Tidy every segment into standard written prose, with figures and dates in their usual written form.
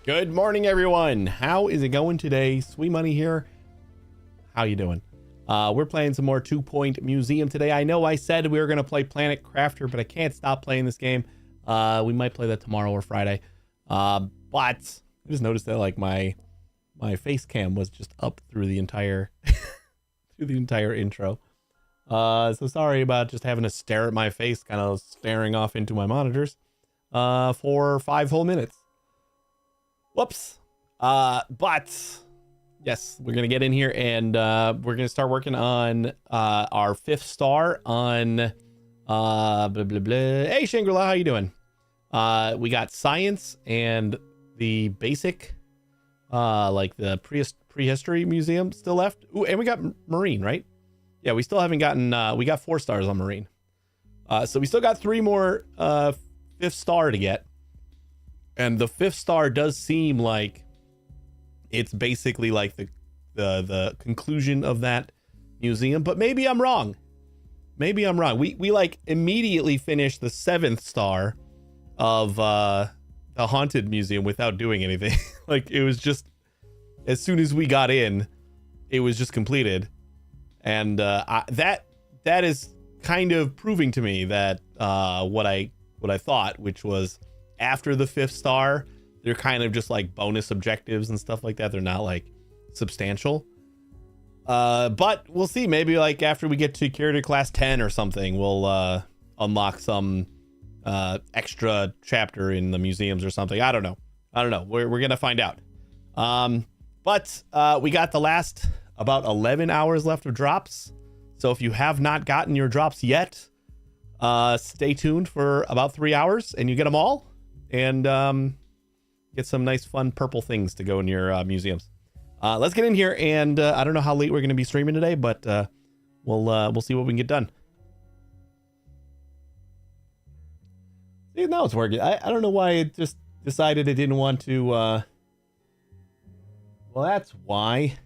Good morning, everyone. How is it going today? Sweet Money here. How you doing? We're playing some more 2 Point Museum today. I know I said we were going to play Planet Crafter, but I can't stop playing this game. We might play that tomorrow or Friday. But I just noticed that like my face cam was just up through the entire through the entire intro. So sorry about just having to stare at my face, kind of staring off into my monitors for 5 whole minutes. Whoops. But yes, we're gonna get in here and we're gonna start working on our 5th star on blah blah blah. Hey Shangri-La, how you doing? We got science and the basic like the prehistory museum still left. Ooh, and we got marine, right? Yeah, we still haven't gotten we got 4 stars on marine. So we still got 3 more 5th star to get. And the 5th star does seem like it's basically like the conclusion of that museum, but maybe I'm wrong. Maybe I'm wrong. We like immediately finished the 7th star of the haunted museum without doing anything. Like it was just as soon as we got in, it was just completed. And that is kind of proving to me that what I thought, which was after the 5th star, they're kind of just like bonus objectives and stuff like that. They're not like substantial. But we'll see. Maybe like after we get to Curator Class 10 or something, we'll unlock some extra chapter in the museums or something. I don't know. We're gonna find out. But we got the last about 11 hours left of drops. So if you have not gotten your drops yet, stay tuned for about 3 hours and you get them all. And get some nice fun purple things to go in your museums. Let's get in here, and I don't know how late we're going to be streaming today, but we'll see what we can get done. See, now it's working. I don't know why it just decided it didn't want to. Well, that's why.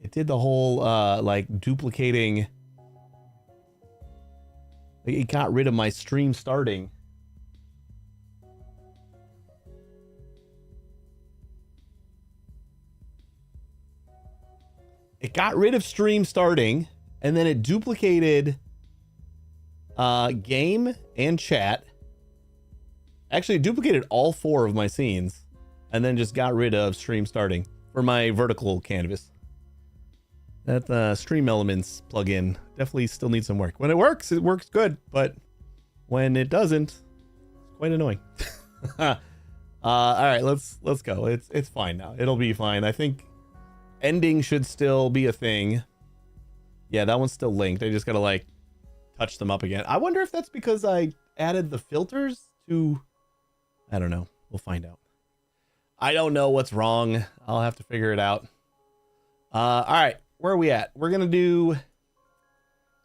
It did the whole like duplicating. It got rid of my stream starting. It got rid of stream starting, and then it duplicated game and chat. Actually, it duplicated all 4 of my scenes, and then just got rid of stream starting for my vertical canvas. That Stream Elements plugin definitely still needs some work. When it works good, but when it doesn't, it's quite annoying. All right, let's go. It's fine now. It'll be fine. I think ending should still be a thing. Yeah, that one's still linked. I just gotta like touch them up again. I wonder if that's because I added the filters to. I don't know. We'll find out. I don't know what's wrong. I'll have to figure it out. All right. Where are we at? We're going to do...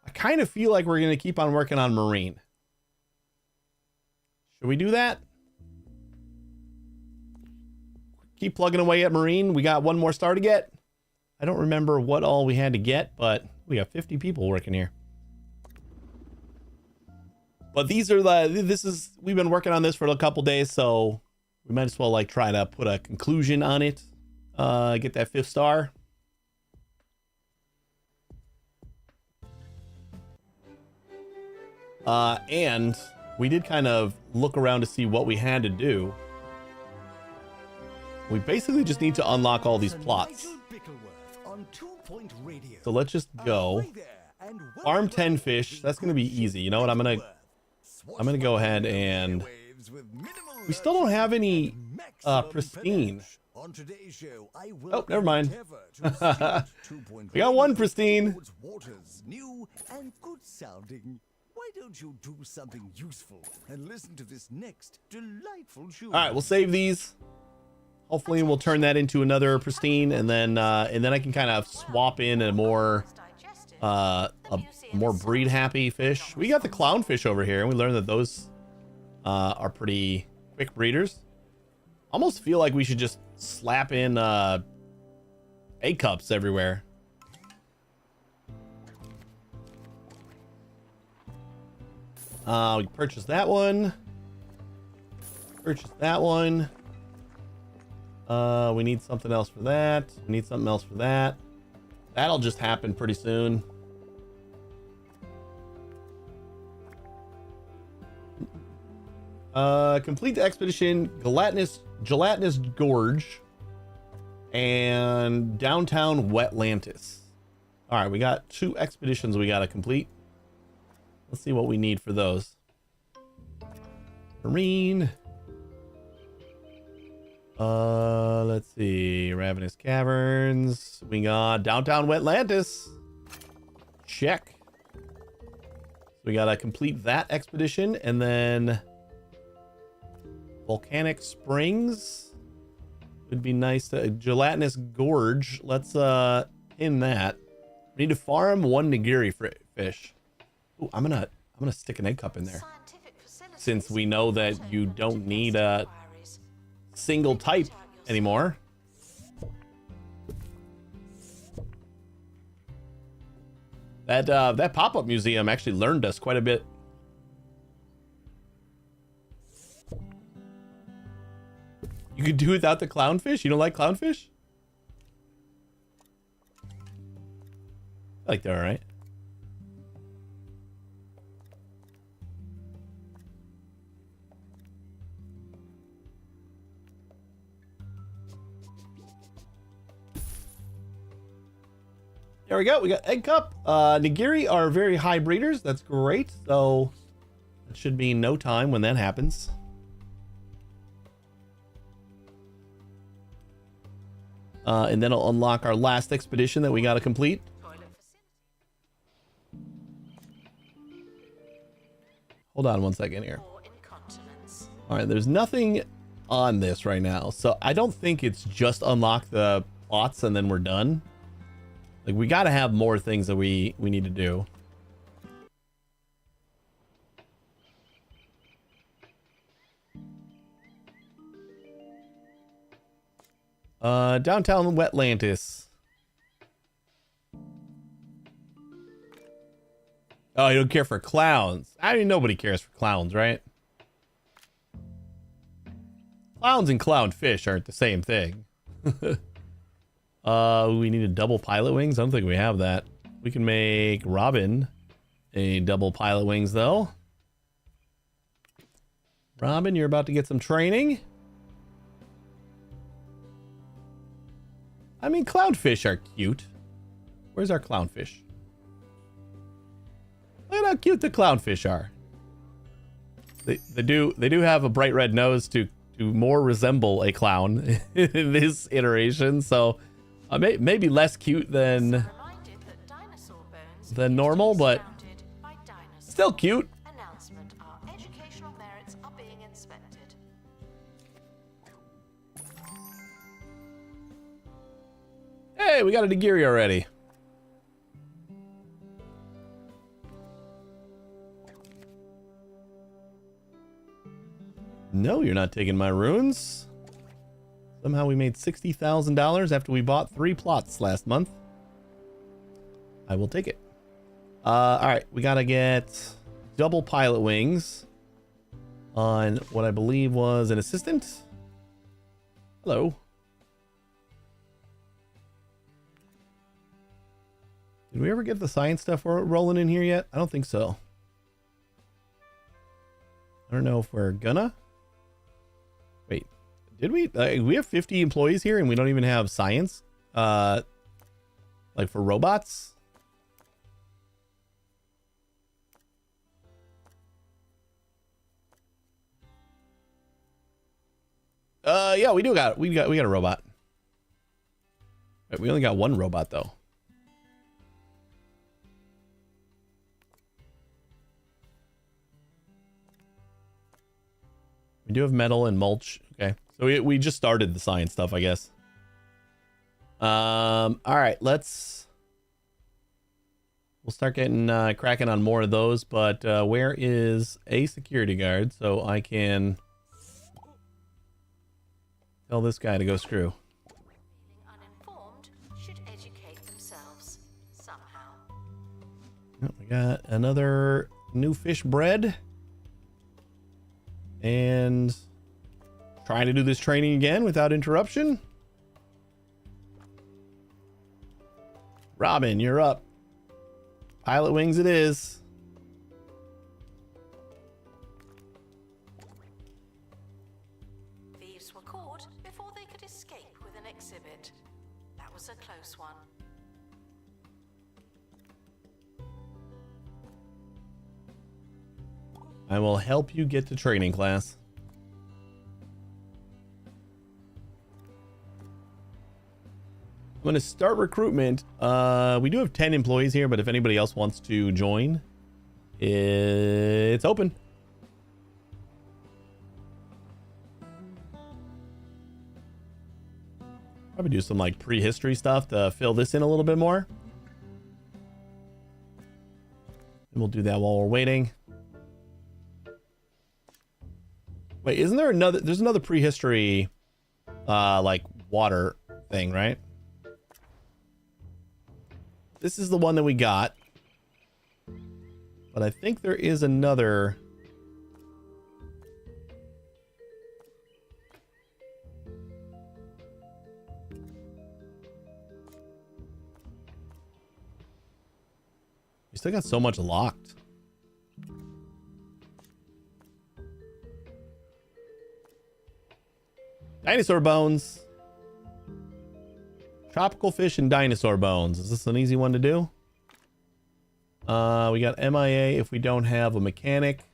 I kind of feel like we're going to keep on working on marine. Should we do that? Keep plugging away at marine. We got 1 more star to get. I don't remember what all we had to get, but we got 50 people working here. But these are we've been working on this for a couple days, so we might as well like try to put a conclusion on it. Get that 5th star. And we did kind of look around to see what we had to do. We basically just need to unlock all these plots. So let's just go. Farm 10 fish. That's going to be easy. You know what? I'm going to go ahead and... We still don't have any pristine. Oh, never mind. We got 1 pristine. Why don't you do something useful and listen to this next delightful show? All right, we'll save these. Hopefully we'll turn that into another pristine, and then I can kind of swap in a more breed happy fish. We got the clownfish over here, and we learned that those are pretty quick breeders. Almost feel like we should just slap in egg cups everywhere. We purchased that one. Purchase that one. We need something else for that. We need something else for that. That'll just happen pretty soon. Complete the expedition, Gelatinous Gorge, and Downtown Wetlantis. All right, we got 2 expeditions we got to complete. Let's see what we need for those. Marine. Let's see. Ravenous Caverns. We got Downtown Wetlantis. Check. So we gotta complete that expedition, and then Volcanic Springs would be nice. Gelatinous Gorge. Let's pin that. We need to farm 1 nigiri fish. Ooh, I'm gonna stick an egg cup in there, since we know that you don't need a single type anymore. That pop-up museum actually learned us quite a bit. You could do without the clownfish? You don't like clownfish? I like they're all right. There we go. We got egg cup. Nigiri are very high breeders. That's great. So it should be no time when that happens. And then it'll unlock our last expedition that we got to complete. Hold on one second here. All right, there's nothing on this right now, so I don't think it's just unlock the plots and then we're done. Like, we got to have more things that we need to do. Downtown Wetlantis. Oh, you don't care for clowns. I mean, nobody cares for clowns, right? Clowns and clownfish aren't the same thing. We need a double pilot wings. I don't think we have that. We can make Robin a double pilot wings, though. Robin, you're about to get some training. I mean, clownfish are cute. Where's our clownfish? Look at how cute the clownfish are. They do have a bright red nose to more resemble a clown in this iteration, so maybe less cute than normal, but still cute. Hey, we got a nigiri already. No, you're not taking my runes. Somehow we made $60,000 after we bought 3 plots last month. I will take it. All right, we gotta get double pilot wings on what I believe was an assistant. Hello. Did we ever get the science stuff rolling in here yet? I don't think so. I don't know if we're gonna. Wait, did we? We have 50 employees here and we don't even have science? Like for robots? Yeah, we got a robot. Wait, we only got 1 robot though. We do have metal and mulch. Okay. So we just started the science stuff, I guess. All right, we'll start getting cracking on more of those, but where is a security guard so I can tell this guy to go screw? Should educate themselves somehow. Oh, we got another new fish bread. And trying to do this training again without interruption. Robin, you're up. Pilot wings it is. Thieves were caught before they could escape with an exhibit. That was a close one. I will help you get to training class. I'm going to start recruitment. We do have 10 employees here, but if anybody else wants to join, it's open. Probably do some like prehistory stuff to fill this in a little bit more. And we'll do that while we're waiting. Wait, isn't there another? There's another prehistory, like water thing, right? This is the one that we got, but I think there is another. We still got so much locked. Dinosaur bones. Tropical fish and dinosaur bones. Is this an easy one to do? We got MIA if we don't have a mechanic.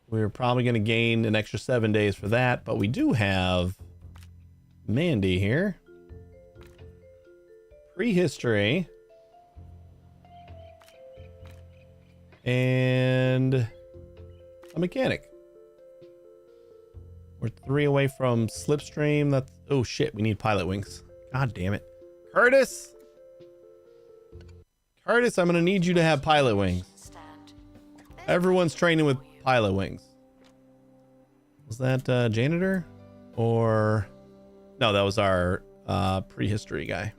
We're probably going to gain an extra 7 days for that, but we do have Mandy here. Prehistory. And a mechanic. We're 3 away from Slipstream. That's, oh shit, we need pilot wings. God damn it. Curtis! Curtis, I'm gonna need you to have pilot wings. Everyone's training with pilot wings. Was that janitor? Or no, that was our prehistory guy.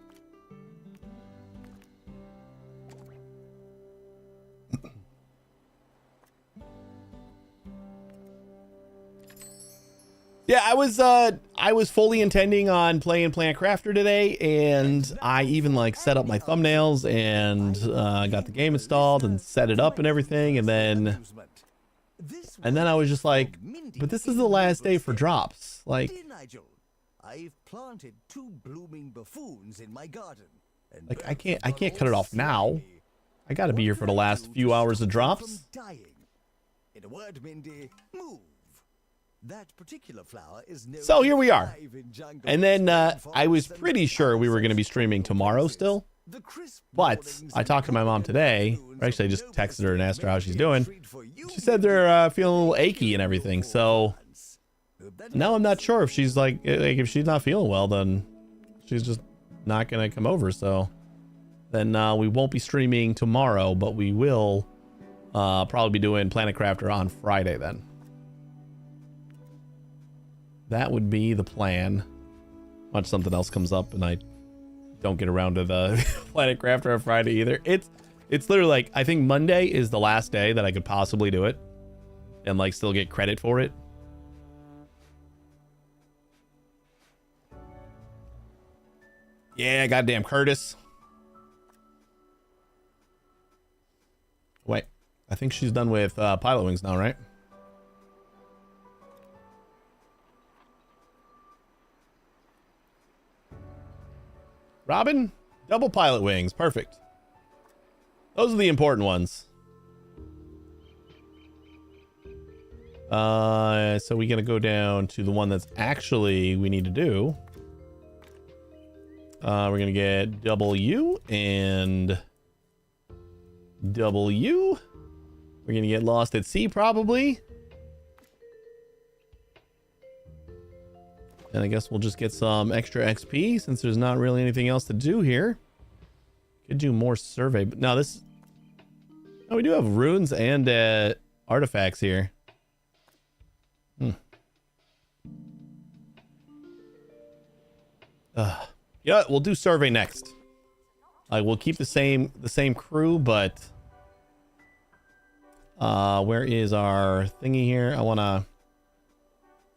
Yeah, I was fully intending on playing Planet Crafter today, and I even like set up my thumbnails and got the game installed and set it up and everything, and then I was just like, but this is the last day for drops. Like, I've planted 2 blooming buffoons in my garden. Like I can't cut it off now. I got to be here for the last few hours of drops. In a word, Mindy, move. That particular flower is so here we are. And then I was pretty sure we were going to be streaming tomorrow still. But I talked to my mom today. Or actually, I just texted her and asked her how she's doing. She said they're feeling a little achy and everything. So now I'm not sure if she's like if she's not feeling well, then she's just not going to come over. So then we won't be streaming tomorrow, but we will probably be doing Planet Crafter on Friday then. That would be the plan. Much something else comes up and I don't get around to the Planet Crafter on Friday either. It's literally like, I think Monday is the last day that I could possibly do it and like still get credit for it. Yeah, goddamn Curtis. Wait, I think she's done with pilot wings now, right? Robin, double pilot wings. Perfect. Those are the important ones. So we gotta go down to the one that's actually we need to do. We're gonna get W and W. We're gonna get lost at sea probably. And I guess we'll just get some extra XP since there's not really anything else to do here. Could do more survey, but no, this... Oh, we do have runes and artifacts here. You know what? We'll do survey next. Like, we'll keep the same crew, but... where is our thingy here? I want to...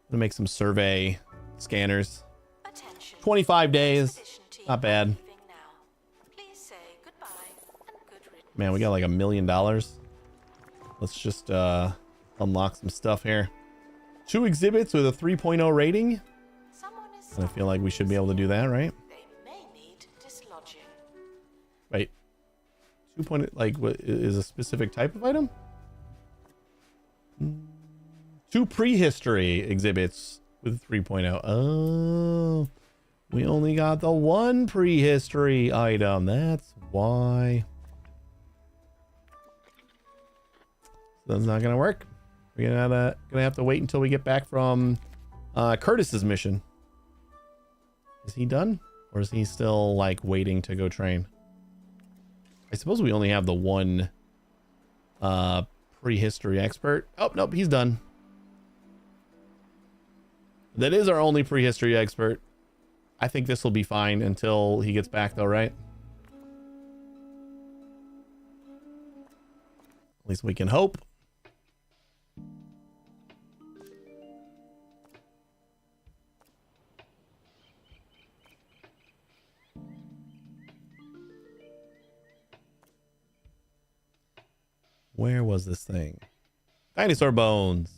Gonna make some survey scanners. Attention. 25 days. Expedition team Not bad. leaving now. Please say goodbye and good riddance. Man, we got like $1 million. Let's just unlock some stuff here. 2 exhibits with a 3.0 rating. Someone is I feel like we should be able to do that, right? They may need dislodging. Wait. 2. Like, what is a specific type of item? 2 prehistory exhibits with 3.0. Oh, we only got the 1 prehistory item. That's why. That's not gonna work. We're gonna have to wait until we get back from Curtis's mission. Is he done, or is he still like waiting to go train? I suppose we only have the 1 prehistory expert. Oh nope, he's done. That is our only prehistory expert. I think this will be fine until he gets back, though, right? At least we can hope. Where was this thing? Dinosaur bones.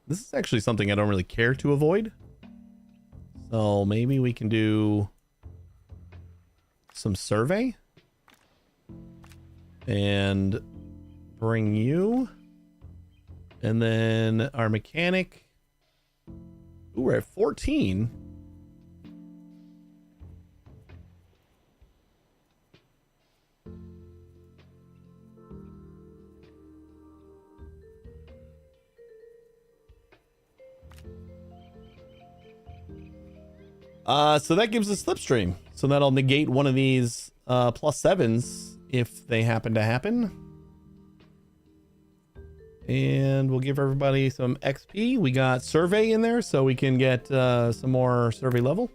This is actually something I don't really care to avoid. So maybe we can do some survey and bring you. And then our mechanic. Ooh, we're at 14. So that gives us Slipstream. So that'll negate one of these +7s if they happen to happen. And we'll give everybody some XP. We got survey in there, so we can get some more survey level.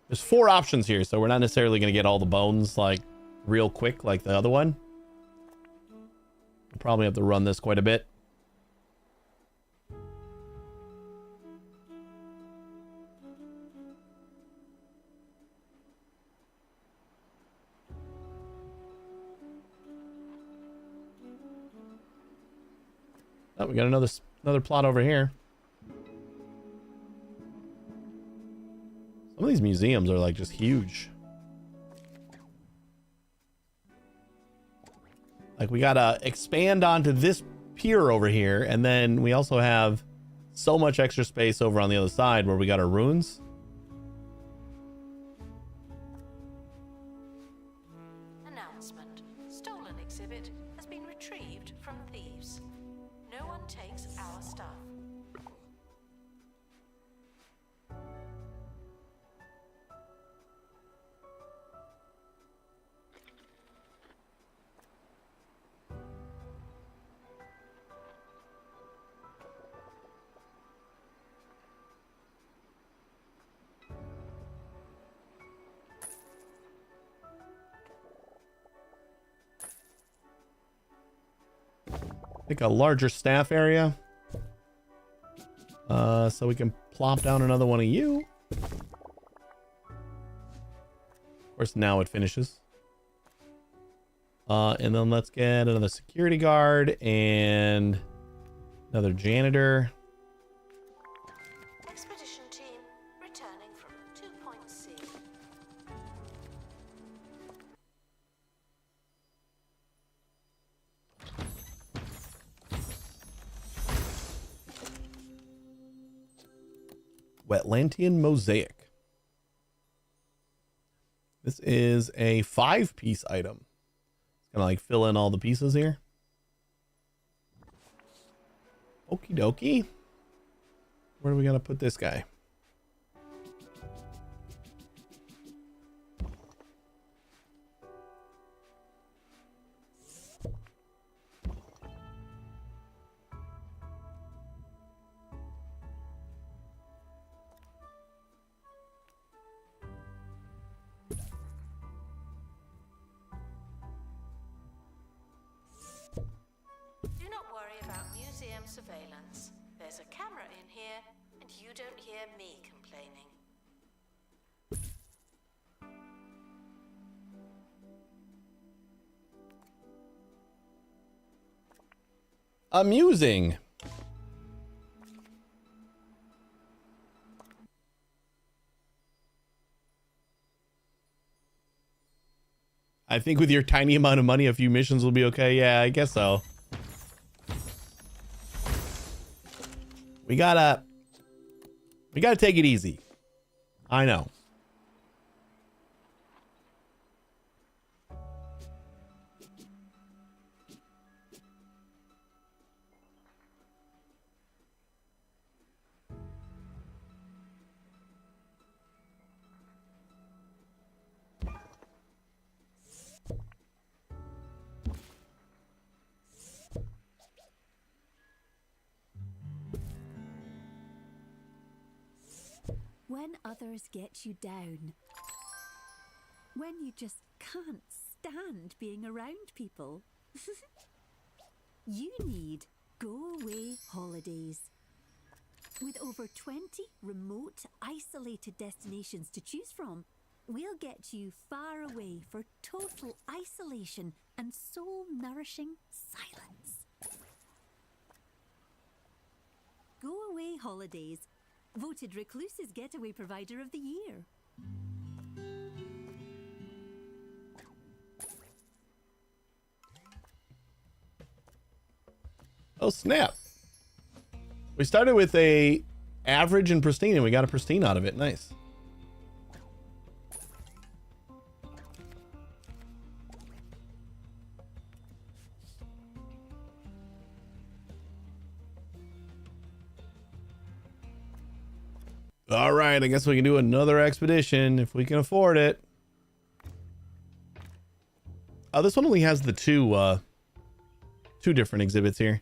There's 4 options here, so we're not necessarily going to get all the bones like real quick like the other one. We'll probably have to run this quite a bit. Oh, we got another plot over here. Some of these museums are like just huge. Like we gotta expand onto this pier over here, and then we also have so much extra space over on the other side where we got our ruins. Announcement. Stolen exhibit has been retrieved from thieves. No one takes our stuff. I think a larger staff area. So we can plop down another one of you. Of course, now it finishes. And then let's get another security guard and another janitor. Expedition team returning from 2.C. Wetlantian Mosaic. This is a 5-piece item. It's gonna like fill in all the pieces here. Okie dokie. Where are we gonna put this guy? surveillance. There's a camera in here, and you don't hear me complaining. Amusing. I think with your tiny amount of money, a few missions will be okay. Yeah, I guess so. We gotta take it easy. I know. When others get you down. When you just can't stand being around people. You need Go Away Holidays. With over 20 remote, isolated destinations to choose from, we'll get you far away for total isolation and soul-nourishing silence. Go Away Holidays. Voted Recluse's Getaway Provider of the Year. Oh, snap. We started with a average and pristine, and we got a pristine out of it. Nice. All right, I guess we can do another expedition if we can afford it. Oh, this one only has the two different exhibits here.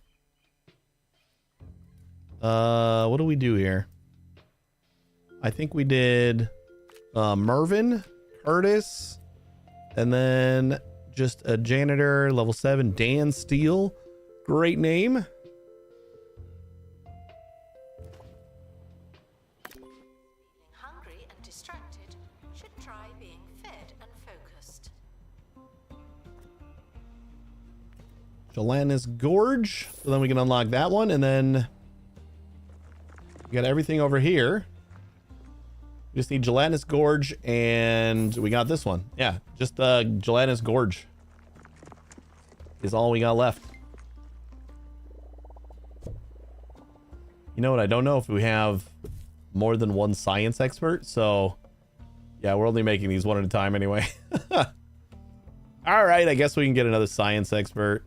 What do we do here? I think we did Mervin, Curtis, and then just a janitor, level 7, Dan Steele. Great name. Hungry and distracted should try being fed and focused. Gelatinous Gorge. So then we can unlock that one, and then we got everything over here. We just need Gelatinous Gorge, and we got this one. Yeah, just Gelatinous Gorge is all we got left. You know what? I don't know if we have more than one science expert, so yeah, we're only making these one at a time anyway. All right, I guess we can get another science expert.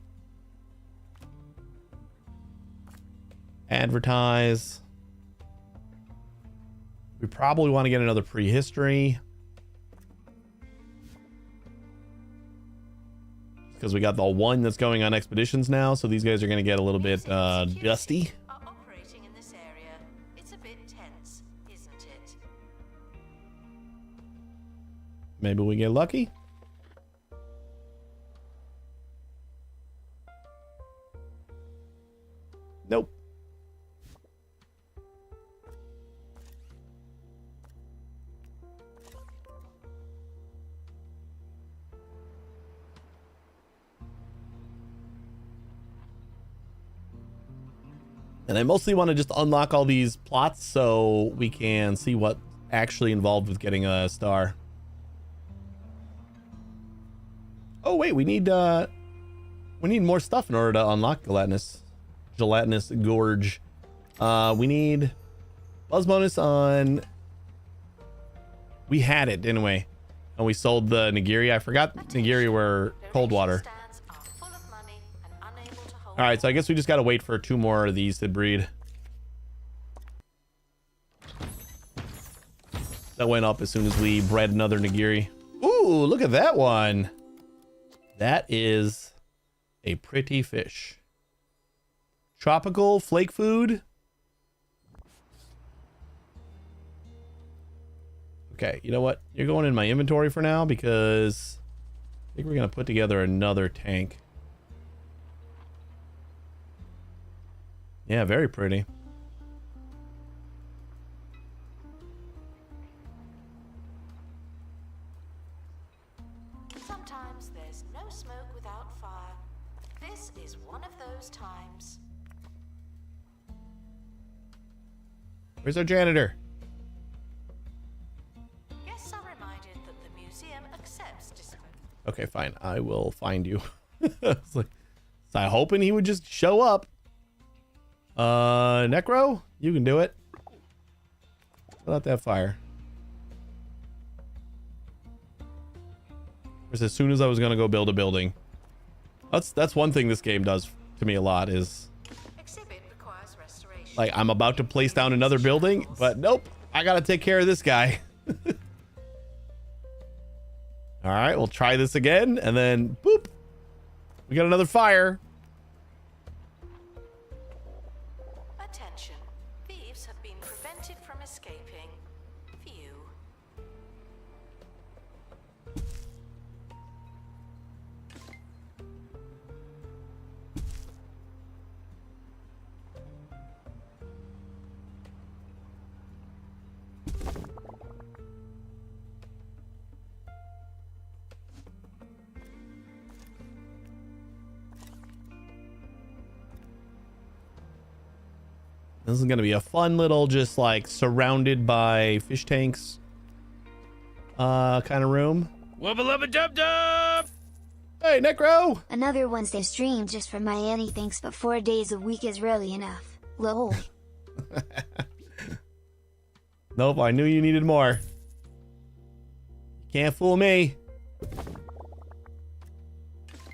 Advertise. We probably want to get another prehistory, because we got the one that's going on expeditions now, so these guys are going to get a little bit dusty. Are operating in this area. It's a bit tense, isn't it? Maybe we get lucky. Nope. And I mostly want to just unlock all these plots so we can see what actually involved with getting a star. Oh wait, we need more stuff in order to unlock Gelatinous Gorge. We need buzz bonus on. We had it, didn't we? And we sold the Nigiri. I forgot Nigiri were cold water. All right, so I guess we just got to wait for 2 more of these to breed. That went up as soon as we bred another Nigiri. Ooh, look at that one. That is a pretty fish. Tropical flake food. Okay, you know what? You're going in my inventory for now because I think we're going to put together another tank. Yeah, very pretty. Sometimes there's no smoke without fire. This is one of those times. Where's our janitor? Guests are reminded that the museum accepts discipline. Okay, fine. I will find you. It's like, so I'm hoping he would just show up. Necro, you can do it. Put out that fire. Because as soon as I was gonna go build a building, that's one thing this game does to me a lot is Exhibit requires restoration. like I'm about to place down another building, but nope, I gotta take care of this guy. All right, we'll try this again, and then boop, we got another fire. Attention. Thieves have been prevented from escaping. Phew. This is gonna be a fun little, just like surrounded by fish tanks, kind of room. Wubba lubba dub dub! Hey, Necro! Another Wednesday stream just for my Annie thinks, but 4 days a week is really enough. Lol. Nope, I knew you needed more. Can't fool me.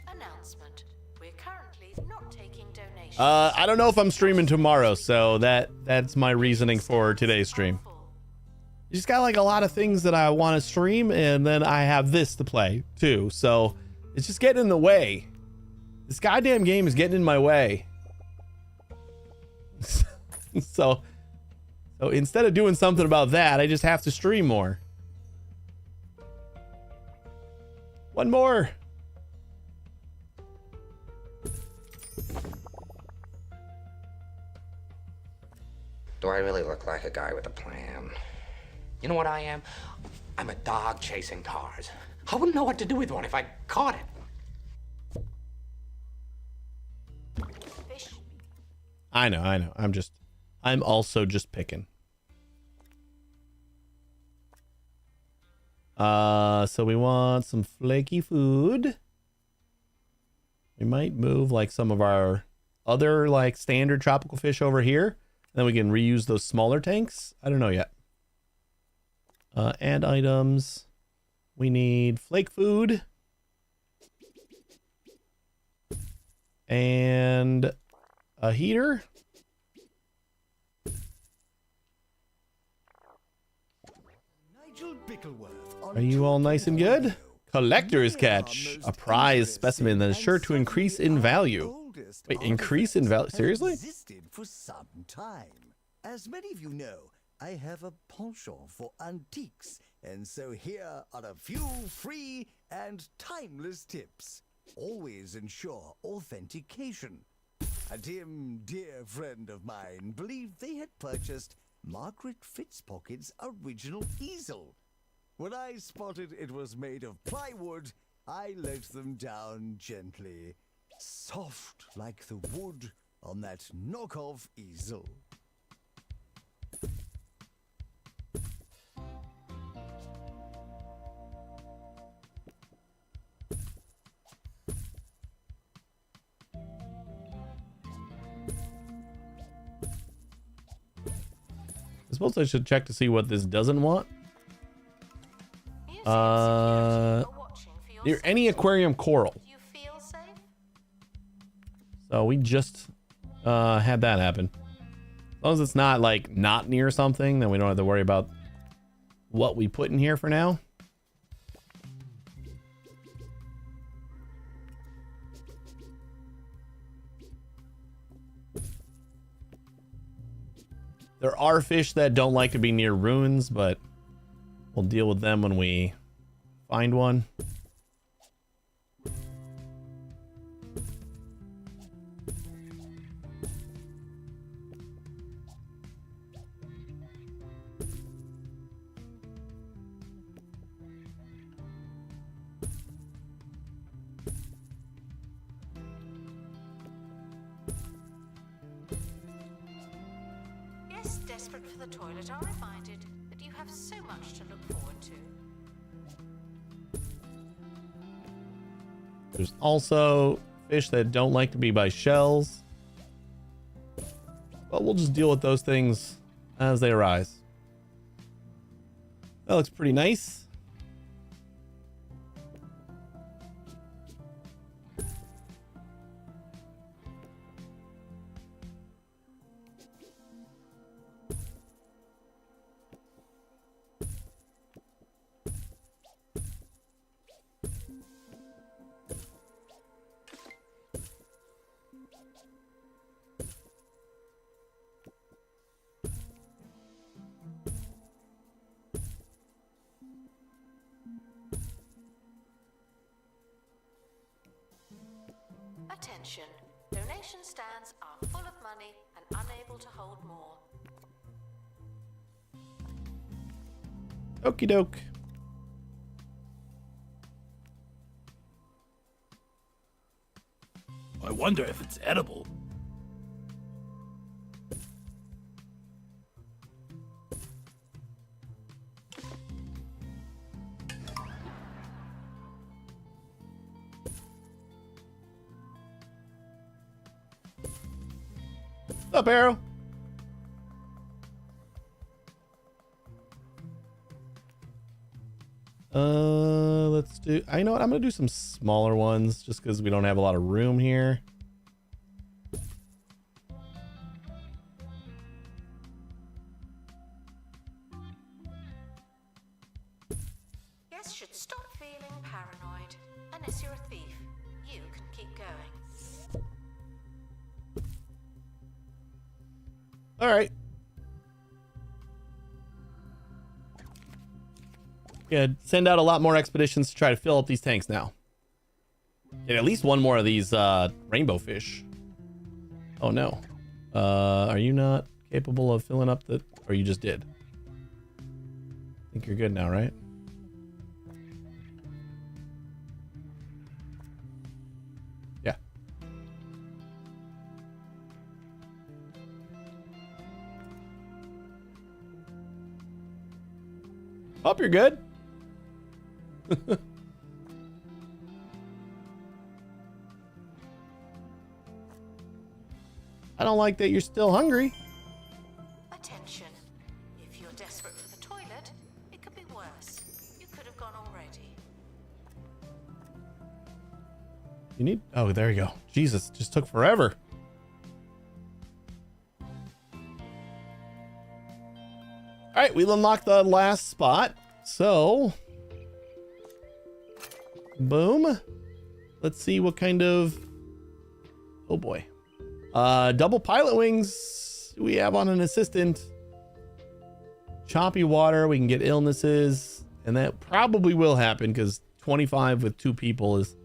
Announcement. We're currently not taking donations. I don't know if I'm streaming tomorrow, so that's my reasoning for today's stream. You just got like a lot of things that I want to stream, and then I have this to play too, so it's just getting in the way. This goddamn game is getting in my way. So instead of doing something about that, I just have to stream more. One more. Do I really look like a guy with a plan? You know what I am? I'm a dog chasing cars. I wouldn't know what to do with one if I caught it. Fish. I know. I'm also just picking. So we want some flaky food. We might move like some of our other like standard tropical fish over here. Then we can reuse those smaller tanks. I don't know yet. Add items. We need flake food. And a heater. Nigel Bickleworth on Are you all nice and good? Torpedo. Collector's They are catch. most A prize interesting specimen that is sure to and increase in certainly our value. oldest Wait, increase in value? artifacts Seriously? have existed for some time. As many of you know, I have a penchant for antiques, and so here are a few free and timeless tips. Always ensure authentication. A dear friend of mine believed they had purchased Margaret Fitzpocket's original easel. When I spotted it was made of plywood, I let them down gently, soft like the wood on that knockoff easel. I suppose I should check to see what this doesn't want. Museum security Uh, are watching for your Near any safety. aquarium coral. Do you feel safe? So we just had that happen. As long as it's not like not near something, then we don't have to worry about what we put in here for now. There are fish that don't like to be near ruins, but we'll deal with them when we find one. desperate for the toilet are reminded that you have so much to look forward to. There's also fish that don't like to be by shells. But we'll just deal with those things as they arise. That looks pretty nice. Attention, donation stands are full of money and unable to hold more. Okie doke. I wonder if it's edible. What's up, Arrow? Let's do. I know what. I'm gonna do some smaller ones just because we don't have a lot of room here. Guests should stop feeling paranoid. Unless you're a thief, you can keep going. All right. Good. Send out a lot more expeditions to try to fill up these tanks now. Get at least one more of these rainbow fish. Oh no. Are you not capable of filling up the... Or you just did? I think you're good now, right? Yeah. Hope you're good. I don't like that you're still hungry. Attention. If you're desperate for the toilet, it could be worse. You could have gone already. You need... Oh, there you go. Jesus, just took forever. All right, we unlocked the last spot. So, boom. Let's see what kind of... Oh boy. Double pilot wings we have on an assistant. Choppy water, we can get illnesses. And that probably will happen because 25 with 2 people is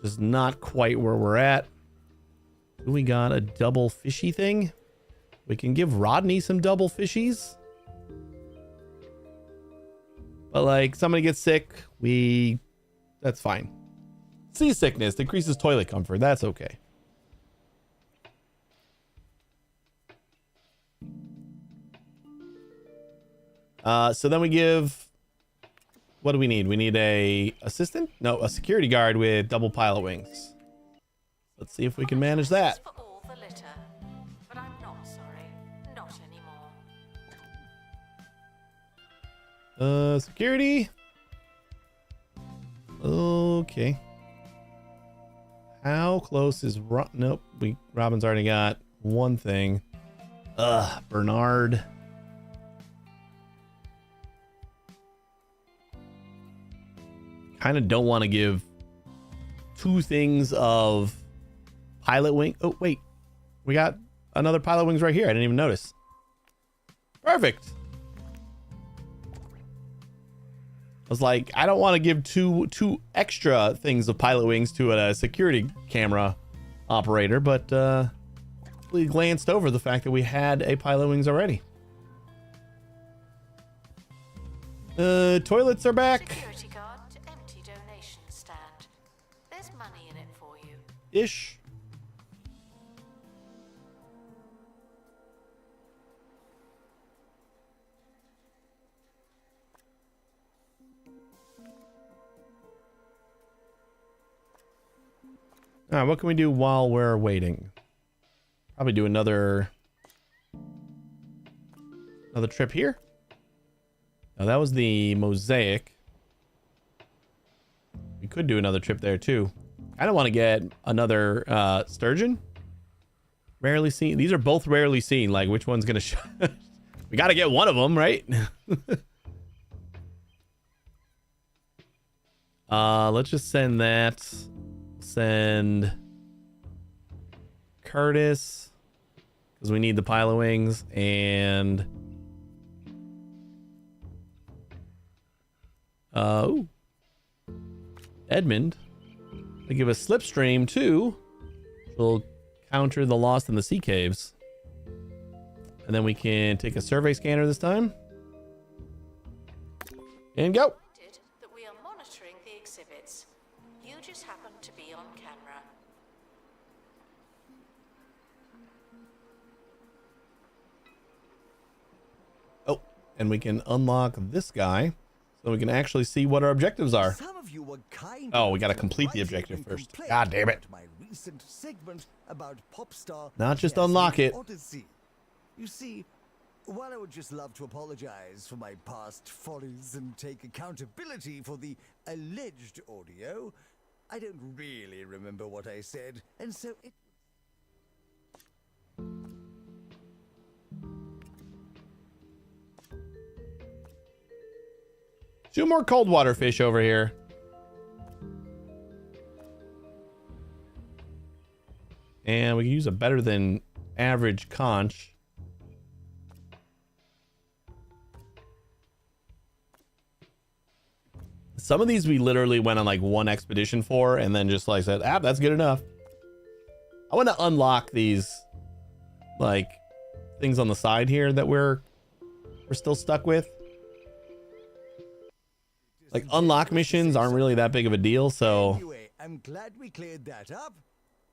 just not quite where we're at. We got a double fishy thing. We can give Rodney some double fishies. But like somebody gets sick, that's fine. Seasickness decreases toilet comfort. That's okay. So then we give, what do we need? We need a assistant? No, a security guard with double pilot wings. Let's see if we can manage that. For all the litter, but I'm not sorry. Not anymore. Security. Okay. How close is nope, Robin's already got one thing. Bernard. Kind of don't want to give 2 things of pilot wing. Oh, wait. We got another pilot wings right here. I didn't even notice. Perfect. I was like, I don't want to give two extra things of pilot wings to a security camera operator, but we glanced over the fact that we had a pilot wings already. Toilets are back. Security guard to empty donation stand. There's money in it for you. Ish. All right, what can we do while we're waiting? Probably do another trip here. Now that was the mosaic. We could do another trip there too. I don't want to get another sturgeon. Rarely seen. These are both rarely seen. Like, which one's gonna show? We got to get one of them, right? Let's just send that. Send Curtis, because we need the pilot wings, and Edmund. They give us Slipstream too. We'll counter the Lost in the Sea Caves. And then we can take a survey scanner this time. And go. That we are monitoring the exhibits. You just happen to be on camera. Oh, and we can unlock this guy so we can actually see what our objectives are. Some of you were kind Oh, we got to enough complete the write in objective and first. complain God damn it. about my recent segment about pop star Not just Jasmine unlock it. Odyssey. You see, while I would just love to apologize for my past follies and take accountability for the alleged audio, I don't really remember what I said, and so it... Two more cold water fish over here. And we can use a better than average conch. Some of these we literally went on like one expedition for and then just like said, that's good enough. I want to unlock these like things on the side here that we're still stuck with. Like unlock missions aren't really that big of a deal, so. Anyway, I'm glad we cleared that up.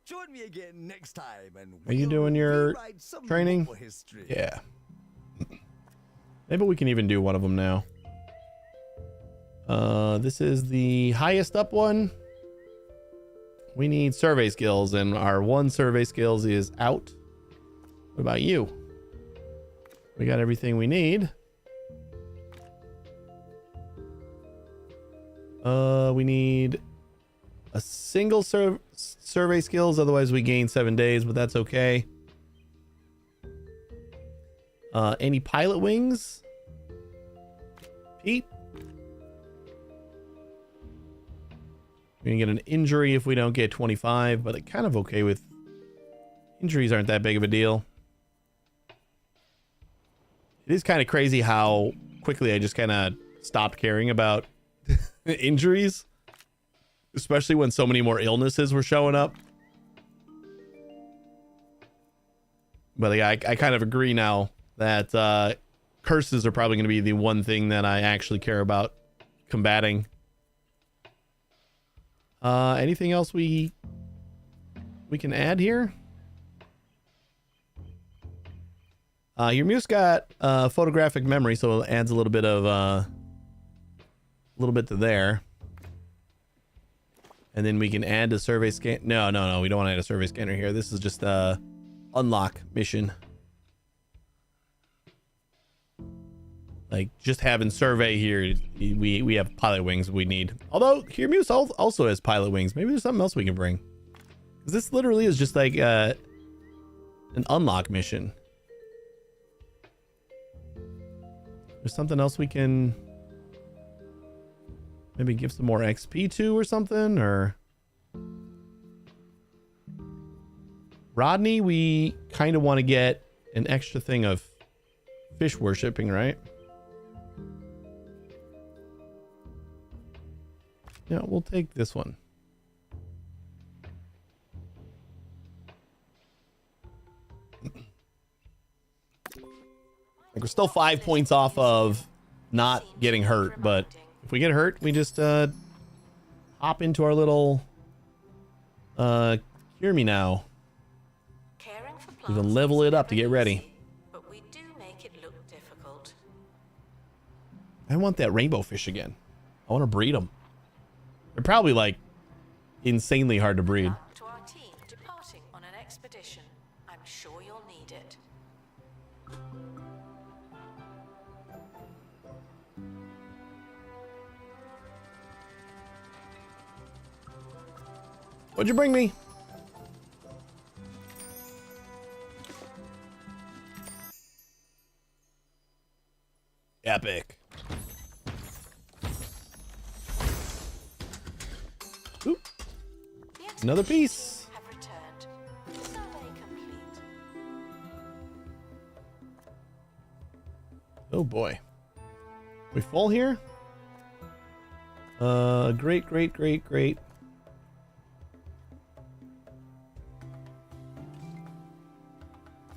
Join me again next time, and Are you we'll doing your rewrite some training? more history. Yeah. Maybe we can even do one of them now. This is the highest up one. We need survey skills, and our one survey skills is out. What about you? We got everything we need. We need a single survey skills, otherwise we gain 7 days, but that's okay. Any pilot wings? Pete? We can get an injury if we don't get 25, but I'm kind of okay with injuries. Aren't that big of a deal. It is kind of crazy how quickly I just kind of stopped caring about injuries, especially when so many more illnesses were showing up. But I kind of agree now that curses are probably going to be the one thing that I actually care about combating. Anything else we can add here? Your muse got photographic memory, so it adds a little bit of to there. And then we can add a survey scan. No, we don't want to add a survey scanner here. This is just a unlock mission. Like just having survey here, we have pilot wings we need. Although here Muse also has pilot wings. Maybe there's something else we can bring. 'Cause this literally is just like an unlock mission. There's something else we can maybe give some more XP to or something, or Rodney, we kind of want to get an extra thing of fish worshipping, right? Yeah, we'll take this one. Like we're still 5 points off of not getting hurt, but if we get hurt, we just hop into our little Hear Me Now. We can level it up to get ready. But we do make it look difficult. I want that rainbow fish again. I want to breed them. They're probably like insanely hard to breed. To our What'd you bring me? Epic. Oop. Another piece. Have returned. Survey complete. Oh boy. We full here? Great, great, great, great.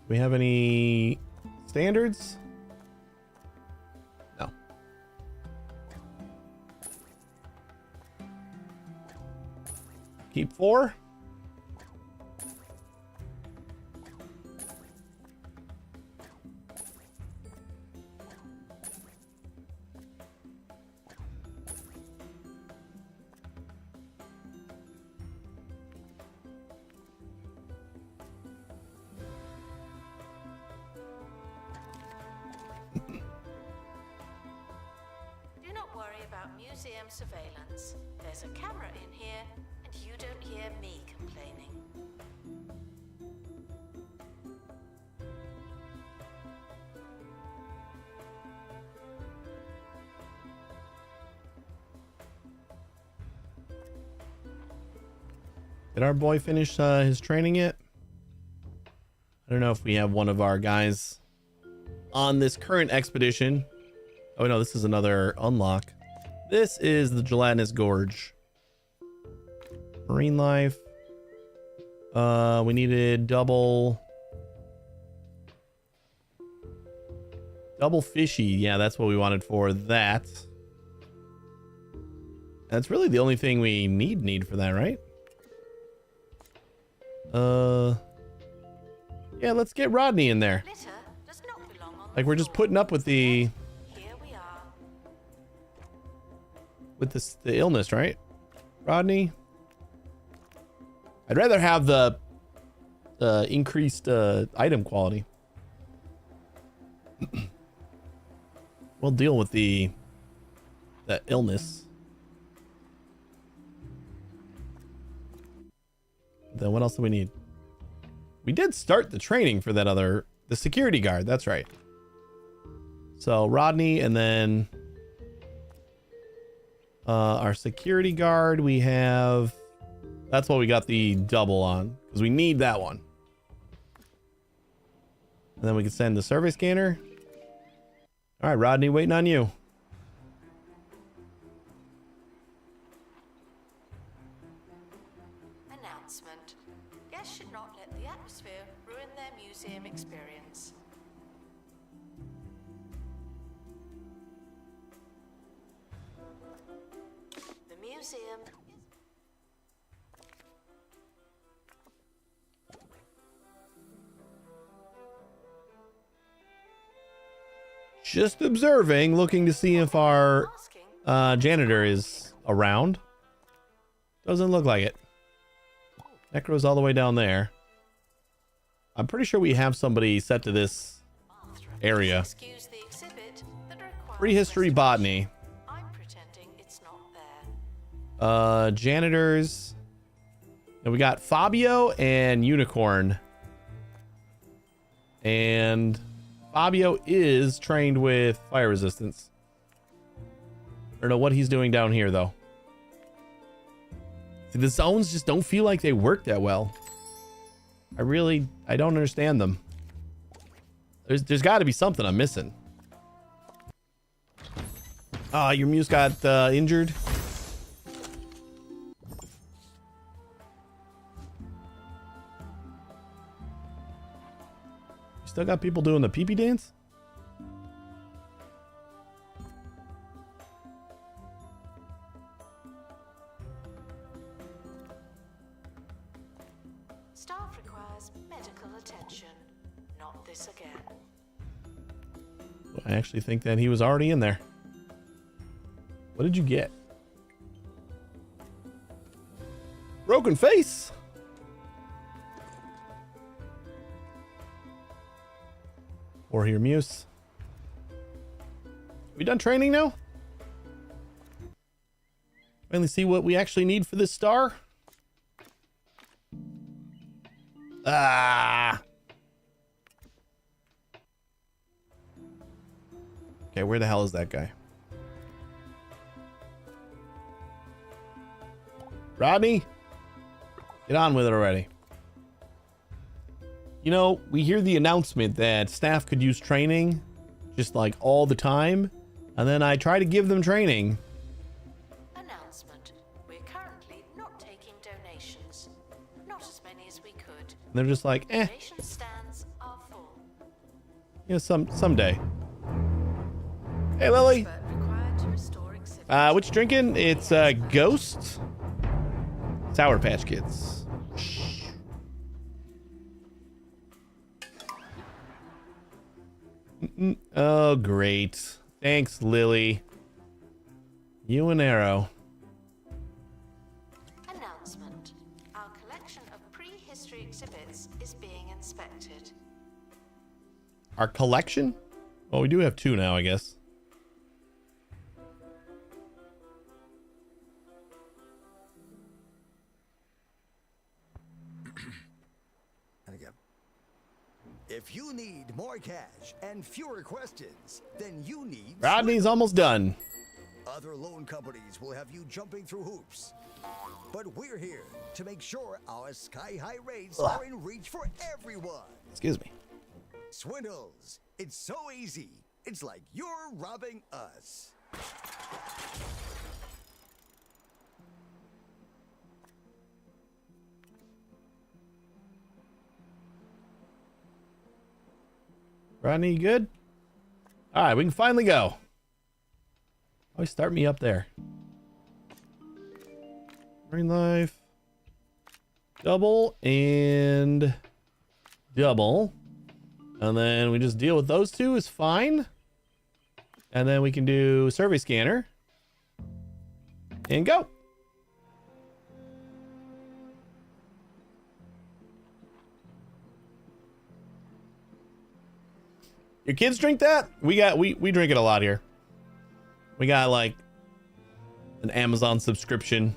Do we have any standards? No. Keep 4. Do not worry about museum surveillance. There's a camera in here, and you don't hear me complaining. Did our boy finish his training yet? I don't know if we have one of our guys on this current expedition. Oh no, this is another unlock. This is the Gelatinous Gorge. Marine life. We needed double fishy. Yeah, that's what we wanted for that. That's really the only thing we need for that, right? Yeah, let's get Rodney in there. Litter does not belong on Like the we're just floor. putting up with the Here we are. the illness, right? Rodney. I'd rather have the increased item quality. We'll deal with the illness. Then what else do we need? We did start the training for that the security guard. That's right. So Rodney, and then our security guard, we have, that's what we got the double on, because we need that one. And then we can send the survey scanner. All right, Rodney, waiting on you. Announcement. Guests should not let the atmosphere ruin their museum experience. The museum is... Just observing, looking to see if our asking. janitor is around. Doesn't look like it. Necro's all the way down there. I'm pretty sure we have somebody set to this area. Excuse the exhibit that requires Prehistory botany. I'm pretending it's not there. Janitors. And we got Fabio and Unicorn. And Fabio is trained with fire resistance. I don't know what he's doing down here though. See, the zones just don't feel like they work that well. I don't understand them. There's got to be something I'm missing. Your muse got injured. You still got people doing the pee-pee dance? Staff requires medical attention. Not this again. I actually think that he was already in there. What did you get? Broken face. Or here, Muse. We done training now? Finally see what we actually need for this star? Ah. Okay, where the hell is that guy? Rodney? Get on with it already. You know, we hear the announcement that staff could use training just like all the time, and then I try to give them training. Announcement. We're currently not taking donations. Not as many as we could. And they're just like, eh, Donation stands are full. you know, someday. Hey, Lily. Expert required to restore exhibit. What you drinking? It's Ghost Sour Patch Kids. Oh, great. Thanks, Lily. You and Arrow. Announcement. Our collection of prehistory exhibits is being inspected. Our collection? Well, we do have 2 now, I guess. And again. If you need more cash and fewer questions, then you need Rodney's almost done. Other loan companies will have you jumping through hoops. But we're here to make sure our sky-high rates are in reach for everyone. Excuse me. Swindles. It's so easy. It's like you're robbing us. Rodney, you good? All right, we can finally go. Always start me up there. Marine life. Double and double. And then we just deal with those 2 is fine. And then we can do survey scanner. And go. Your kids drink that? We drink it a lot here. We got like an Amazon subscription.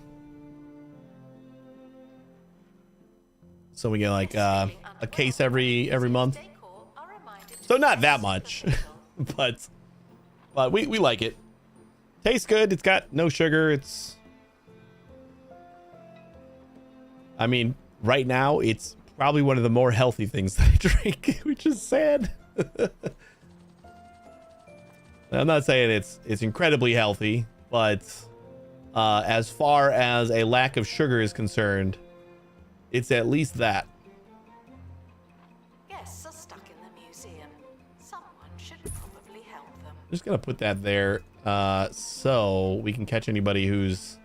So we get like a case every month. So not that much. but we like it. Tastes good. It's got no sugar. It's I mean, right now it's probably one of the more healthy things that I drink, which is sad. I'm not saying it's incredibly healthy, but as far as a lack of sugar is concerned, it's at least that. Guests are stuck in the museum. Someone should probably help them. I'm just gonna put that there so we can catch anybody who's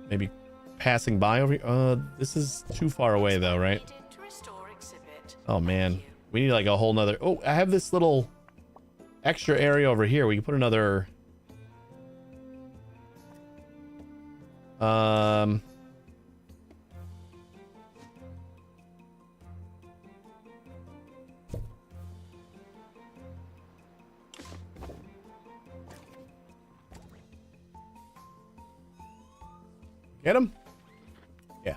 maybe passing by over here. This is too far away though, right? To restore exhibit. Oh man, we need like a whole nother. Oh, I have this little extra area over here. We can put another get him? Yeah.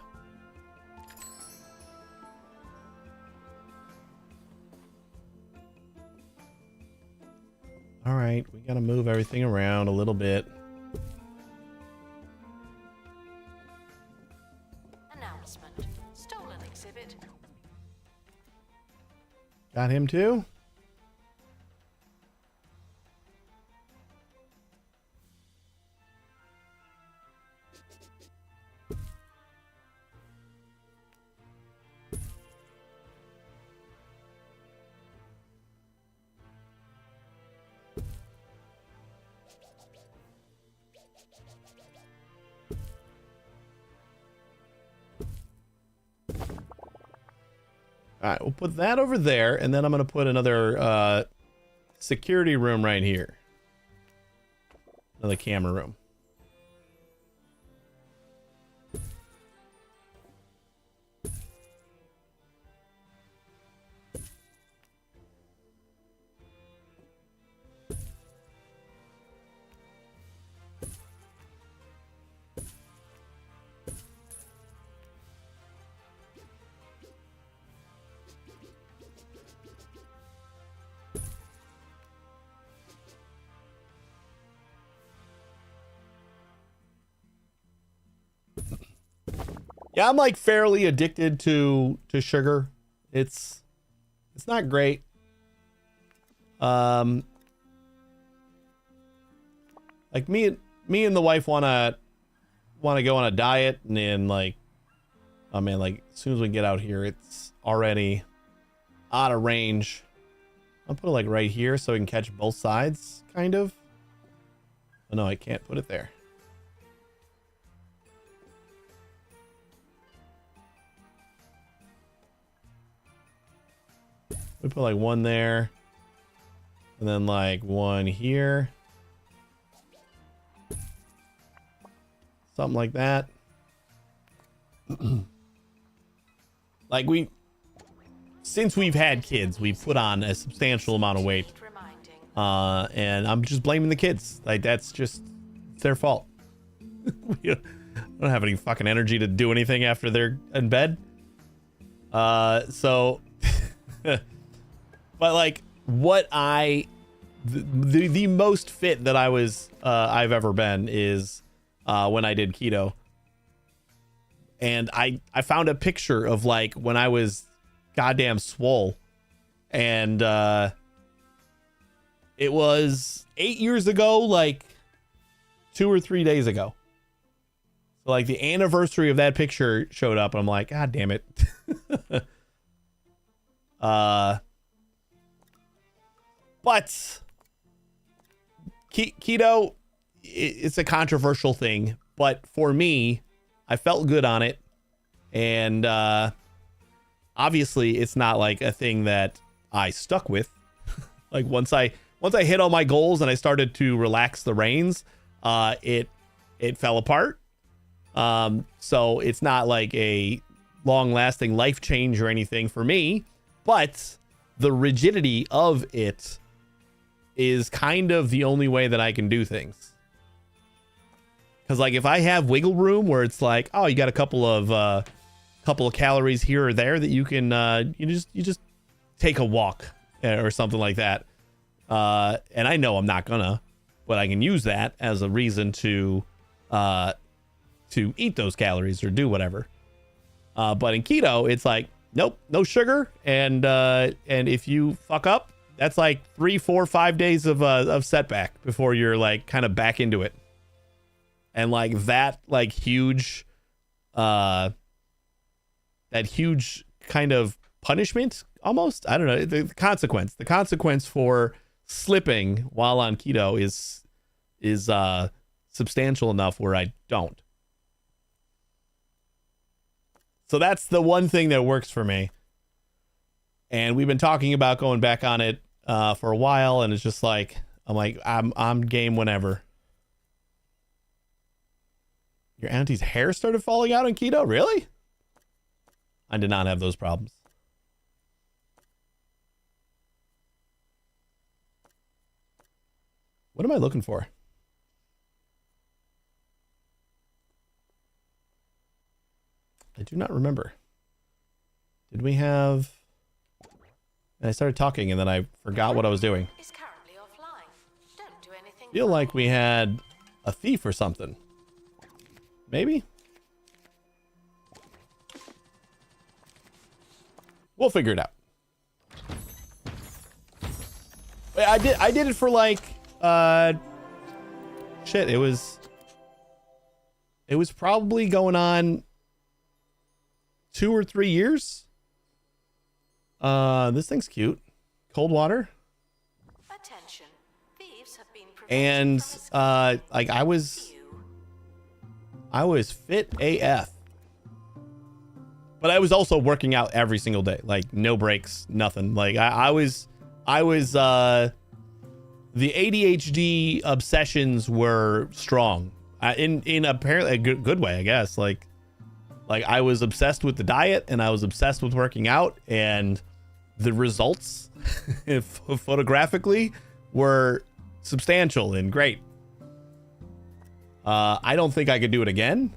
All right, we gotta move everything around a little bit. Announcement. Stolen exhibit. Got him too? All right, we'll put that over there, and then I'm going to put another security room right here. Another camera room. Yeah, I'm like fairly addicted to sugar. It's not great. Like me and the wife wanna go on a diet, and then like, oh man, like as soon as we get out here, it's already out of range. I'll put it like right here so we can catch both sides, kind of. Oh no, I can't put it there. We put like one there, and then like one here. Something like that. Like since we've had kids, we've put on a substantial amount of weight. And I'm just blaming the kids. Like that's just it's their fault. We don't have any fucking energy to do anything after they're in bed. So but like what the most fit that I've ever been is when I did keto. And I found a picture of like when I was goddamn swole, and it was 8 years ago, like 2 or 3 days ago. So like the anniversary of that picture showed up, and I'm like, God damn it. But keto, it's a controversial thing, but for me, I felt good on it. And obviously it's not like a thing that I stuck with. Like once I hit all my goals and I started to relax the reins, it fell apart. So it's not like a long-lasting life change or anything for me, but the rigidity of it is kind of the only way that I can do things. Because like if I have wiggle room where it's like, oh, you got a couple of calories here or there that you can you just take a walk or something like that. And I know I'm not gonna, but I can use that as a reason to eat those calories or do whatever. But in keto, it's like, nope, no sugar, and if you fuck up, that's like 3, 4, 5 days of setback before you're like kind of back into it. And like that, like huge, that huge kind of punishment, almost. I don't know, the consequence for slipping while on keto is substantial enough where I don't. So that's the one thing that works for me. And we've been talking about going back on it for a while, and it's just like, I'm game whenever. Your auntie's hair started falling out on keto? Really? I did not have those problems. What am I looking for? I do not remember. Did we have... And I started talking and then I forgot what I was doing. Is currently offline. Don't do anything. Feel like we had a thief or something. Maybe? We'll figure it out. Wait, I did it for like shit, it was probably going on 2 or 3 years. This thing's cute. Cold water. Attention. Thieves have been And like I was fit AF. But I was also working out every single day, like no breaks, nothing. Like I was the ADHD obsessions were strong in apparently a good way, I guess. Like I was obsessed with the diet and I was obsessed with working out, and the results photographically were substantial and great. I don't think I could do it again,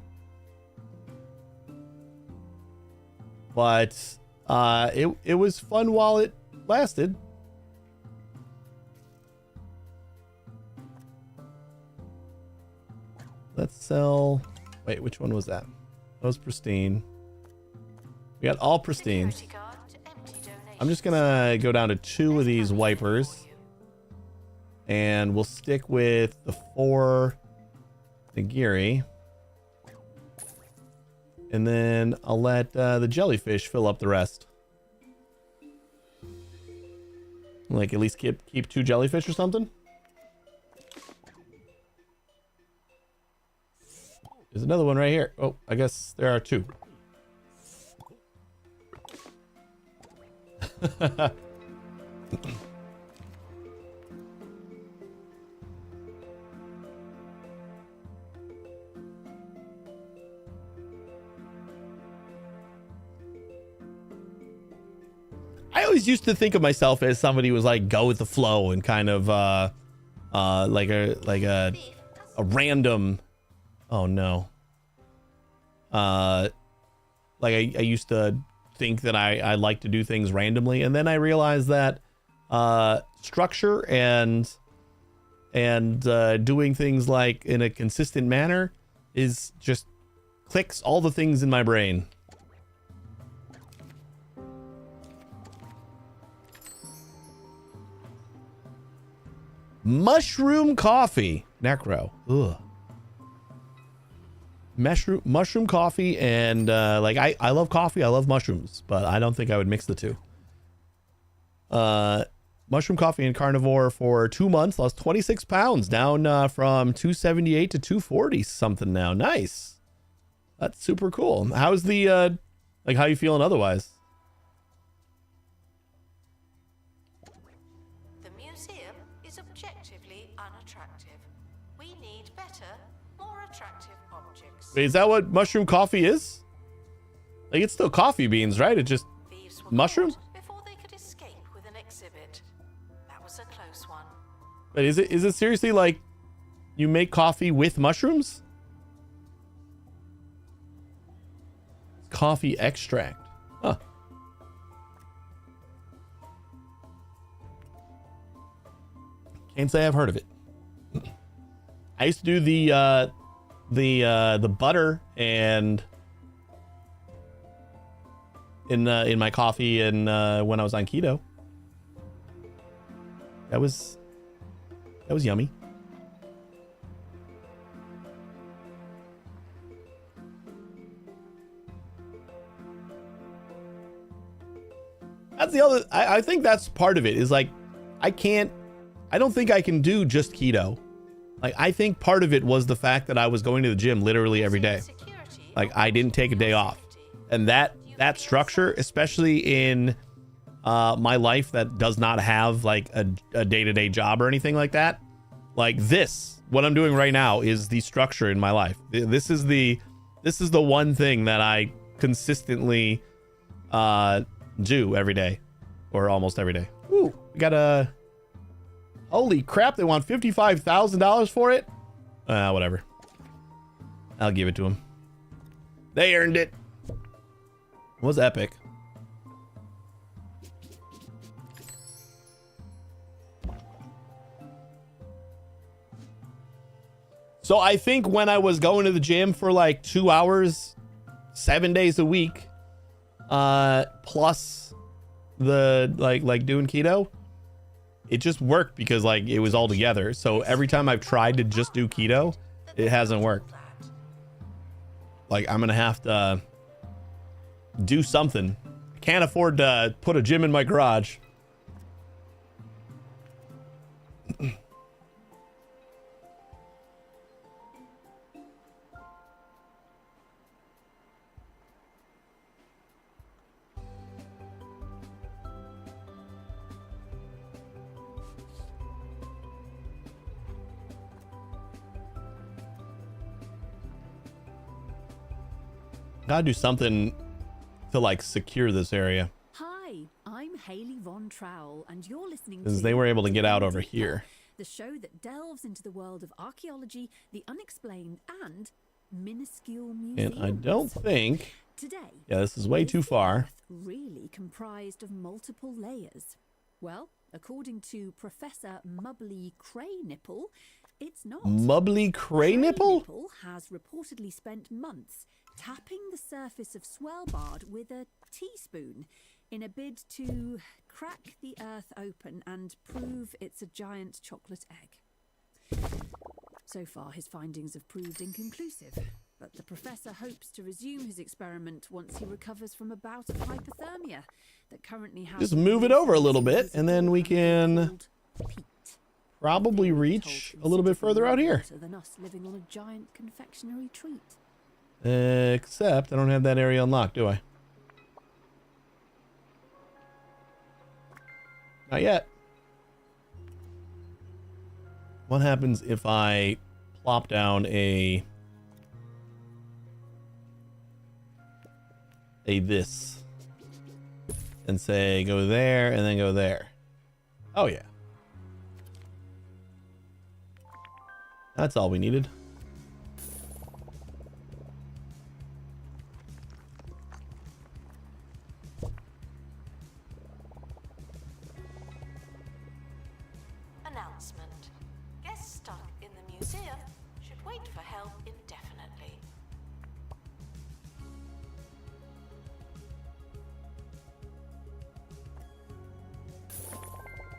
but it was fun while it lasted. Let's sell. Wait, which one was that? Those pristine. We got all pristine. Security guard to empty donation. I'm just gonna go down to 2 of these wipers. And we'll stick with the 4 nigiri. And then I'll let the jellyfish fill up the rest. Like at least keep 2 jellyfish or something. There's another one right here. Oh, I guess there are 2. I always used to think of myself as somebody who was like go with the flow and kind of like a random. Oh no. Like I used to think that I like to do things randomly, and then I realized that structure and doing things like in a consistent manner is just clicks all the things in my brain. Mushroom coffee. Necro. Ugh. Mushroom coffee and like I love coffee, I love mushrooms, but I don't think I would mix the 2. Mushroom coffee and carnivore for 2 months, lost 26 pounds, down from 278 to 240 something now. Nice. That's super cool. How's the like how you feeling otherwise? The museum is objectively unattractive. We need better, more attractive objects. Wait, is that what mushroom coffee is? Like it's still coffee beans, right? It just Thieves were mushroom? caught before they could escape with an exhibit. That was a close one. But is it seriously like you make coffee with mushrooms? Coffee extract. Huh. Can't say I've heard of it. I used to do the butter and in my coffee and when I was on keto. That was yummy. That's the other, I think that's part of it is like, I don't think I can do just keto. Like, I think part of it was the fact that I was going to the gym literally every day. Like, I didn't take a day off. And that structure, especially in my life that does not have like a day-to-day job or anything like that. Like this, what I'm doing right now is the structure in my life. This is the one thing that I consistently do every day or almost every day. Ooh, we got a holy crap, they want $55,000 for it. Whatever, I'll give it to them. They earned it. It was epic. So I think when I was going to the gym for like 2 hours 7 days a week, plus the like doing keto, it just worked because like it was all together. So every time I've tried to just do keto, it hasn't worked. Like I'm gonna have to do something. I can't afford to put a gym in my garage. Gotta do something to like secure this area. Hi, I'm Hayley Von Trowell, and you're listening to... Because they were able to get out over here. The show that delves into the world of archaeology, the unexplained, and minuscule museums. And I don't think... Today, Yeah, this is way too far. Earth really comprised of multiple layers? Well, according to Professor Mubley Craynipple, it's not. Mubley Craynipple? Craynipple has reportedly spent months tapping the surface of Swellbard with a teaspoon in a bid to crack the earth open and prove it's a giant chocolate egg. So far, his findings have proved inconclusive, but the professor hopes to resume his experiment once he recovers from a bout of hypothermia that currently has... Just move it over a little bit, and then we can probably reach a little bit further out here. ...than us living on a giant confectionery treat. Except I don't have that area unlocked, do I? Not yet. What happens if I plop down a this and say go there and then go there? Oh yeah. That's all we needed. Announcement. Guests stuck in the museum should wait for help indefinitely.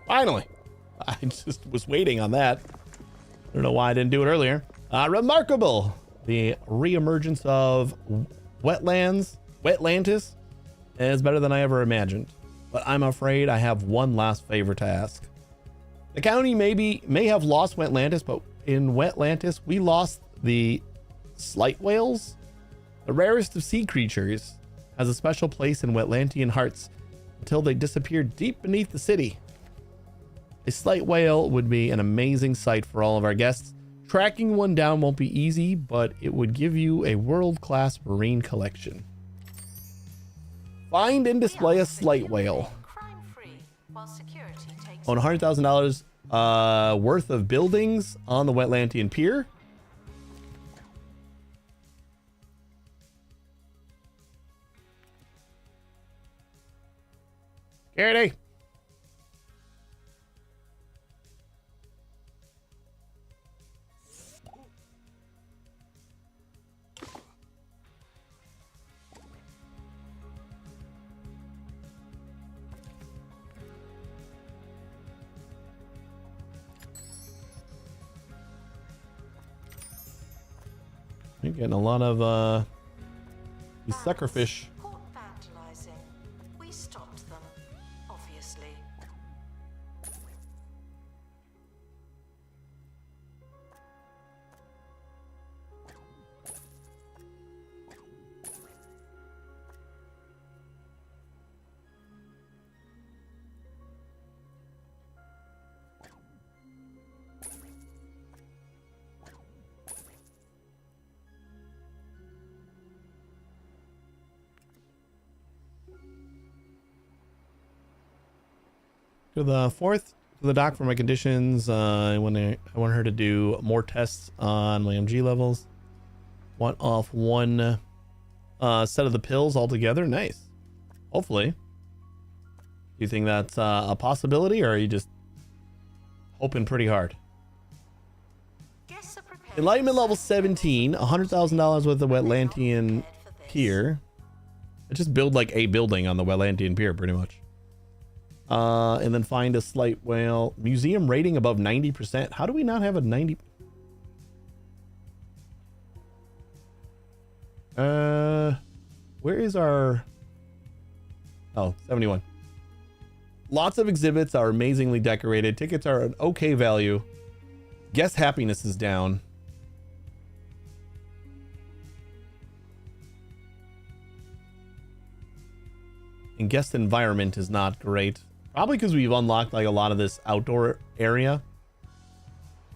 Finally. I just was waiting on that. I don't know why I didn't do it earlier. Remarkable. The reemergence of Wetlantis is better than I ever imagined. But I'm afraid I have one last favor to ask. The county may have lost Wetlantis, but in Wetlantis, we lost the slight whales. The rarest of sea creatures has a special place in Wetlantian hearts until they disappeared deep beneath the city. A slight whale would be an amazing sight for all of our guests. Tracking one down won't be easy, but it would give you a world-class marine collection. Find and display a slight whale. Crime-free, while security takes... Own $100,000 worth of buildings on the Wetlantian Pier. Garrity. You're getting a lot of these suckerfish. Caught vandalizing. We stopped them, obviously. To the fourth, to the doc for my conditions. I want her to do more tests on my MG levels. Want off one set of the pills altogether. Nice. Hopefully. Do you think that's a possibility, or are you just hoping pretty hard? Guests are prepared. Enlightenment level 17, $100,000 worth of Wetlantian Pier. I just build like a building on the Wetlantian Pier, pretty much. And then find a slight whale. Museum rating above 90%. How do we not have a 90? Where is our... Oh, 71. Lots of exhibits are amazingly decorated. Tickets are an okay value. Guest happiness is down. And guest environment is not great. Probably because we've unlocked like a lot of this outdoor area.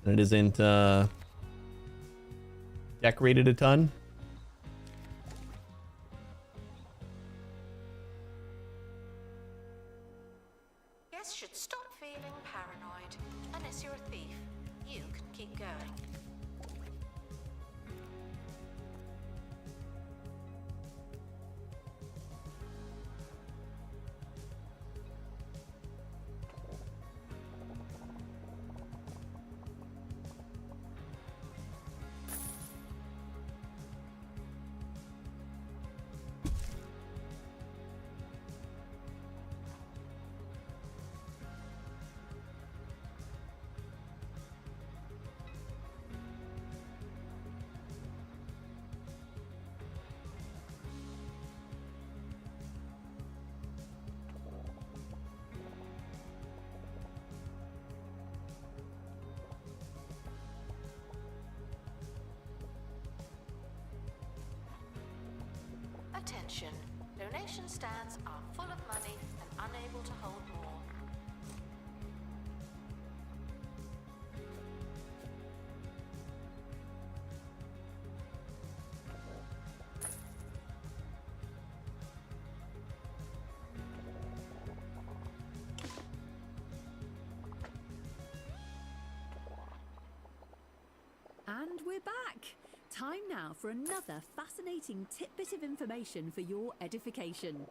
And it isn't decorated a ton. Guests should stop feeling paranoid. Unless you're a thief, you can keep going. Attention. Donation stands are full of money and unable to hold more. And we're back. Time now for another fascinating tidbit of information for your edification.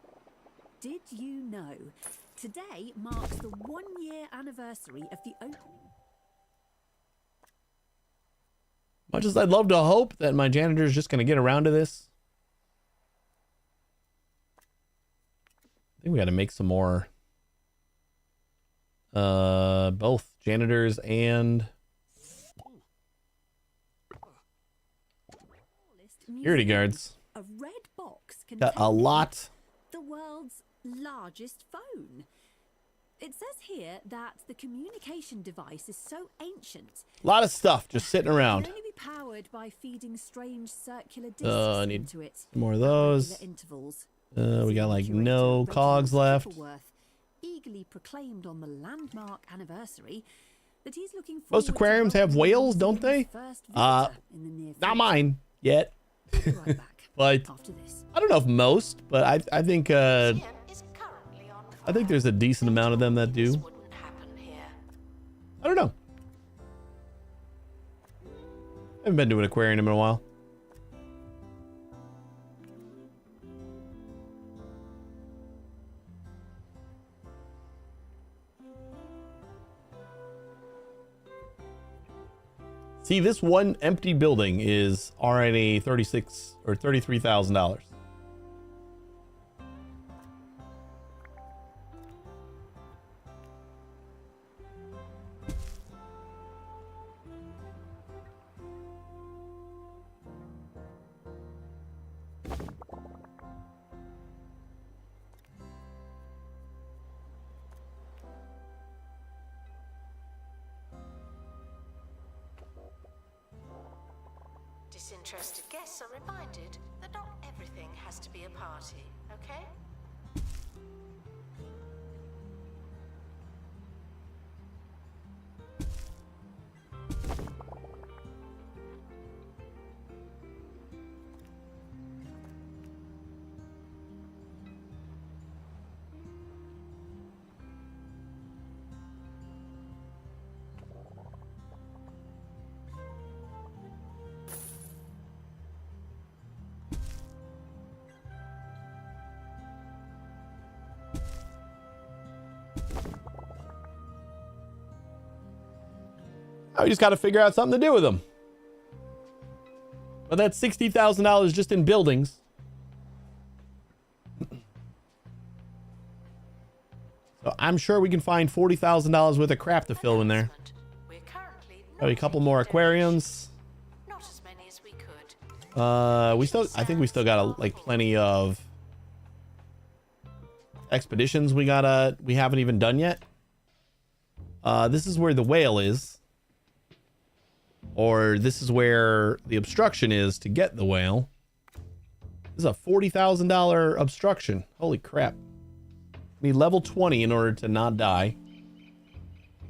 Did you know? Today marks the 1-year anniversary of the opening. Much as I'd love to hope that my janitor is just going to get around to this. I think we got to make some more. Both janitors and security guards. A red box Got a lot. the world's largest phone. It says here that the communication device is so ancient A lot of stuff just sitting it around. can only be powered by feeding strange circular discs I need into it more of at those. regular intervals. We got like Curator no Reginald cogs left. Trippleworth eagerly proclaimed on the landmark anniversary that he's looking Most forward to aquariums have welcoming whales, the don't they? museum's first visitor in the near Not future. mine yet. We'll be right back But after this. I don't know if most, but I think Museum is currently on I think there's a decent amount of them that This do. wouldn't happen here. I don't know. I haven't been to an aquarium in a while. See, this one empty building is already $36,000 or $33,000. Disinterested guests are reminded that not everything has to be a party, okay? Now we just got to figure out something to do with them. But that's $60,000 just in buildings. So I'm sure we can find $40,000 worth of crap to fill in there. Announcement. We're currently Maybe a not couple taking more donations. aquariums. Not as many as we could. I think we still got like plenty of expeditions we haven't even done yet. This is where the whale is. Or this is where the obstruction is to get the whale. This is a $40,000 obstruction. Holy crap. We need level 20 in order to not die.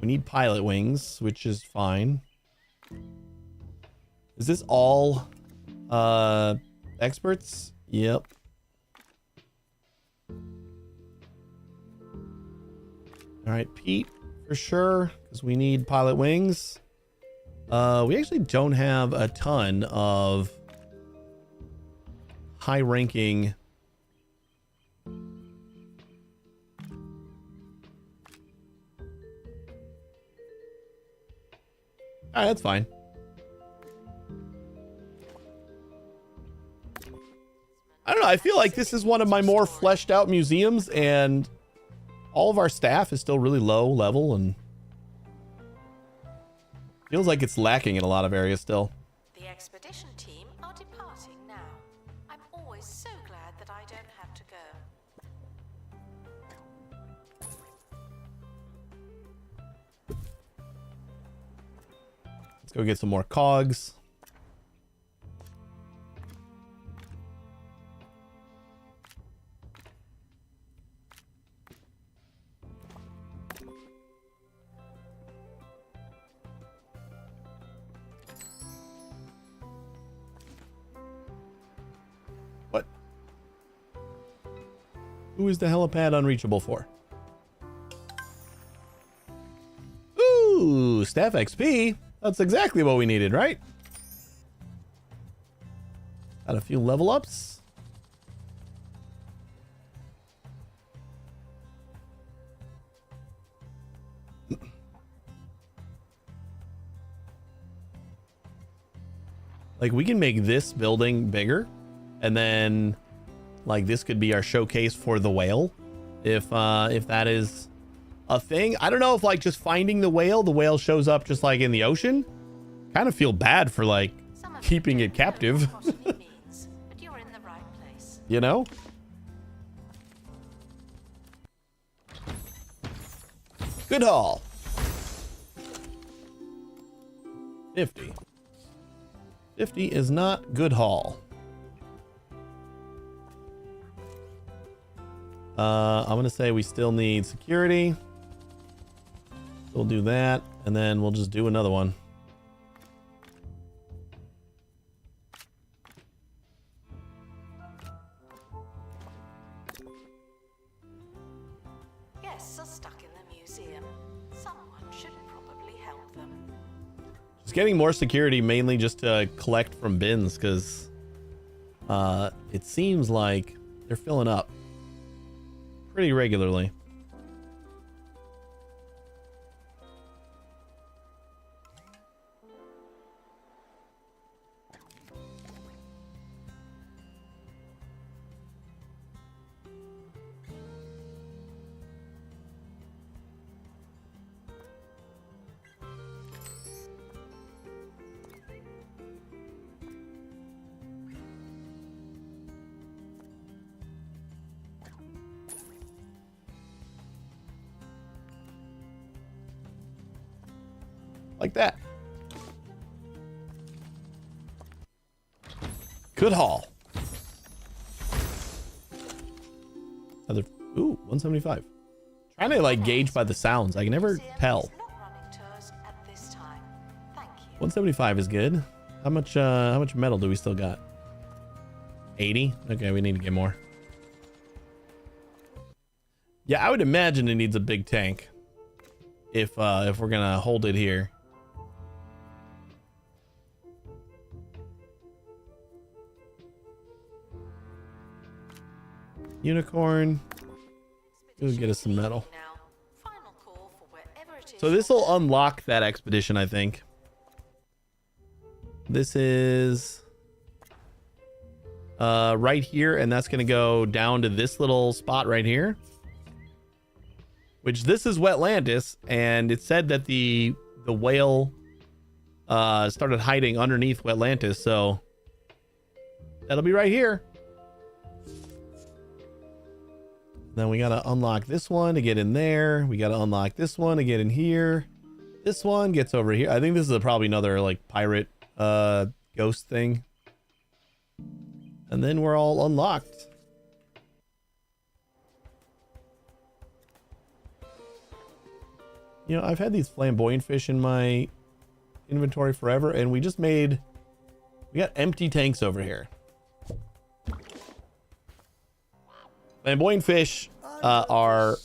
We need pilot wings, which is fine. Is this all experts? Yep. All right, Pete for sure, because we need pilot wings. We actually don't have a ton of high-ranking All right, that's fine. I don't know. I feel like this is one of my more fleshed out museums, and all of our staff is still really low level and feels like it's lacking in a lot of areas still. The expedition team are departing now. I'm always so glad that I don't have to go. Let's go get some more cogs. Who is the helipad unreachable for? Ooh, staff XP. That's exactly what we needed, right? Got a few level ups. Like, we can make this building bigger, and then like this could be our showcase for the whale, if that is a thing. I don't know if like just finding the whale shows up just like in the ocean. Kind of feel bad for like keeping it captive. You're in the right place. You know? Good haul. 50. 50 is not good haul. I'm gonna say we still need security. We'll do that, and then we'll just do another one. Guests are stuck in the museum. Someone should probably help them. Just getting more security, mainly just to collect from bins, because it seems like they're filling up pretty regularly. Like that. Good haul. Another, ooh, 175. Trying to like gauge by the sounds. I can never tell. 175 is good. How much metal do we still got? 80? Okay, we need to get more. Yeah, I would imagine it needs a big tank if we're gonna hold it here. Unicorn. We'll get us some metal. So this will unlock that expedition, I think. This is right here, and that's gonna go down to this little spot right here. Which this is Wetlantis, and it said that the whale started hiding underneath Wetlantis, so that'll be right here. Then we gotta unlock this one to get in there. We gotta unlock this one to get in here. This one gets over here. I think this is probably another like pirate ghost thing. And then we're all unlocked. You know, I've had these flamboyant fish in my inventory forever, and we got empty tanks over here. Flamboyant fish are...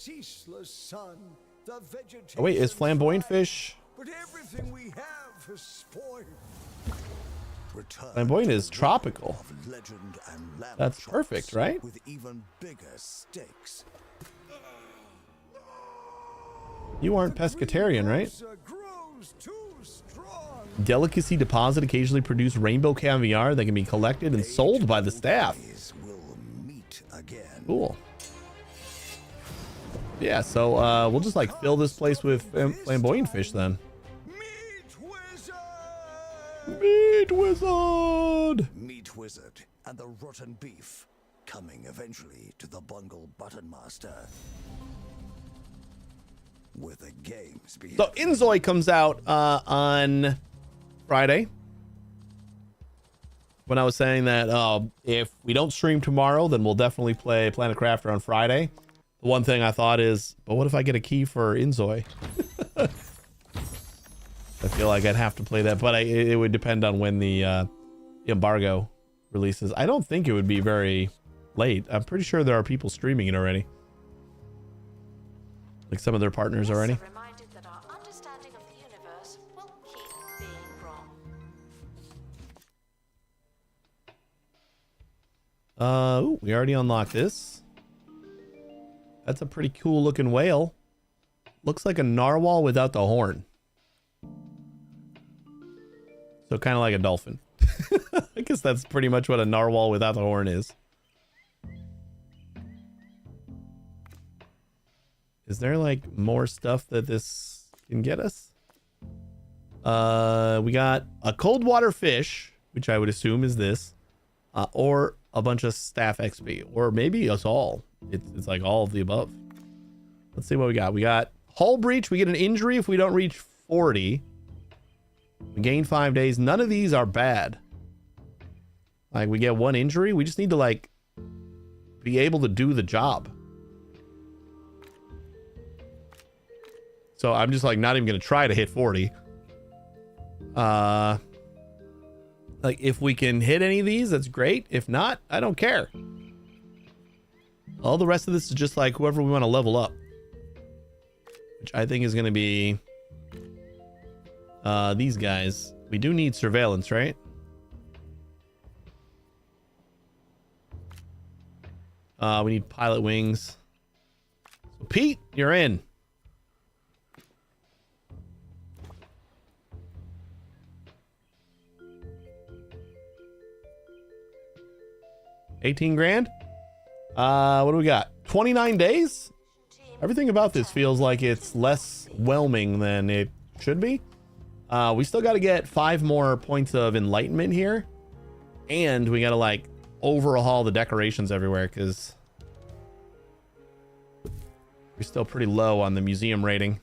Oh wait, is flamboyant fish... But everything we have is spoiled. Flamboyant is tropical. That's perfect, right? With even bigger stakes. You aren't pescatarian, right? Delicacy deposit occasionally produce rainbow caviar that can be collected and sold by the staff. Cool. Yeah, so we'll just like fill this place with flamboyant fish then. Meat Wizard! Meat Wizard and the rotten beef coming eventually to the Bungle Button Master. With the games being... So Inzoi comes out on Friday. When I was saying that if we don't stream tomorrow, then we'll definitely play Planet Crafter on Friday. The one thing I thought is, but what if I get a key for Inzoi? I feel like I'd have to play that, but it would depend on when the embargo releases. I don't think it would be very late. I'm pretty sure there are people streaming it already. Like some of their partners already. We're reminded that our understanding of the universe will keep being wrong. Ooh, we already unlocked this. That's a pretty cool looking whale. Looks like a narwhal without the horn. So kind of like a dolphin. I guess that's pretty much what a narwhal without the horn is. Is there like more stuff that this can get us? We got a cold water fish, which I would assume is this, or a bunch of staff XP, or maybe us all. It's like all of the above. Let's see what we got. We got hull breach. We get an injury if we don't reach 40. We gain 5 days. None of these are bad. Like we get 1 injury. We just need to like be able to do the job. So I'm just like not even going to try to hit 40. Like if we can hit any of these, that's great. If not, I don't care. All the rest of this is just like whoever we want to level up. Which I think is going to be these guys. We do need surveillance, right? We need pilot wings. So Pete, you're in. $18 grand. What do we got? 29 days. Everything about this feels like it's less whelming than it should be. We still got to get 5 more points of enlightenment here, and we got to like overhaul the decorations everywhere because we're still pretty low on the museum rating.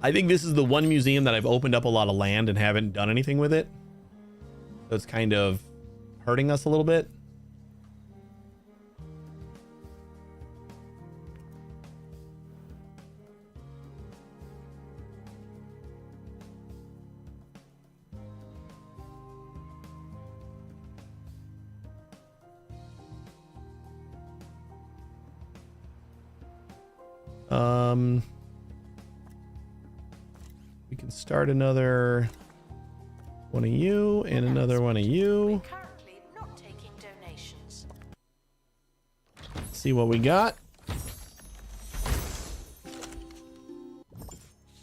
I think this is the one museum that I've opened up a lot of land and haven't done anything with it, so it's kind of hurting us a little bit. We can start another one of you and another one of you. We're currently not taking donations. Let's see what we got.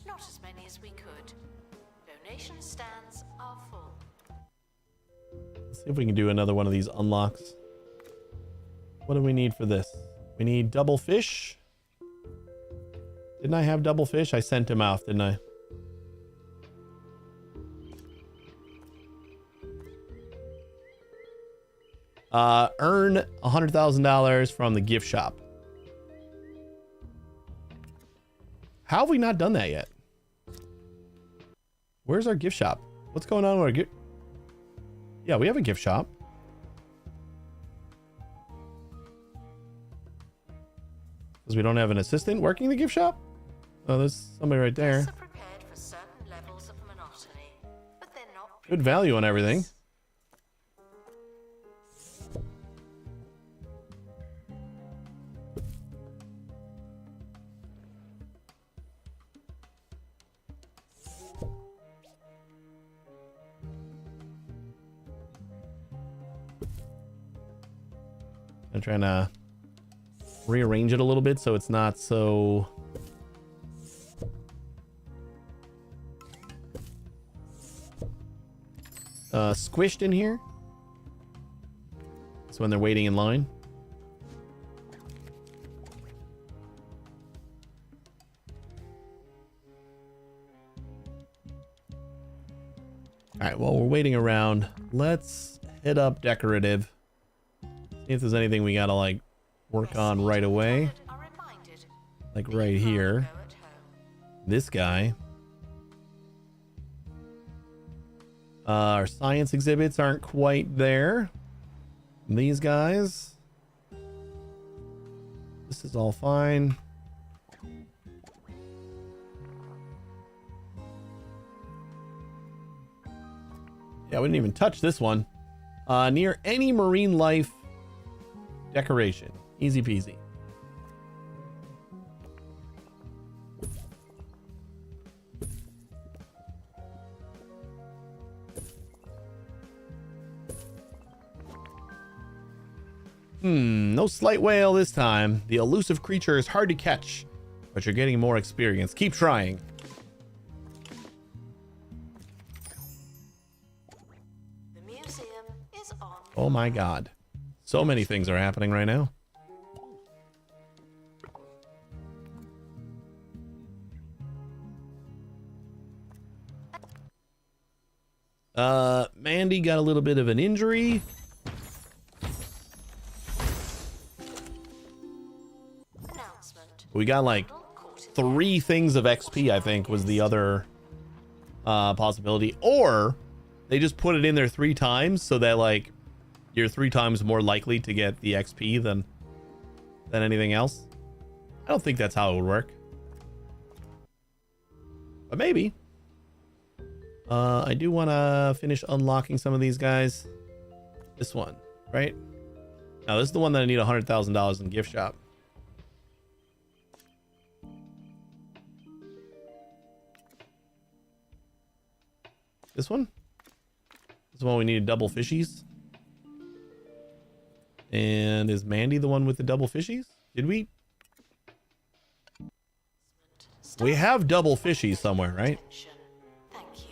Not as many as we could. Donation stands are full. Let's see if we can do another one of these unlocks. What do we need for this? We need double fish. Didn't I have double fish? I sent him out, didn't I? Earn $100,000 from the gift shop. How have we not done that yet? Where's our gift shop? What's going on with our gift? Yeah, we have a gift shop. Because we don't have an assistant working the gift shop? Oh, there's somebody right there. Guests are prepared for certain levels of monotony, but they're not Good value on everything. I'm trying to rearrange it a little bit so it's not so squished in here. So when they're waiting in line. All right, while we're waiting around, let's hit up decorative. See if there's anything we gotta like work on right away. Like right here. This guy. Our science exhibits aren't quite there. These guys. This is all fine. Yeah, we didn't even touch this one. near any marine life decoration. Easy peasy. No slight whale this time. The elusive creature is hard to catch, but you're getting more experience. Keep trying. The museum is on. Oh my god. So many things are happening right now. Mandy got a little bit of an injury. Announcement. We got like 3 things of XP, I think, was the other possibility. Or they just put it in there 3 times so that like you're 3 times more likely to get the XP than anything else. I don't think that's how it would work. But maybe. I do want to finish unlocking some of these guys. This one, right? Now, this is the one that I need $100,000 in gift shop. This one? This is the one we need double fishies. And is Mandy the one with the double fishies? Did we? We have double fishies somewhere, right? Thank you.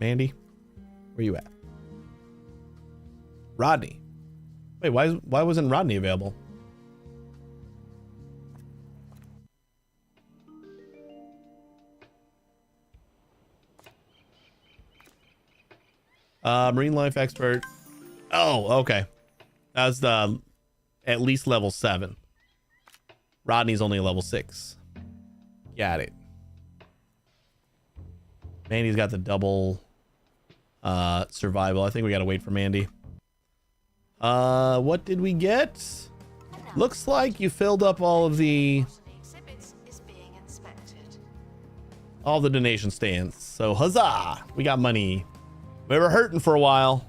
Mandy, where you at? Rodney. Wait, why wasn't Rodney available? Marine life expert. Oh, okay. That's the at least level 7. Rodney's only level 6. Got it. Mandy's got the double survival. I think we gotta wait for Mandy. What did we get? Looks like you filled up all of the Exhibits is being inspected. all the donation stands. So huzzah! We got money. We were hurting for a while.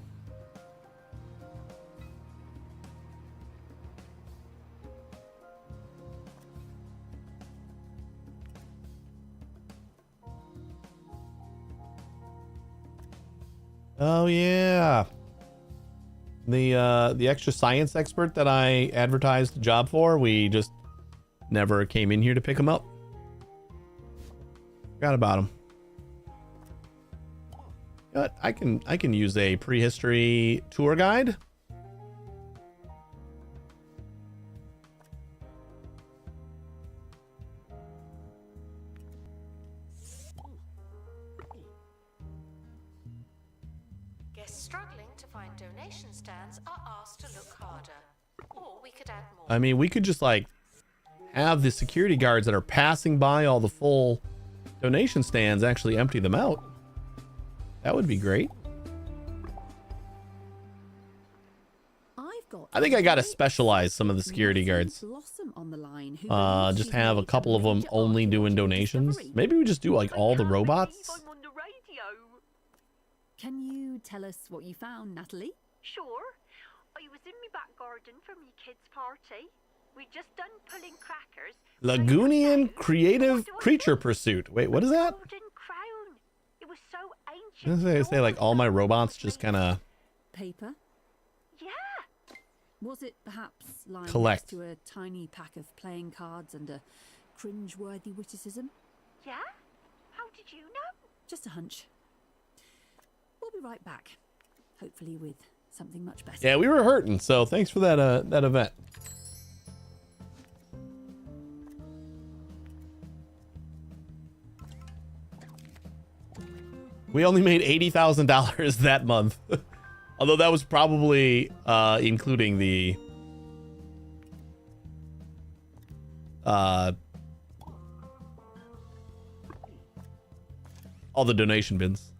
Oh yeah. The extra science expert that I advertised a job for, we just never came in here to pick him up. Forgot about him. But I can use a prehistory tour guide. Guests struggling to find donation stands are asked to look harder. Or we could add more. I mean, we could just like have the security guards that are passing by all the full donation stands actually empty them out. That would be great. I think I gotta specialize some of the security guards. Just have a couple of them only doing donations. Maybe we just do like all the robots. Can you tell us what you found, Natalie? Sure. I was in my back garden for me kids' party. We just done pulling crackers. Lagunian Creative Creature Pursuit. Wait, what is that? Golden crown. It was so ancient. They say like all my robots just kind of Paper? Yeah. Was it perhaps lying Collect. next to a tiny pack of playing cards and a cringe-worthy witticism? Yeah? How did you know? Just a hunch. We'll be right back. Hopefully with something much better. yeah, we were hurting. So thanks for that that event. We only made $80,000 that month. Although that was probably including the all the donation bins.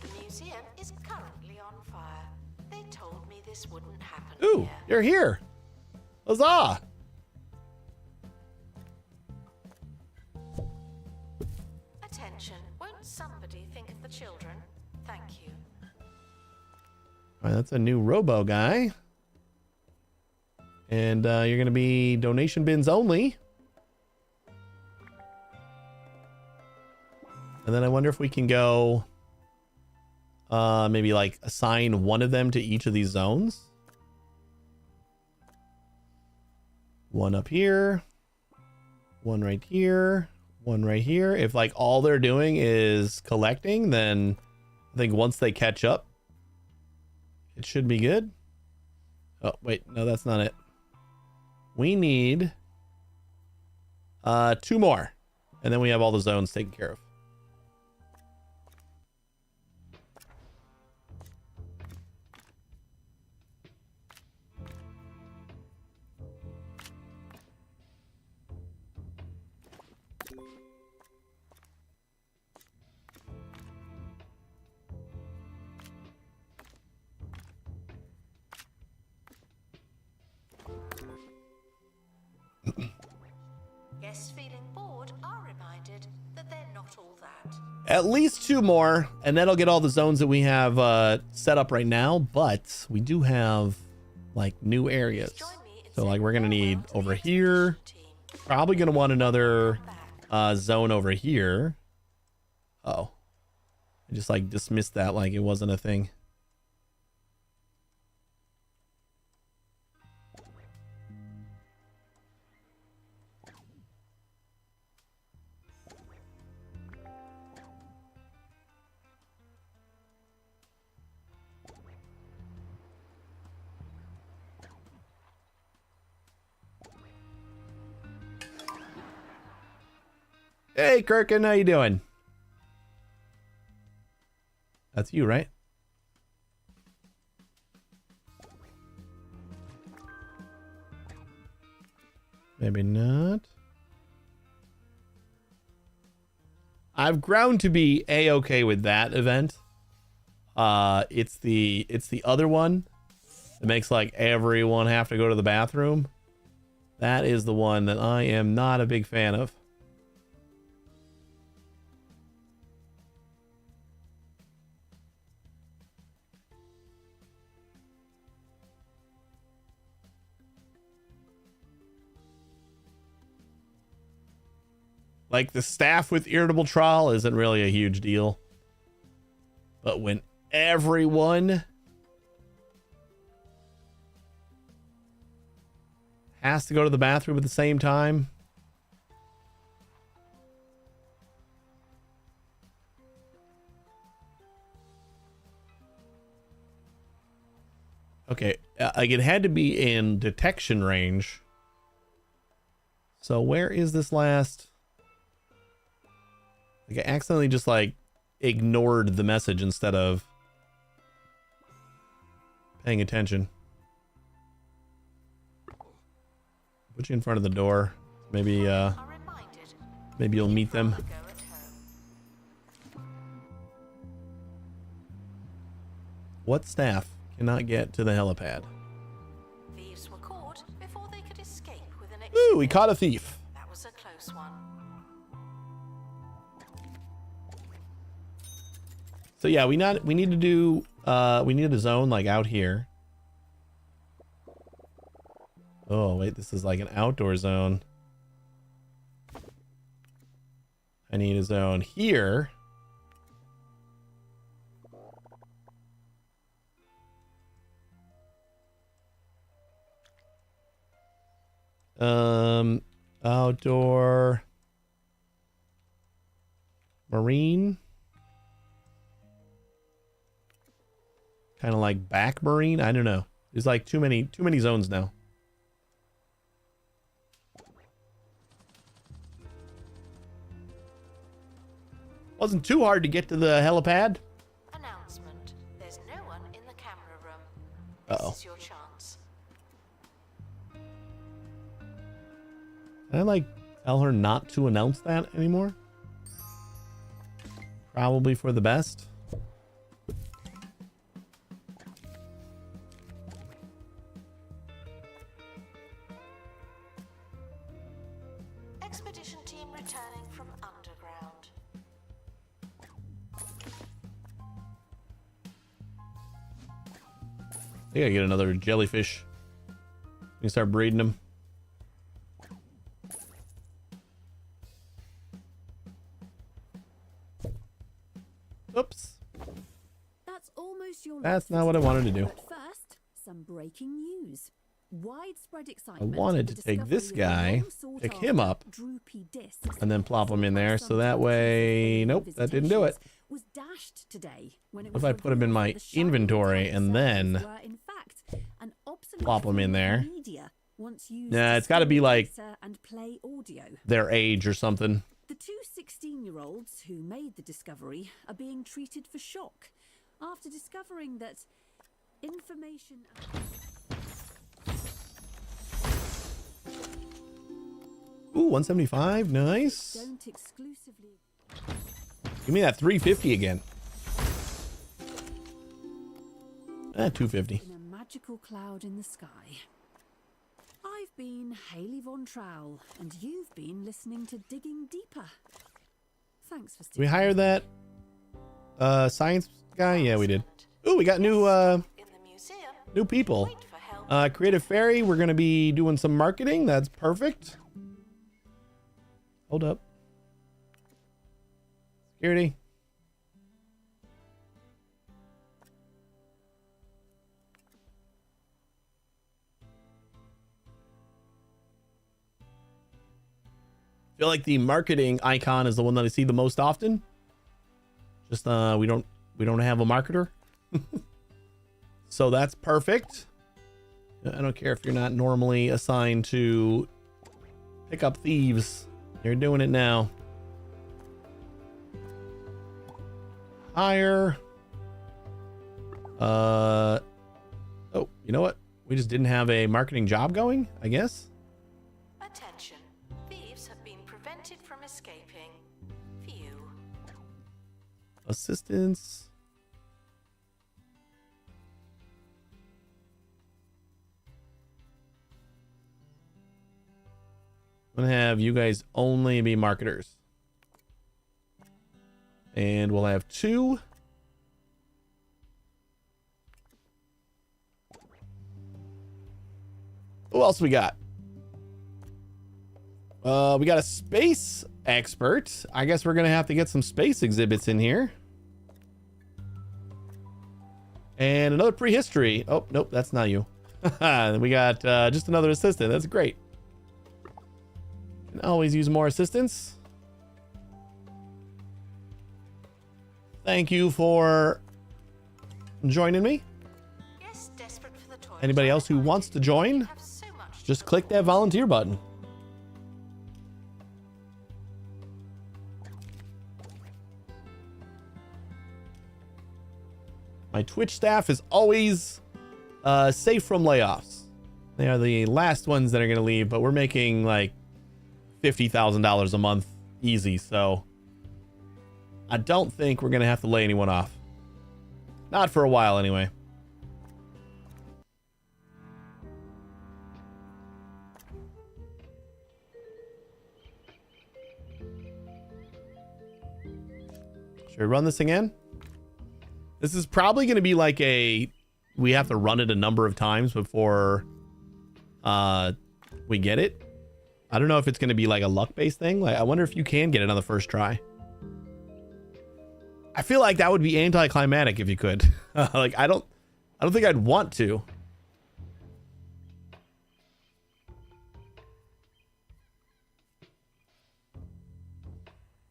The museum is currently on fire. They told me this wouldn't happen Ooh, here. you're here. Huzzah! Attention, won't somebody think of the children? Thank you. All right, that's a new robo guy. And you're going to be donation bins only. And then I wonder if we can go maybe like assign one of them to each of these zones. One up here. One right here. One right here. If like all they're doing is collecting, then I think once they catch up, it should be good. Oh, wait. No, that's not it. We need 2 more. And then we have all the zones taken care of. Guests feeling bored are reminded that they're not all that. At least 2 more, and that'll get all the zones that we have set up right now. But we do have like new areas. So like we're gonna need over here. Probably gonna want another zone over here. Oh, I just like dismissed that like it wasn't a thing. Hey, Kirkin, how you doing? That's you, right? Maybe not. I've grown to be a-okay with that event. It's the other one that makes like everyone have to go to the bathroom. That is the one that I am not a big fan of. Like the staff with irritable trial isn't really a huge deal. But when everyone has to go to the bathroom at the same time. Okay, like it had to be in detection range. So where is this last? Like I accidentally just like ignored the message instead of paying attention. Put you in front of the door. Maybe maybe you'll meet them. What staff cannot get to the helipad? Thieves were caught before they could escape with an Ooh, we caught a thief. That was a close one. So yeah, we need to do we need a zone like out here. Oh wait, this is like an outdoor zone. I need a zone here. Outdoor marine. Kind of like back marine. I don't know. There's like too many zones now. Wasn't too hard to get to the helipad. Announcement. There's no one in the camera room. Uh-oh. This is your chance. Can I like tell her not to announce that anymore? Probably for the best. Expedition team returning from underground. think I get another jellyfish. We can start breeding them. Oops. That's almost your That's lot not what I for wanted to today. do. But first, some breaking news. Widespread I excitement. wanted with to the take this discovery of a guy, long pick sought-after him up, droopy disc and then plop him in by there. some So that top way, alien nope, that didn't do it. visitations, was dashed today when it What if was I put him in revealed my that the shiny inventory metallic and then cells were, in fact, an obsolete plop 'em in form of there? media once used Nah, to it's gotta be store like data and play audio. their age or something. The two 16-year-olds who made the discovery are being treated for shock after discovering that information. Ooh, 175, nice. Don't exclusively. Give me that 350 again. 250. In a magical cloud in the sky. I've been Haley Von Trowell, and you've been listening to Digging Deeper. Thanks for Did we sticking hire with that science guy? Yeah, we did. Ooh, we got new In the museum, new people. wait for help. Creative Fairy, we're gonna be doing some marketing. That's perfect. Hold up. Security. Feel like the marketing icon is the one that I see the most often. Just we don't have a marketer. So that's perfect. I don't care if you're not normally assigned to pick up thieves. You're doing it now. Hire. Oh, you know what? We just didn't have a marketing job going, I guess. Attention. Thieves have been prevented from escaping. Phew. Assistance. I'm gonna have you guys only be marketers. And we'll have 2. Who else we got? We got a space expert. I guess we're gonna have to get some space exhibits in here. And another prehistory. Oh, nope, that's not you. We got just another assistant. That's great. Can always use more assistance. Thank you for joining me. Yes, desperate for the toilet. Anybody else who wants to join, Have so much just click that volunteer button. My Twitch staff is always safe from layoffs. They are the last ones that are going to leave, but we're making like $50,000 a month easy, so I don't think we're going to have to lay anyone off. Not for a while, anyway. Should we run this again? This is probably going to be like we have to run it a number of times before we get it. I don't know if it's going to be like a luck-based thing. Like, I wonder if you can get it on the first try. I feel like that would be anticlimactic if you could. Like, I don't think I'd want to.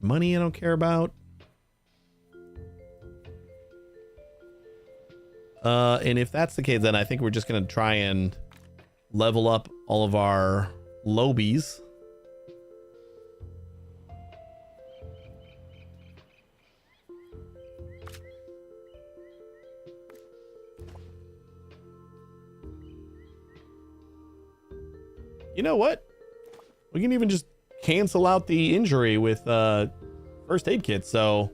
Money I don't care about. And if that's the case, then I think we're just going to try and level up all of our lobies. You know what? We can even just cancel out the injury with first aid kits. So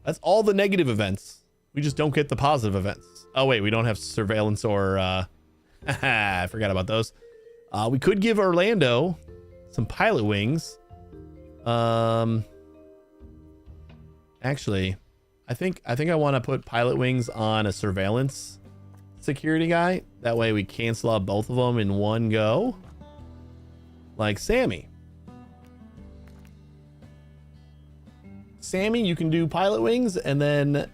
that's all the negative events. We just don't get the positive events. Oh, wait, we don't have surveillance or... I forgot about those. We could give Orlando some pilot wings. Actually, I think I want to put pilot wings on a surveillance security guy. That way we cancel out both of them in one go. Like Sammy. Sammy, you can do pilot wings, and then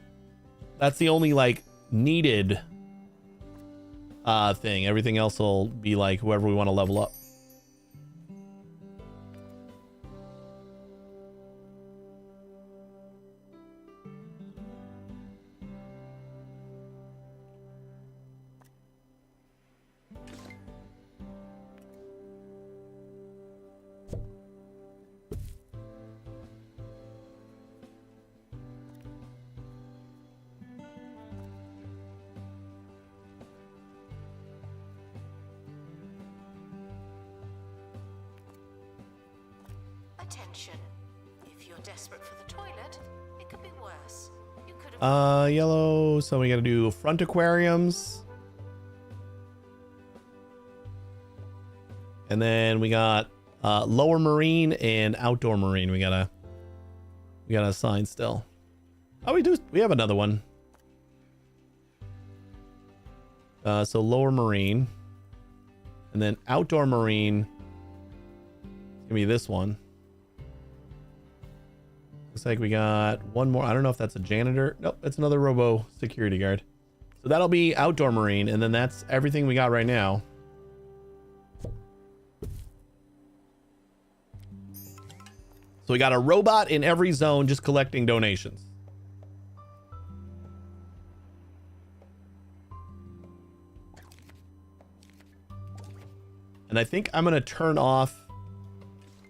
that's the only like needed thing. Everything else will be like whoever we want to level up. Attention. If you're desperate for the toilet, it could be worse. You could have Yellow. So we got to do front aquariums. And then we got lower marine and outdoor marine. We gotta assign still. Oh, we have another one. So lower marine, and then outdoor marine. It's gonna be this one. Looks like we got one more. I don't know if that's a janitor. Nope, it's another robo security guard. So that'll be outdoor marine, and then that's everything we got right now. So we got a robot in every zone just collecting donations. And I think I'm going to turn off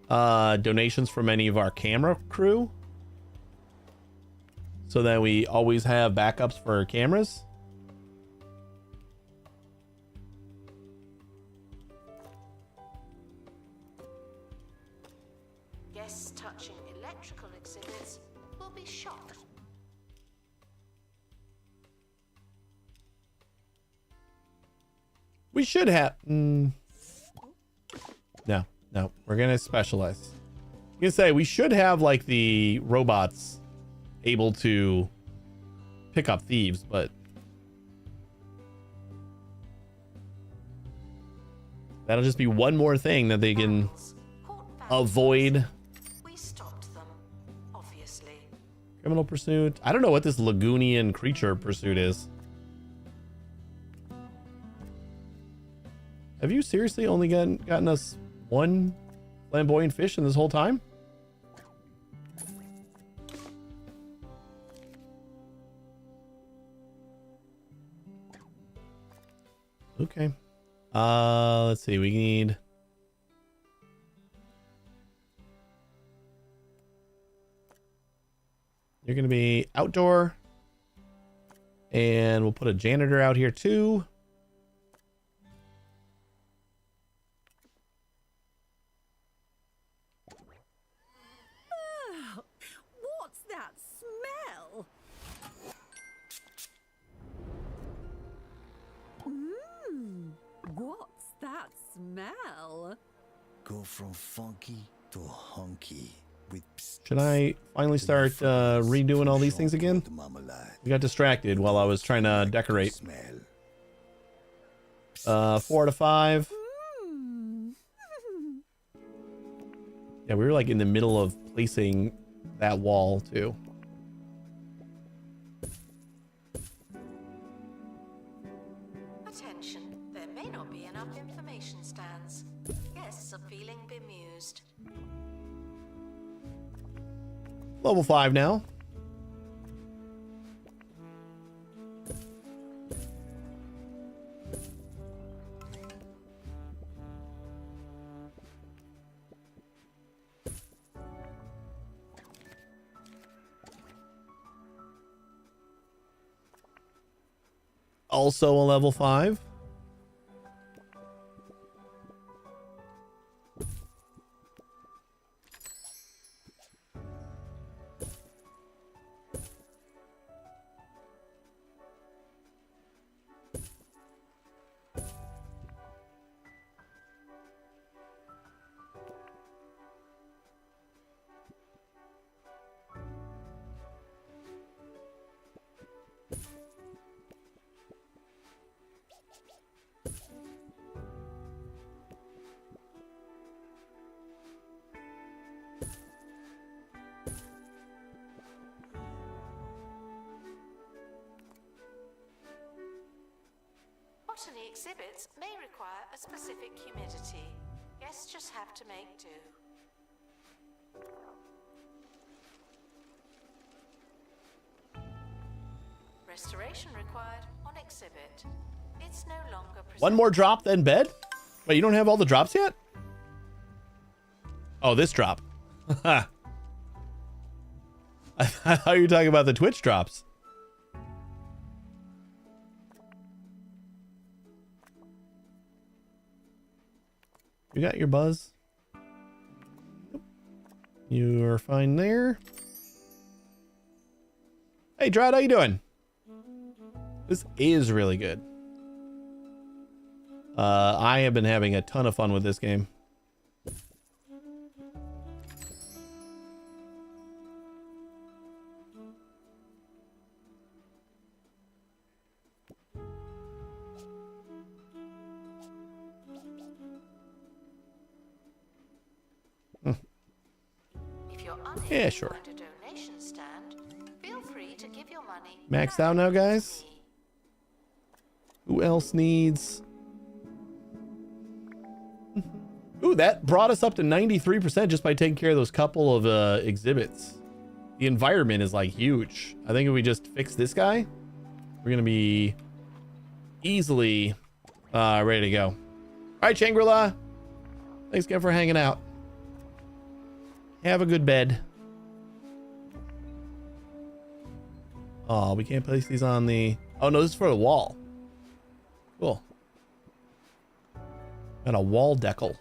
donations from any of our camera crew, so that we always have backups for cameras. guests touching electrical exhibits will be shocked. We should have... No, we're going to specialize. I'm going to say we should have like the robots able to pick up thieves, but that'll just be one more thing that they can avoid. We stopped them, obviously. Criminal pursuit. I don't know what this Lagoonian creature pursuit is. Have you seriously only gotten us one flamboyant fish in this whole time? Okay. Let's see. We need... You're going to be outdoor. And we'll put a janitor out here too. What's that smell? What's that smell? Go from funky to hunky with Should I finally start redoing all these things again? We got distracted while I was trying to decorate. Smell. 4 out of 5. Yeah, we were like in the middle of placing that wall too. Attention, there may not be enough information stands. Guests are feeling bemused. Level 5 now. Also a level 5. Botany exhibits may require a specific humidity. Guests just have to make do. Restoration required on exhibit. It's no longer One more drop, then bed? Wait, you don't have all the drops yet? Oh, this drop. I thought you were talking about the Twitch drops. You got your buzz. You're fine there. Hey, Drought, how you doing? This is really good. I have been having a ton of fun with this game. If you're unable Yeah, sure. to find a donation stand, feel free to give your money. Maxed out now, guys? Who else needs... Ooh, that brought us up to 93% just by taking care of those couple of exhibits. The environment is like huge. I think if we just fix this guy, we're gonna be easily ready to go. All right, Shangri-La. Thanks again for hanging out. Have a good bed. Oh, we can't place these on the... Oh, no, this is for the wall. Cool. Got a wall decal.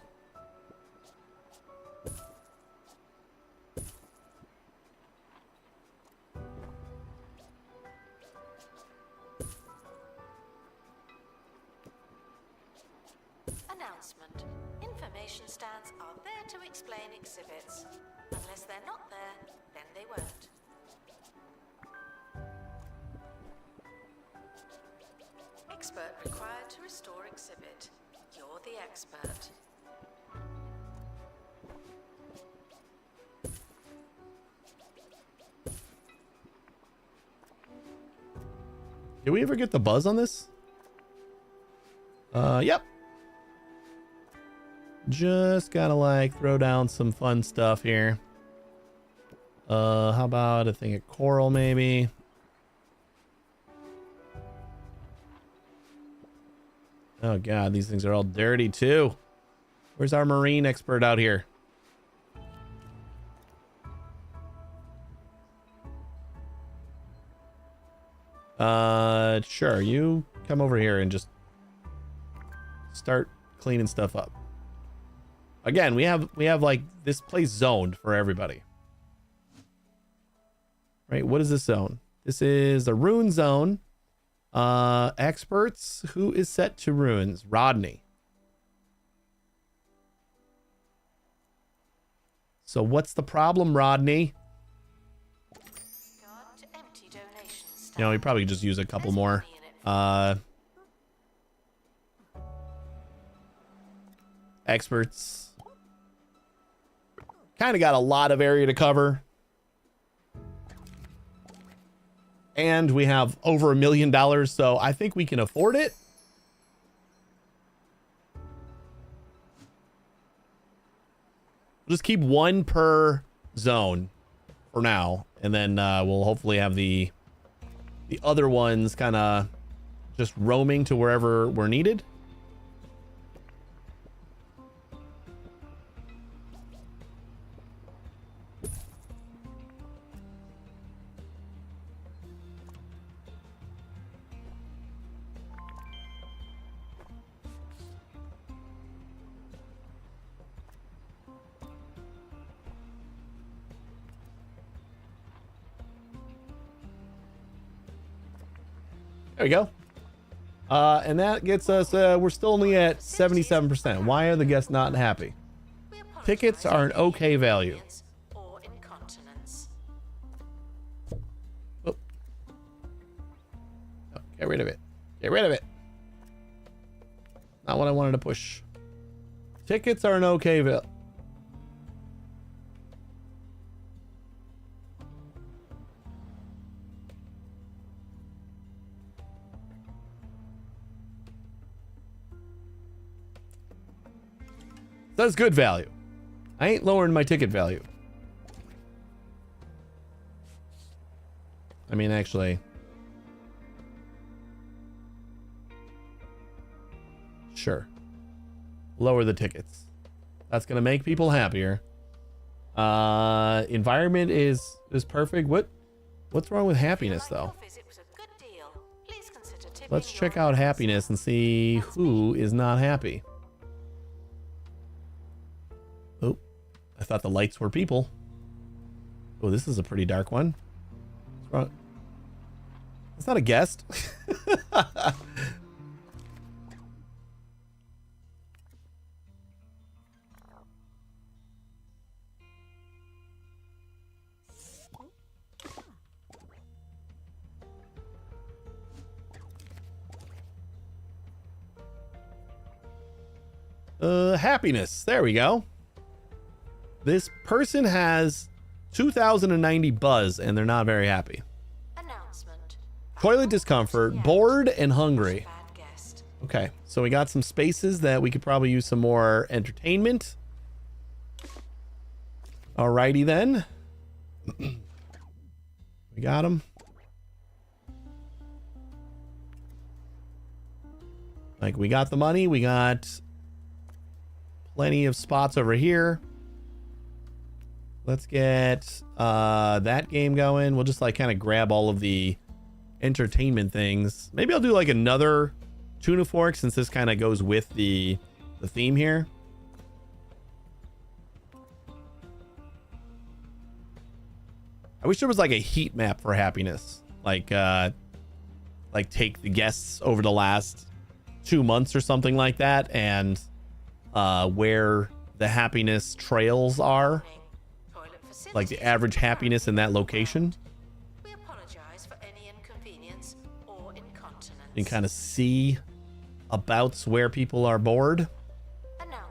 Announcement. Information stands are there to explain exhibits. Unless they're not there, then they won't. Expert required to restore exhibit. You're the expert. Did we ever get the buzz on this? Yep. Just gotta like throw down some fun stuff here. How about a thing of coral maybe? Oh god, these things are all dirty too. Where's our marine expert out here? Sure, you come over here and just start cleaning stuff up. Again, we have like this place zoned for everybody. Right, what is this zone? This is the rune zone. Experts, who is set to runes? Rodney. So what's the problem, Rodney? Got empty donation stand. You know, we probably could just use a couple There's more. money in it. Experts. Kind of got a lot of area to cover. And we have over $1 million, so I think we can afford it. We'll just keep one per zone for now, and then we'll hopefully have the other ones kind of just roaming to wherever we're needed. There we go. And that gets us, we're still only at 77%. Why are the guests not happy? We apologize Tickets are an for okay value. inconvenience or incontinence. Oh, get rid of it. Get rid of it. Not what I wanted to push. Tickets are an okay value. That's good value. I ain't lowering my ticket value. I mean, actually. Sure. Lower the tickets. That's going to make people happier. Environment is perfect. What's wrong with happiness, though? Let's check out happiness and see who is not happy. Oh, I thought the lights were people. Oh, this is a pretty dark one. What's wrong? It's not a guest. Happiness. There we go. This person has 2,090 buzz and they're not very happy. Announcement. Toilet discomfort, bored and hungry. Okay, so we got some spaces that we could probably use some more entertainment. Alrighty then. We got them. Like, we got the money. We got plenty of spots over here. Let's get that game going. We'll just like kind of grab all of the entertainment things. Maybe I'll do like another tuna fork since this kind of goes with the theme here. I wish there was like a heat map for happiness. Like take the guests over the last 2 months or something like that, and where the happiness trails are, like the average happiness in that location. We apologize for any inconvenience or incontinence. You can kind of see about where people are bored.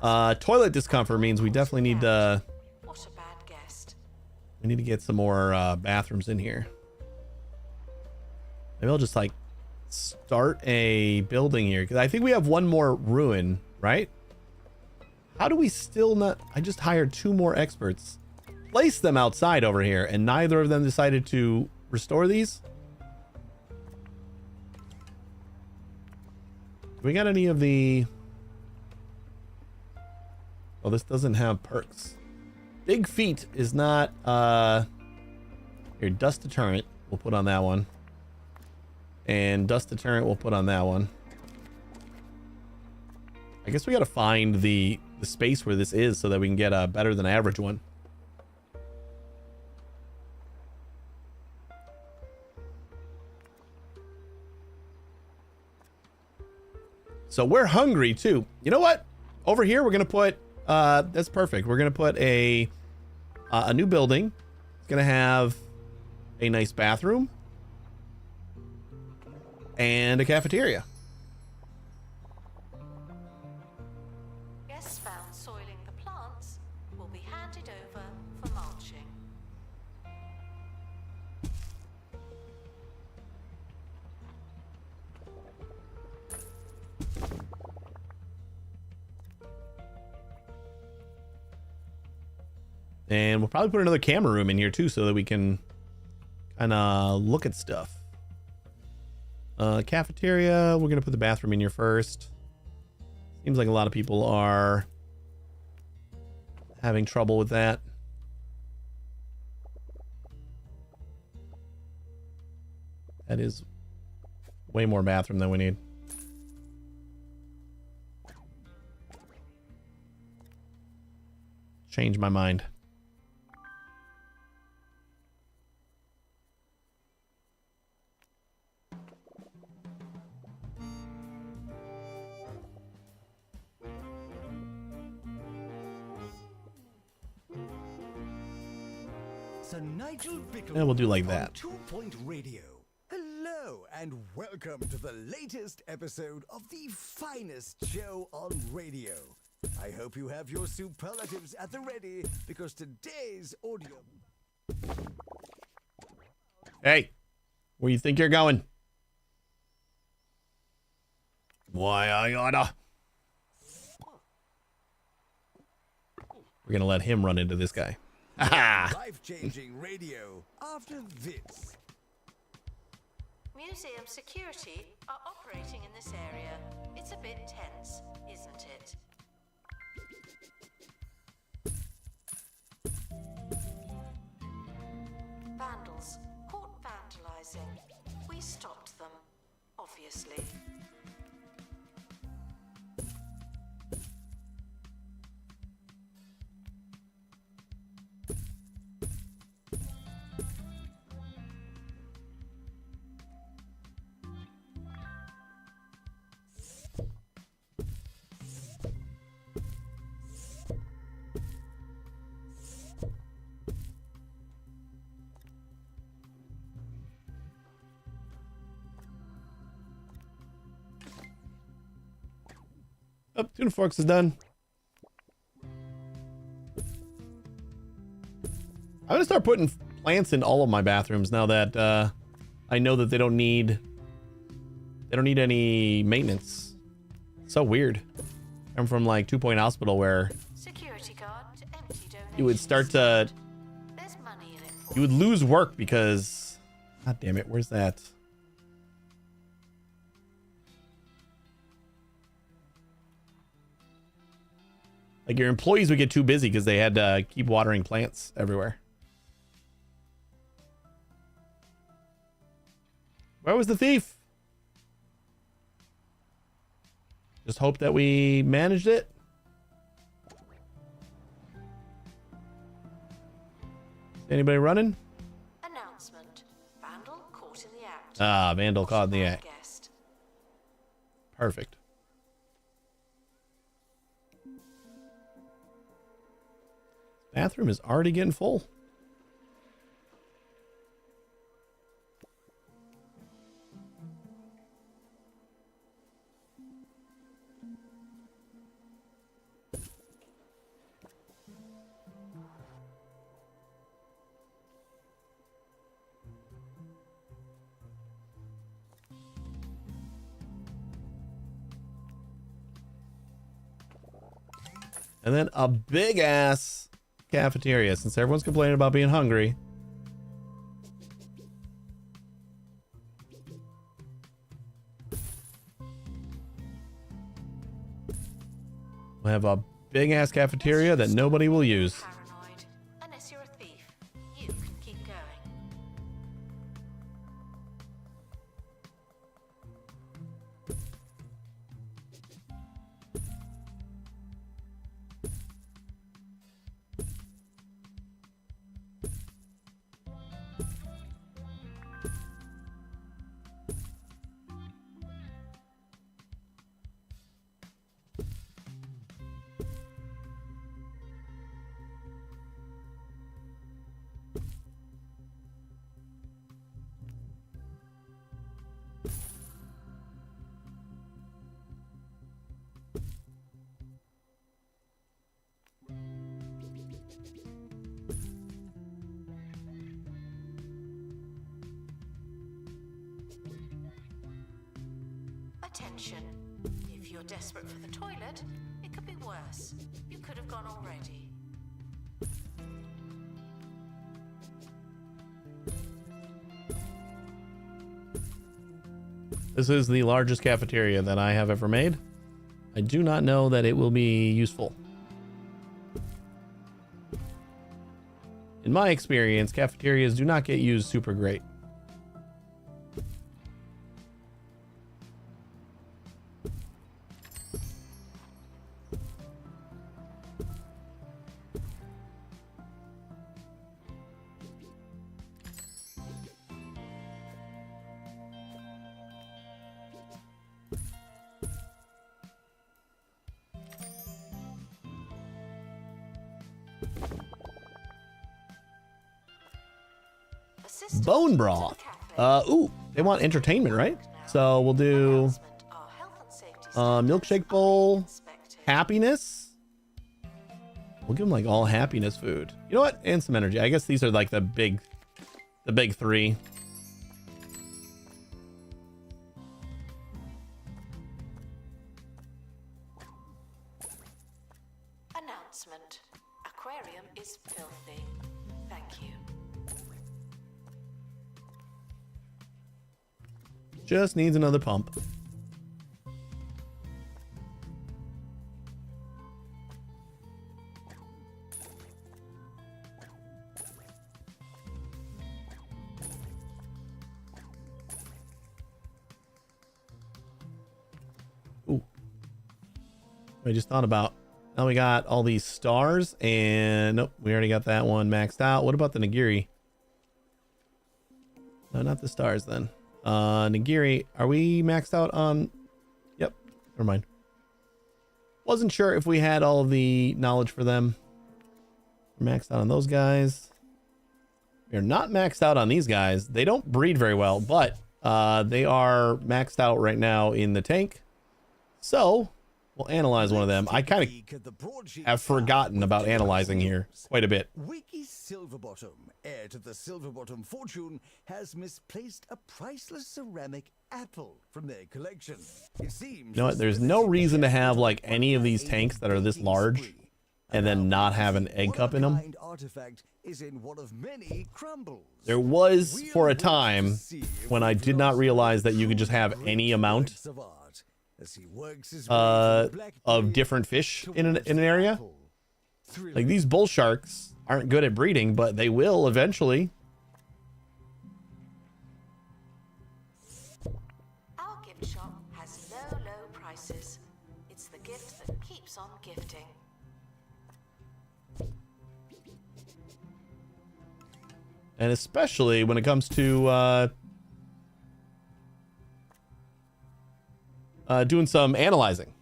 Toilet discomfort means we definitely need to. What a bad guest. We need to get some more bathrooms in here. Maybe I'll just like start a building here because I think we have one more ruin, right? How do we still not? I just hired 2 more experts. Place them outside over here, and neither of them decided to restore these. Do we got any of the? Oh, this doesn't have perks. Big feet is not. Here, dust deterrent. We'll put on that one. And dust deterrent we'll put on that one. I guess we got to find the space where this is so that we can get a better than average one. So we're hungry too. You know what? Over here we're gonna put. That's perfect. We're gonna put a new building. It's gonna have a nice bathroom and a cafeteria. Guests found soiling the plants will be handed over for mulching. And we'll probably put another camera room in here too so that we can kind of look at stuff. Cafeteria, we're going to put the bathroom in here first. Seems like a lot of people are having trouble with that. That is way more bathroom than we need. Change my mind. Sir Nigel Bickle. Yeah, we'll do like on that. 2 Point Radio. Hello and welcome to the latest episode of the finest show on radio. I hope you have your superlatives at the ready because today's audio. Hey, where you think you're going? Why I oughta. We're gonna let him run into this guy. Ha! Life-changing radio after this. Museum security are operating in this area. It's a bit tense, isn't it? Vandals caught vandalizing. We stopped them, obviously. Oh, tuna forks is done. I'm gonna start putting plants in all of my bathrooms now that I know that they don't need any maintenance. So weird. I'm from like 2 Point Hospital where Security guard to empty donations. you would start to There's money in it for you would lose work because God damn it, where's that? Like your employees would get too busy because they had to keep watering plants everywhere. Where was the thief? Just hope that we managed it. Anybody running? announcement. Vandal caught in the act. Ah, Vandal caught in the act. Guest. Perfect. Bathroom is already getting full. And then a big ass cafeteria, since everyone's complaining about being hungry. We'll have a big ass cafeteria that nobody will use. Paranoid. Unless you're a thief, you can keep going. Attention. If you're desperate for the toilet, it could be worse. You could have gone already. This is the largest cafeteria that I have ever made. I do not know that it will be useful. In my experience, cafeterias do not get used super great. Assistant Bone to broth. the cafe. Ooh, they want entertainment, right? So we'll do Announcement. Our health and safety standards milkshake are bowl, being inspected. happiness. We'll give them like all happiness food. You know what? And some energy. I guess these are like the big three. Announcement. A aquarium is filthy. Thank you. Just needs another pump. Ooh. I just thought about. Now we got all these stars, and nope, we already got that one maxed out. What about the Nagiri? No, not the stars then. Nagiri, are we maxed out on? Yep, never mind. Wasn't sure if we had all of the knowledge for them. We're maxed out on those guys. We're not maxed out on these guys. They don't breed very well, but they are maxed out right now in the tank. So we'll analyze one of them. I kind of have forgotten about analyzing here quite a bit. Wiki Silverbottom, heir to the Silverbottom fortune, has misplaced a priceless ceramic apple from their collection. It seems. You know what? There's no reason to have like any of these tanks that are this large and then not have an egg cup in them. Artifact is in one of many crumbles. There was for a time when I did not realize that you could just have any amount of different fish in an area. Like these bull sharks aren't good at breeding, but they will eventually. Our gift shop has low prices. It's the gift that keeps on gifting. And especially when it comes to doing some analyzing.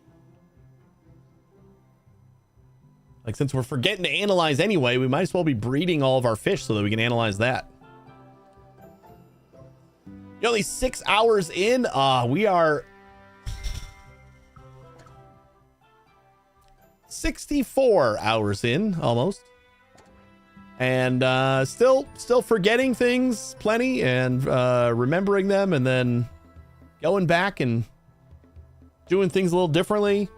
Like, since we're forgetting to analyze anyway, we might as well be breeding all of our fish so that we can analyze that. You're only 6 hours in. We are 64 hours in, almost. And still forgetting things plenty and remembering them and then going back and doing things a little differently.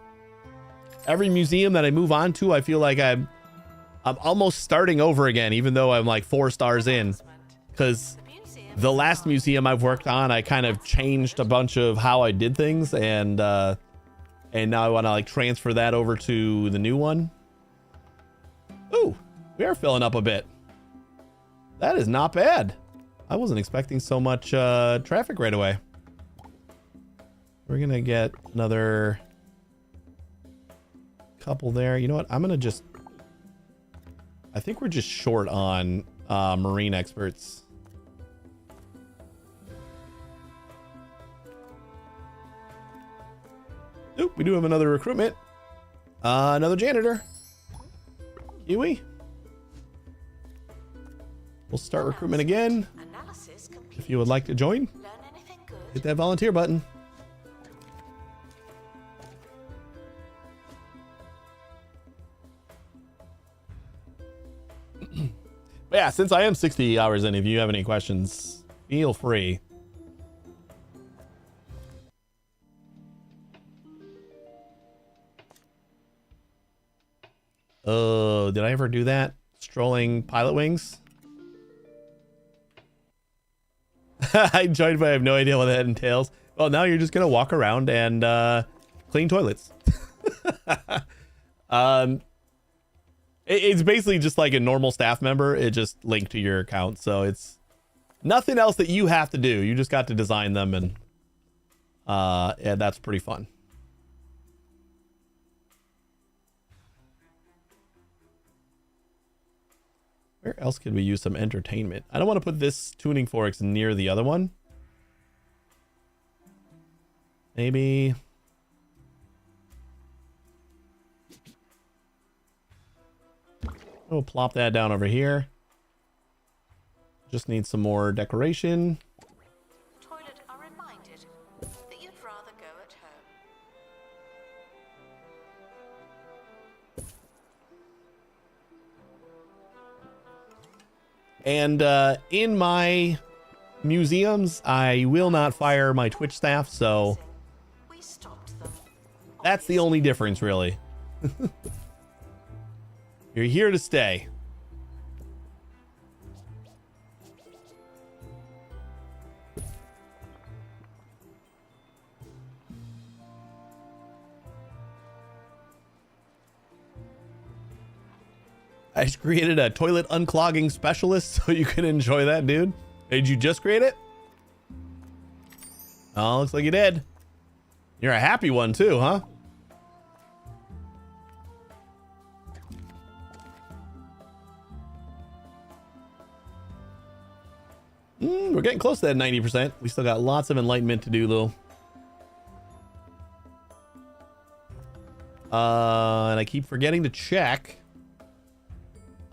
Every museum that I move on to, I feel like I'm almost starting over again, even though I'm like 4 stars in, because the last museum I've worked on, I kind of changed a bunch of how I did things, and now I want to like transfer that over to the new one. Ooh, we are filling up a bit. That is not bad. I wasn't expecting so much traffic right away. We're gonna get another couple there. You know what? I think we're just short on marine experts. Oop, we do have another recruitment. Another janitor. Kiwi. We'll start recruitment again. If you would like to join, hit that volunteer button. But yeah, since I am 60 hours in, if you have any questions, feel free. Oh, did I ever do that? Strolling pilot wings? I joined, but I have no idea what that entails. Well, now you're just gonna walk around and clean toilets. It's basically just like a normal staff member. It just linked to your account, so it's nothing else that you have to do. You just got to design them, and yeah, that's pretty fun. Where else could we use some entertainment? I don't want to put this tuning forks near the other one. Maybe. We'll plop that down over here. Just need some more decoration. Toilet are reminded that you'd rather go at home. And in my museums, I will not fire my Twitch staff, so We stopped them. that's the only difference, really. You're here to stay. I just created a toilet unclogging specialist so you can enjoy that, dude. Did you just create it? Oh, looks like you did. You're a happy one too, huh? We're getting close to that 90%. We still got lots of enlightenment to do, though. And I keep forgetting to check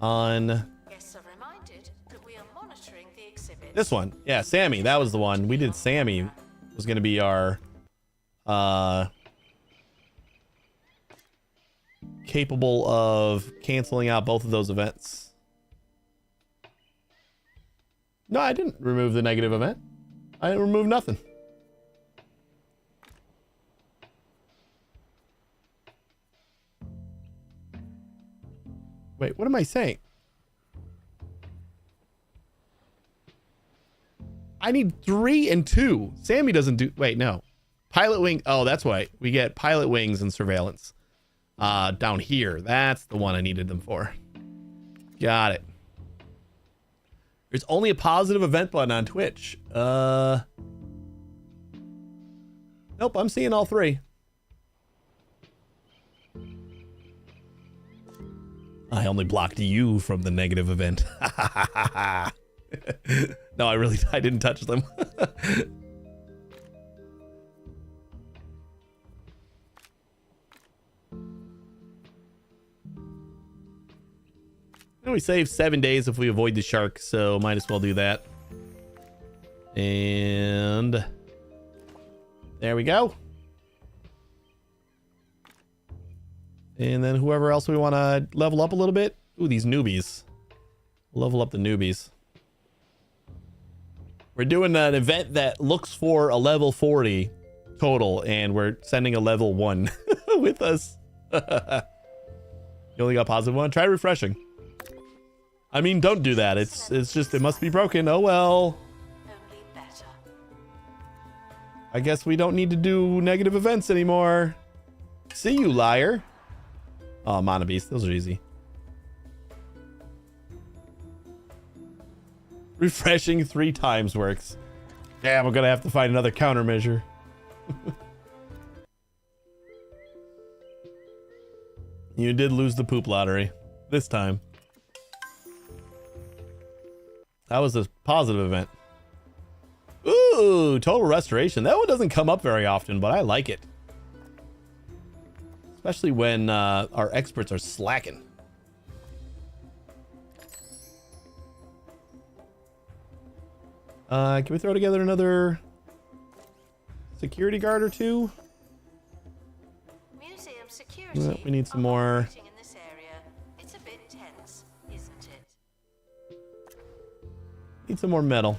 on Guests are reminded that we are monitoring the exhibit. this one. Yeah, Sammy. That was the one. We did Sammy. Was going to be our capable of canceling out both of those events. No, I didn't remove the negative event. I didn't remove nothing. Wait, what am I saying? I need 3 and 2. Sammy doesn't do... Wait, no. Pilot wing... Oh, that's why. We get pilot wings and surveillance. Down here. That's the one I needed them for. Got it. There's only a positive event button on Twitch. Nope, I'm seeing all 3. I only blocked you from the negative event. No, I didn't touch them. We save 7 days if we avoid the shark, so might as well do that. And there we go. And then whoever else we want to level up a little bit. Ooh, these newbies. Level up the newbies. We're doing an event that looks for a level 40 total, and we're sending a level 1 with us. You only got positive 1. Try refreshing. I mean, don't do that. It's just, it must be broken. Oh well. Only better. I guess we don't need to do negative events anymore. See you, liar. Oh, Mana Beast. Those are easy. Refreshing 3 times works. Damn, we're gonna have to find another countermeasure. You did lose the poop lottery. This time. That was a positive event. Ooh, total restoration. That one doesn't come up very often, but I like it. Especially when our experts are slacking. Can we throw together another security guard or 2? Museum security. We need some more. Operating in this area. It's a bit tense, isn't it? Need some more metal.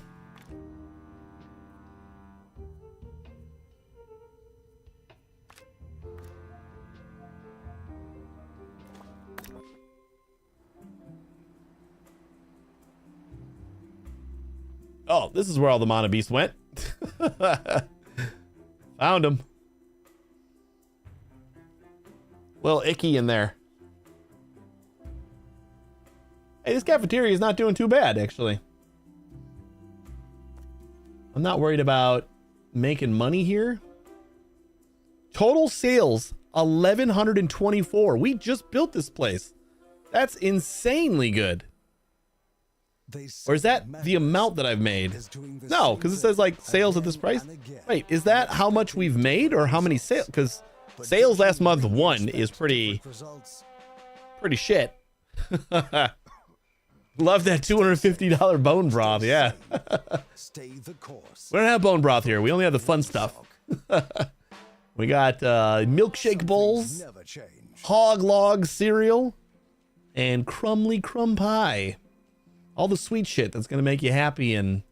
Oh, this is where all the Mana Beasts went. Found him. Little icky in there. Hey, this cafeteria is not doing too bad, actually. I'm not worried about making money here. Total sales, 1,124. We just built this place. That's insanely good. Or is that the amount that I've made? No, because it says like sales at this price. Wait, is that how much we've made or how many sales? Because sales last month 1 is pretty shit. Love that $250 bone broth. Yeah. We don't have bone broth here. We only have the fun stuff. We got milkshake bowls, hog log cereal, and crumbly crumb pie. All the sweet shit that's going to make you happy and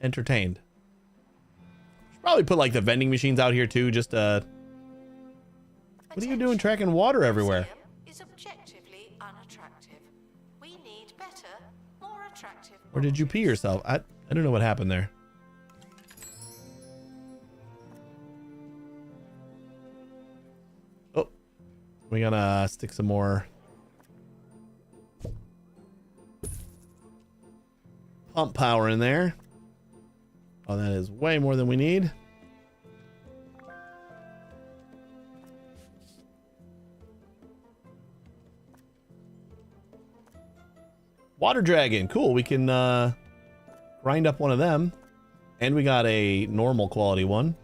entertained. Should probably put like the vending machines out here too, just what are you doing tracking water everywhere? Is objectively unattractive. more attractive. Or did you pee yourself? I don't know what happened there. Oh, we gotta stick some more pump power in there. Oh, that is way more than we need. Water dragon, cool. We can grind up one of them, and we got a normal quality one.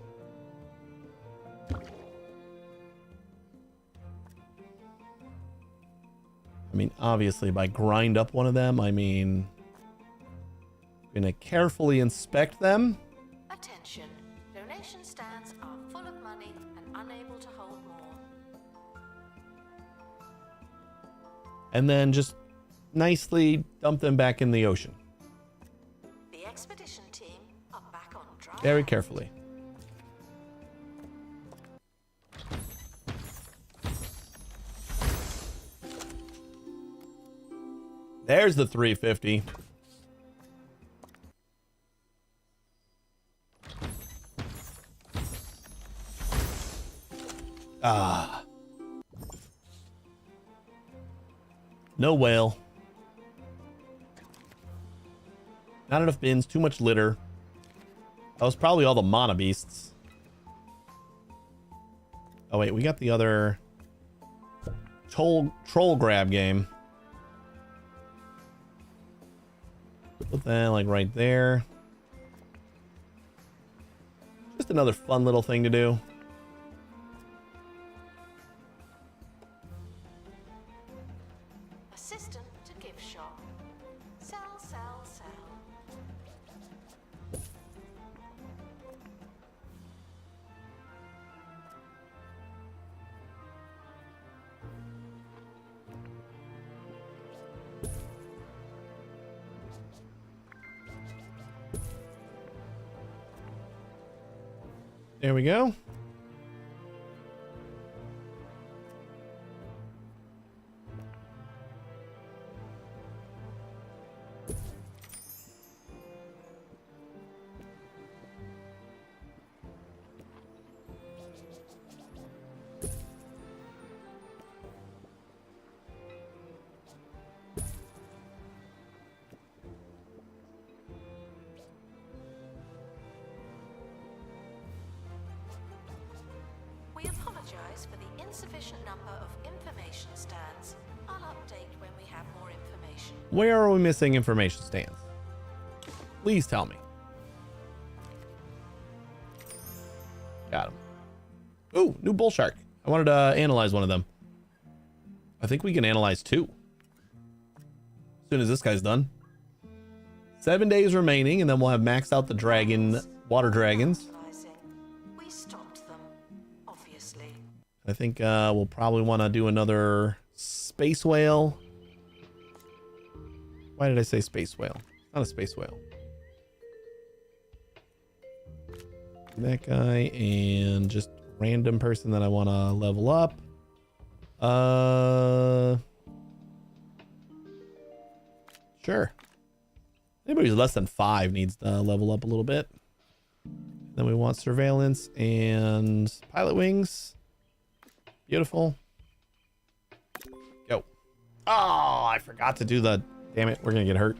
I mean, obviously, by grind up one of them, I mean, I'm gonna carefully inspect them. Attention, donation stands are full of money and unable to hold more. And then just nicely dump them back in the ocean. The expedition team are back on dry. Very carefully. There's the 350. Ah. No whale. Not enough bins, too much litter. That was probably all the mana beasts. Oh wait, we got the other troll grab game. Put that like right there. Just another fun little thing to do. Assistant to gift shop. Sell, sell, sell. There we go. We apologize for the insufficient number of information stands. I'll update when we have more information. Where are we missing information stands? Please tell me. Got him. Ooh, new bull shark. I wanted to analyze one of them. I think we can analyze two. As soon as this guy's done. 7 days remaining, and then we'll have maxed out the dragon, water dragons. We stopped them, obviously. I think we'll probably want to do another space whale. Why did I say space whale? Not a space whale. That guy and just random person that I want to level up. Sure. Anybody who's less than 5 needs to level up a little bit. Then we want surveillance and pilot wings. Beautiful. Go. Oh, I forgot to do the... Damn it, we're gonna get hurt.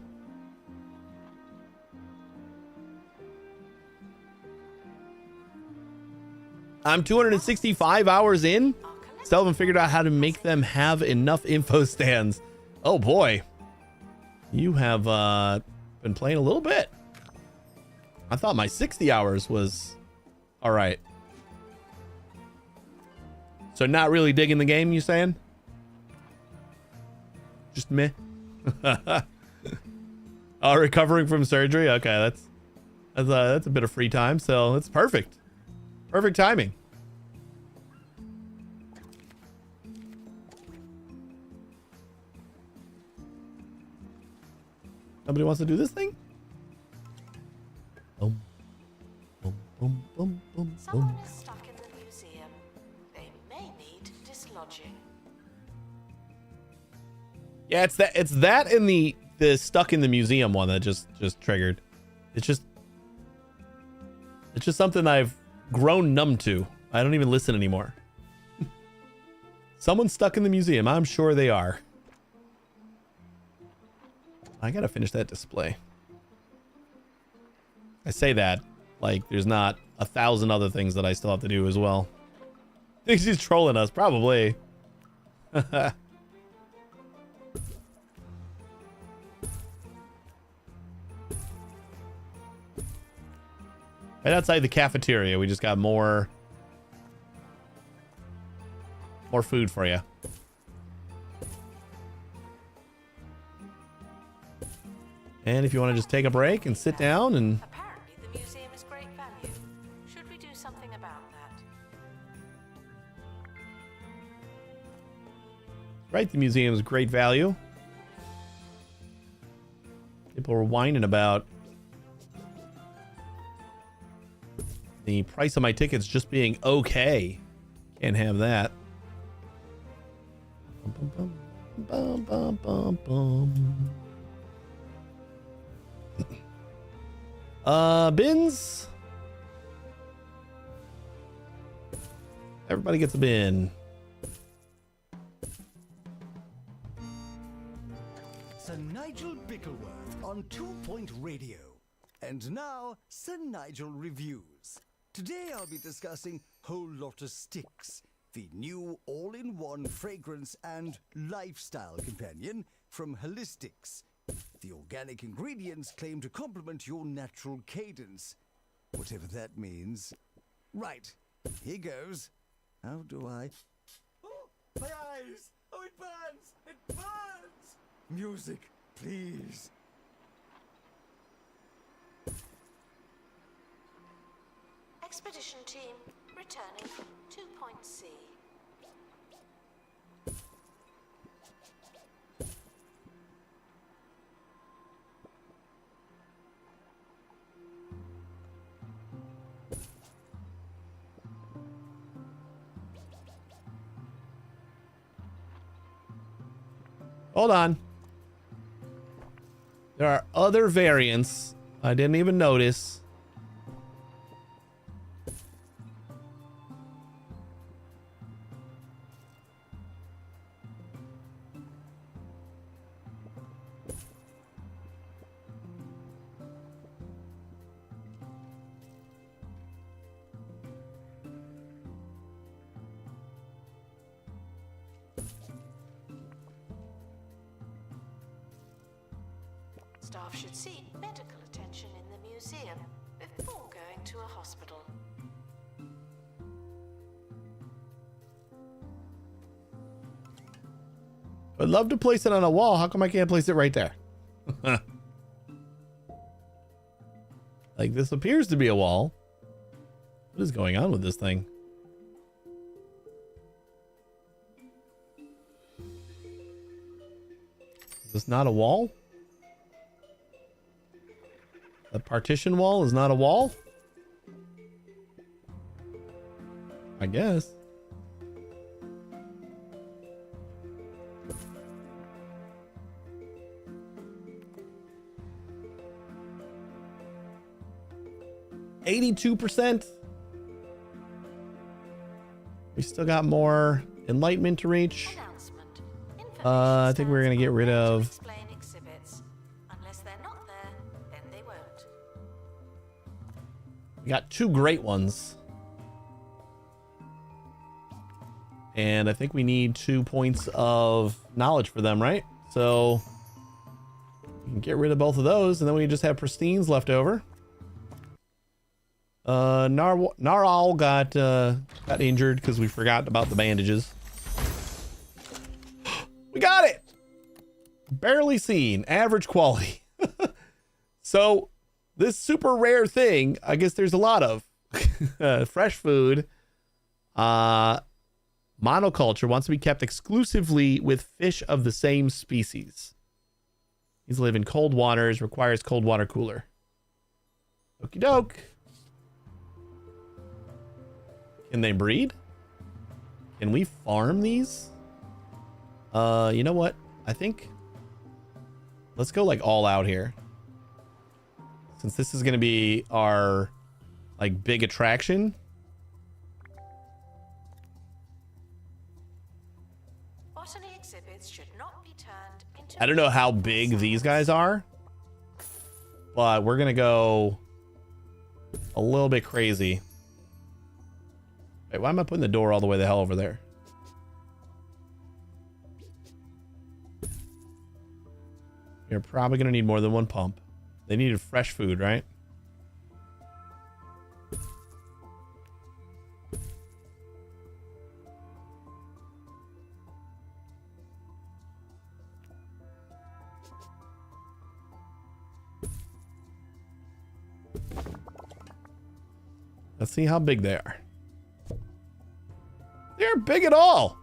I'm 265 hours in. Still haven't figured out how to make them have enough info stands. Oh boy. You have been playing a little bit. I thought my 60 hours was all right. So not really digging the game, you saying? Just meh. Oh, recovering from surgery. Okay, that's a bit of free time, so it's perfect. Perfect timing. Somebody wants to do this thing? Boom. Boom, boom, boom, boom, Someone boom. is stuck in the museum. They may need dislodging. Yeah, it's that in the the stuck in the museum one that just triggered. It's just something I've grown numb to. I don't even listen anymore. Someone's stuck in the museum. I'm sure they are. I gotta finish that display. I say that like there's not 1,000 other things that I still have to do as well. Think she's trolling us, probably. Right outside the cafeteria, we just got more food for you. And if you want to just take a break and sit down and... Apparently the museum is great value. Should we do something about that? Right, the museum is great value. People were whining about the price of my tickets just being okay. Can't have that. Bum, bum, bum, bum. Bins. Everybody gets a bin. Sir Nigel Bickleworth on 2 Point Radio. And now, Sir Nigel Reviews. Today I'll be discussing Whole Lotta Sticks, the new all-in-one fragrance and lifestyle companion from Holistics. The organic ingredients claim to complement your natural cadence, whatever that means. Right, here goes. How do I... Oh, my eyes! Oh, it burns! It burns! Music, please. Expedition team returning to Point C. Hold on. There are other variants I didn't even notice. Staff should seek medical attention in the museum before going to a hospital. I'd love to place it on a wall. How come I can't place it right there? Like, this appears to be a wall. What is going on with this thing? Is this not a wall? The partition wall is not a wall? I guess. %. We still got more enlightenment to reach. Announcement. I think we're gonna get rid of... Explain exhibits. Unless they're not there, then they won't. We got 2 great ones. And I think we need 2 points of knowledge for them, right? So we can get rid of both of those, and then we just have pristines left over. Narwhal got injured because we forgot about the bandages. We got it! Barely seen. Average quality. So this super rare thing, I guess there's a lot of. Fresh food. Monoculture wants to be kept exclusively with fish of the same species. These live in cold waters, requires cold water cooler. Okie doke. Can they breed? Can we farm these? You know what? I think Let's go like all out here. Since this is going to be our like big attraction. Botany exhibits should not be turned into... I don't know how big these guys are, but we're going to go a little bit crazy. Wait, why am I putting the door all the way the hell over there? You're probably going to need more than one pump. They needed fresh food, right? Let's see how big they are. They're big at all.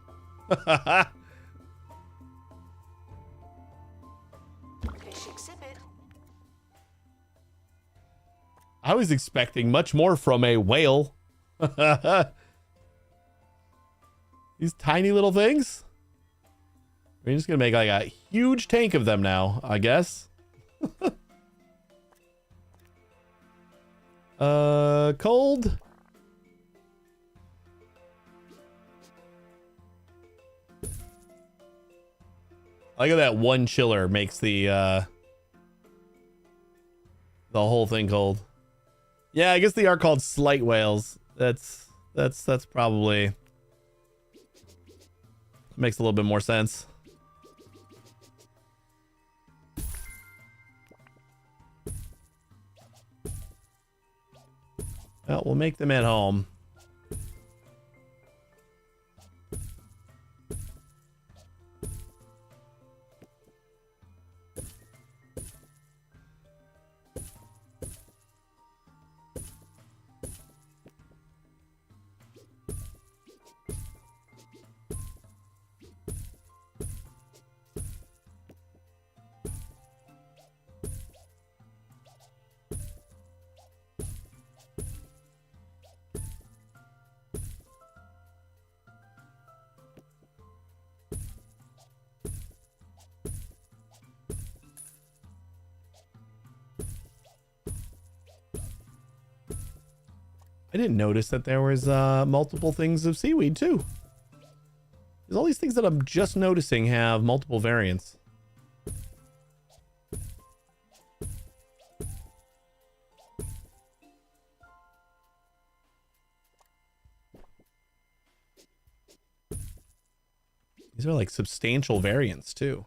Fish exhibit. I was expecting much more from a whale. These tiny little things. We're just gonna make like a huge tank of them now, I guess. Cold. I like how that one chiller makes the whole thing cold. Yeah, I guess they are called slight whales. That's probably makes a little bit more sense. Well, we'll make them at home. I didn't notice that there was multiple things of seaweed too. There's all these things that I'm just noticing have multiple variants. These are like substantial variants too.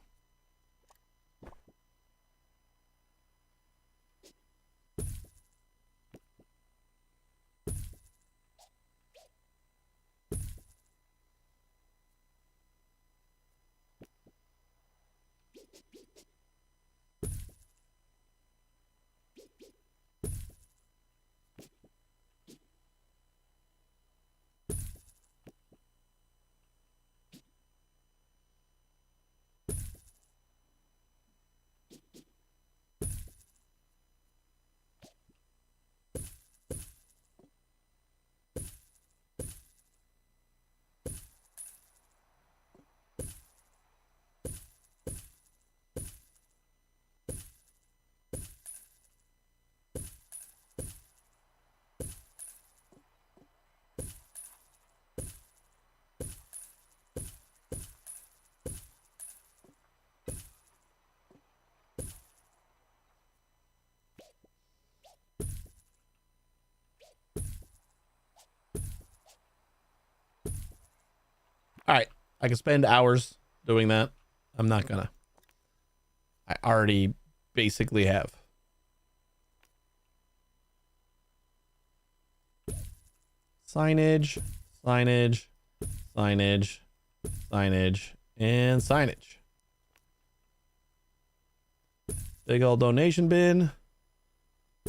All right, I can spend hours doing that. I'm not gonna. I already basically have. Signage, signage, signage, signage, and signage. Big old donation bin.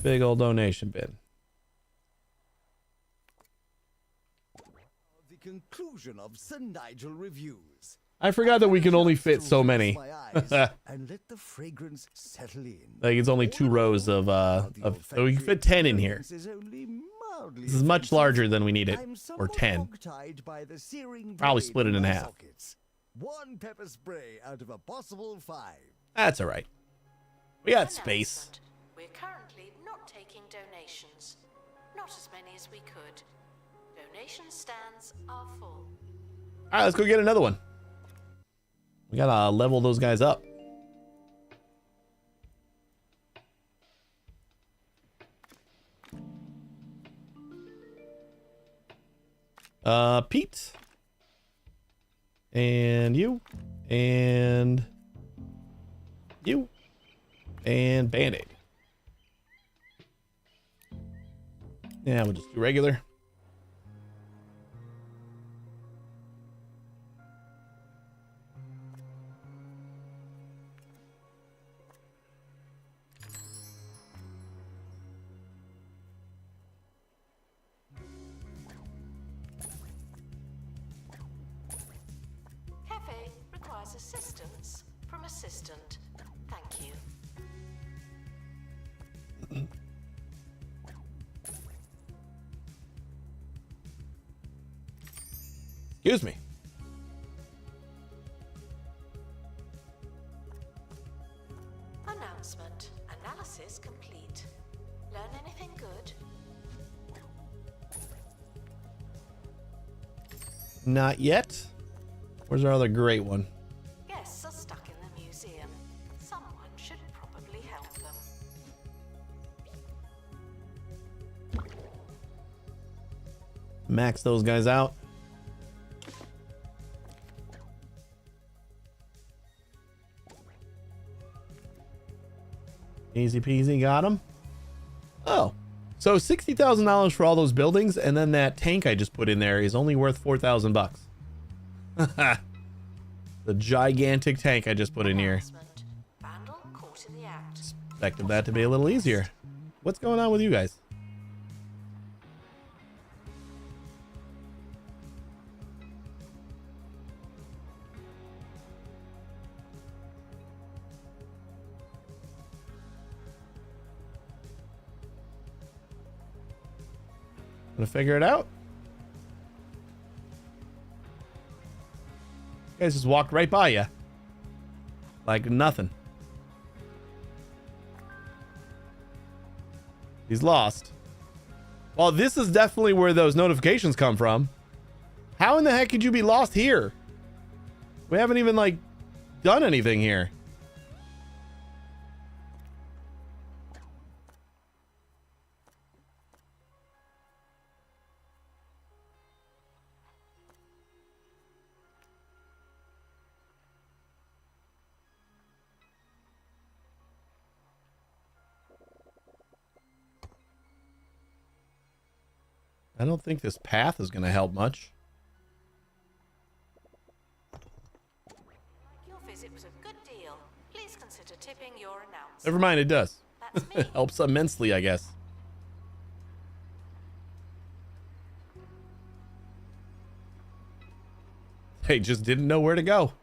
Big old donation bin. Conclusion of Sir Nigel reviews. I forgot that we can only fit so many. And let the fragrance settle in. Like it's only 2 rows of so we can fit 10 in here. This is much larger than we need it, or 10. Probably split it in half. 1 pepper spray out of a possible 5. That's all right. We got space. Announcement. We're currently not taking donations. Not as many as we could. Donation stands are full. All right, let's go get another one. We gotta level those guys up. Pete. And you. And you. And Band-Aid. Yeah, we'll just do regular. Cafe requires assistance from assistant. Thank you. Excuse me. Announcement. Analysis complete. Learn anything good? Not yet. Where's our other great one? Guests are stuck in the museum. Someone should probably help them. Max those guys out. Easy peasy, got him. Oh, so $60,000 for all those buildings, and then that tank I just put in there is only worth $4,000. The gigantic tank I just put in here. Announcement. Vandal caught in the act. Expected that to be a little easier. What's going on with you guys? Gonna figure it out. You guys just walked right by you. Like nothing. He's lost. Well, this is definitely where those notifications come from. How in the heck could you be lost here? We haven't even, like, done anything here. I don't think this path is going to help much. Your visit was a good deal. Please consider tipping your announcement. Never mind, it does. That's me. It helps immensely, I guess. They just didn't know where to go.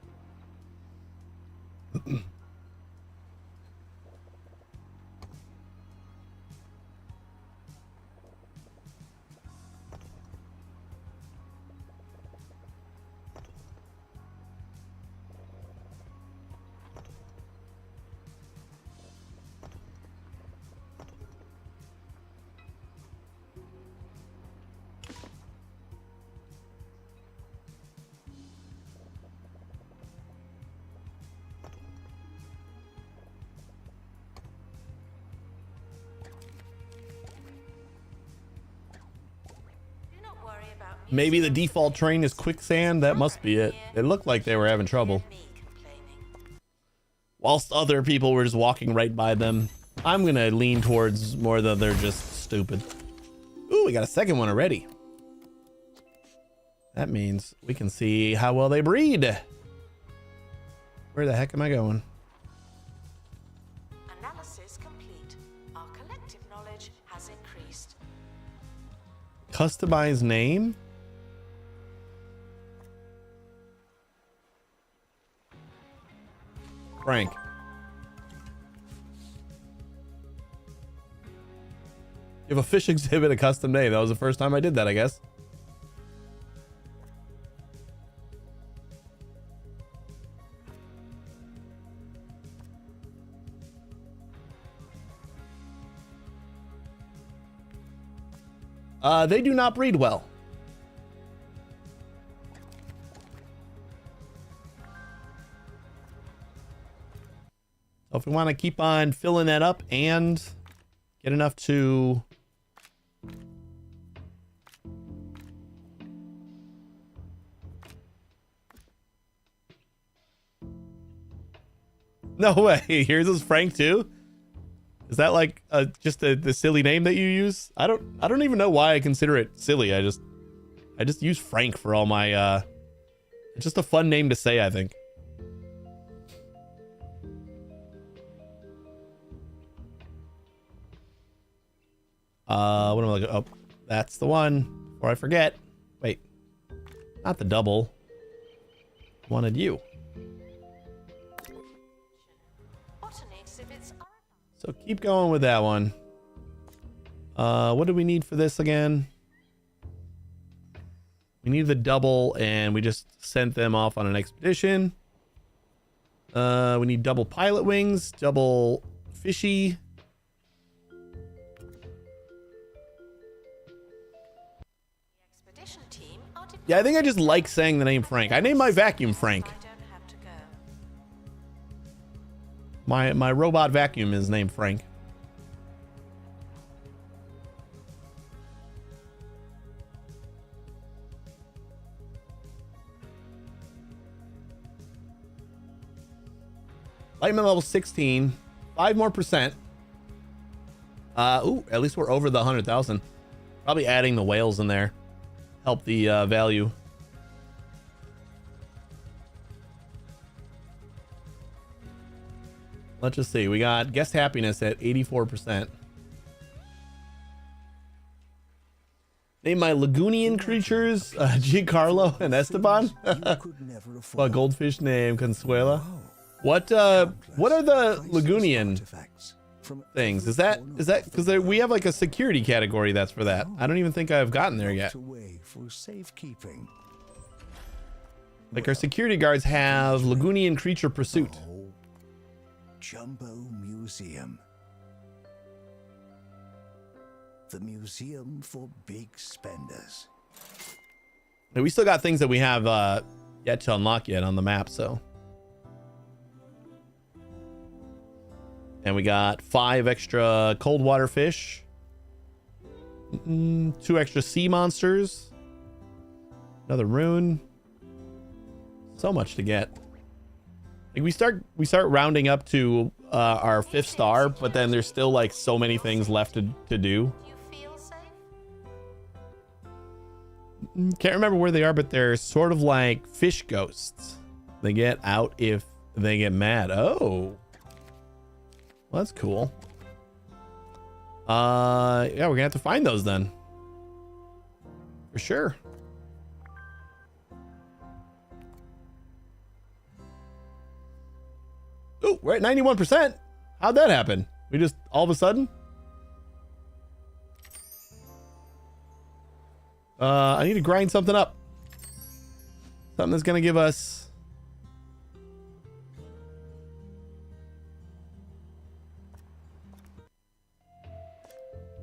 Do not worry about me. Maybe the default train is quicksand. That must be it. It looked like they were having trouble. Me complaining. Whilst other people were just walking right by them. I'm going to lean towards more that they're just stupid. Ooh, we got a second one already. That means we can see how well they breed. Where the heck am I going? Analysis complete. Our collective knowledge has increased. Customize name? Frank. You have a fish exhibit, a custom name. That was the first time I did that, I guess. They do not breed well. So if we want to keep on filling that up and get enough to... No way. Here's his Frank too. Is that like just the silly name that you use? I don't even know why I consider it silly. I just use Frank for all my it's just a fun name to say, I think. What am I looking? Oh, that's the one. Before I forget. Wait. Not the double. Wanted you. So keep going with that one. What do we need for this again? We need the double, and we just sent them off on an expedition. We need double pilot wings, double fishy. Yeah, I think I just like saying the name Frank. I named my vacuum Frank. My robot vacuum is named Frank. Lightman level 16. 5 more percent. Ooh, at least we're over the 100,000. Probably adding the whales in there. Help the value. Let's just see. We got guest happiness at 84%. Name my Lagunian creatures, Giancarlo and Esteban. A goldfish named Consuela. What are the Lagunian things? Is that because we have like a security category that's for that? I don't even think I've gotten there yet. Like our security guards have Lagunian creature pursuit. Jumbo Museum. The museum for big spenders. And we still got things that we have yet to unlock yet on the map, so. And we got 5 extra cold water fish. 2 extra sea monsters. Another rune. So much to get. Like we start rounding up to our 5th star, but then there's still like so many things left to do. Can't remember where they are, but they're sort of like fish ghosts. They get out if they get mad. Oh, well, that's cool. Yeah, we're gonna have to find those then, for sure. Oh, we're at 91%. How'd that happen? We just all of a sudden? I need to grind something up. Something that's gonna give us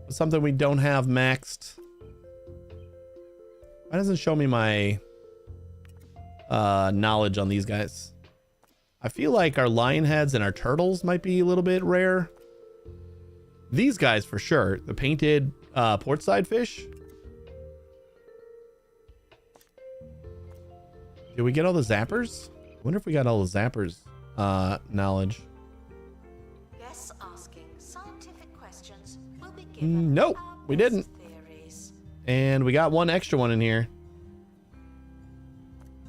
something we don't have maxed. Why doesn't it show me my knowledge on these guys? I feel like our lion heads and our turtles might be a little bit rare. These guys for sure. The painted portside fish. Did we get all the zappers? I wonder if we got all the zappers knowledge. Guests asking scientific questions will be given. Nope, we didn't. Theories. And we got one extra one in here.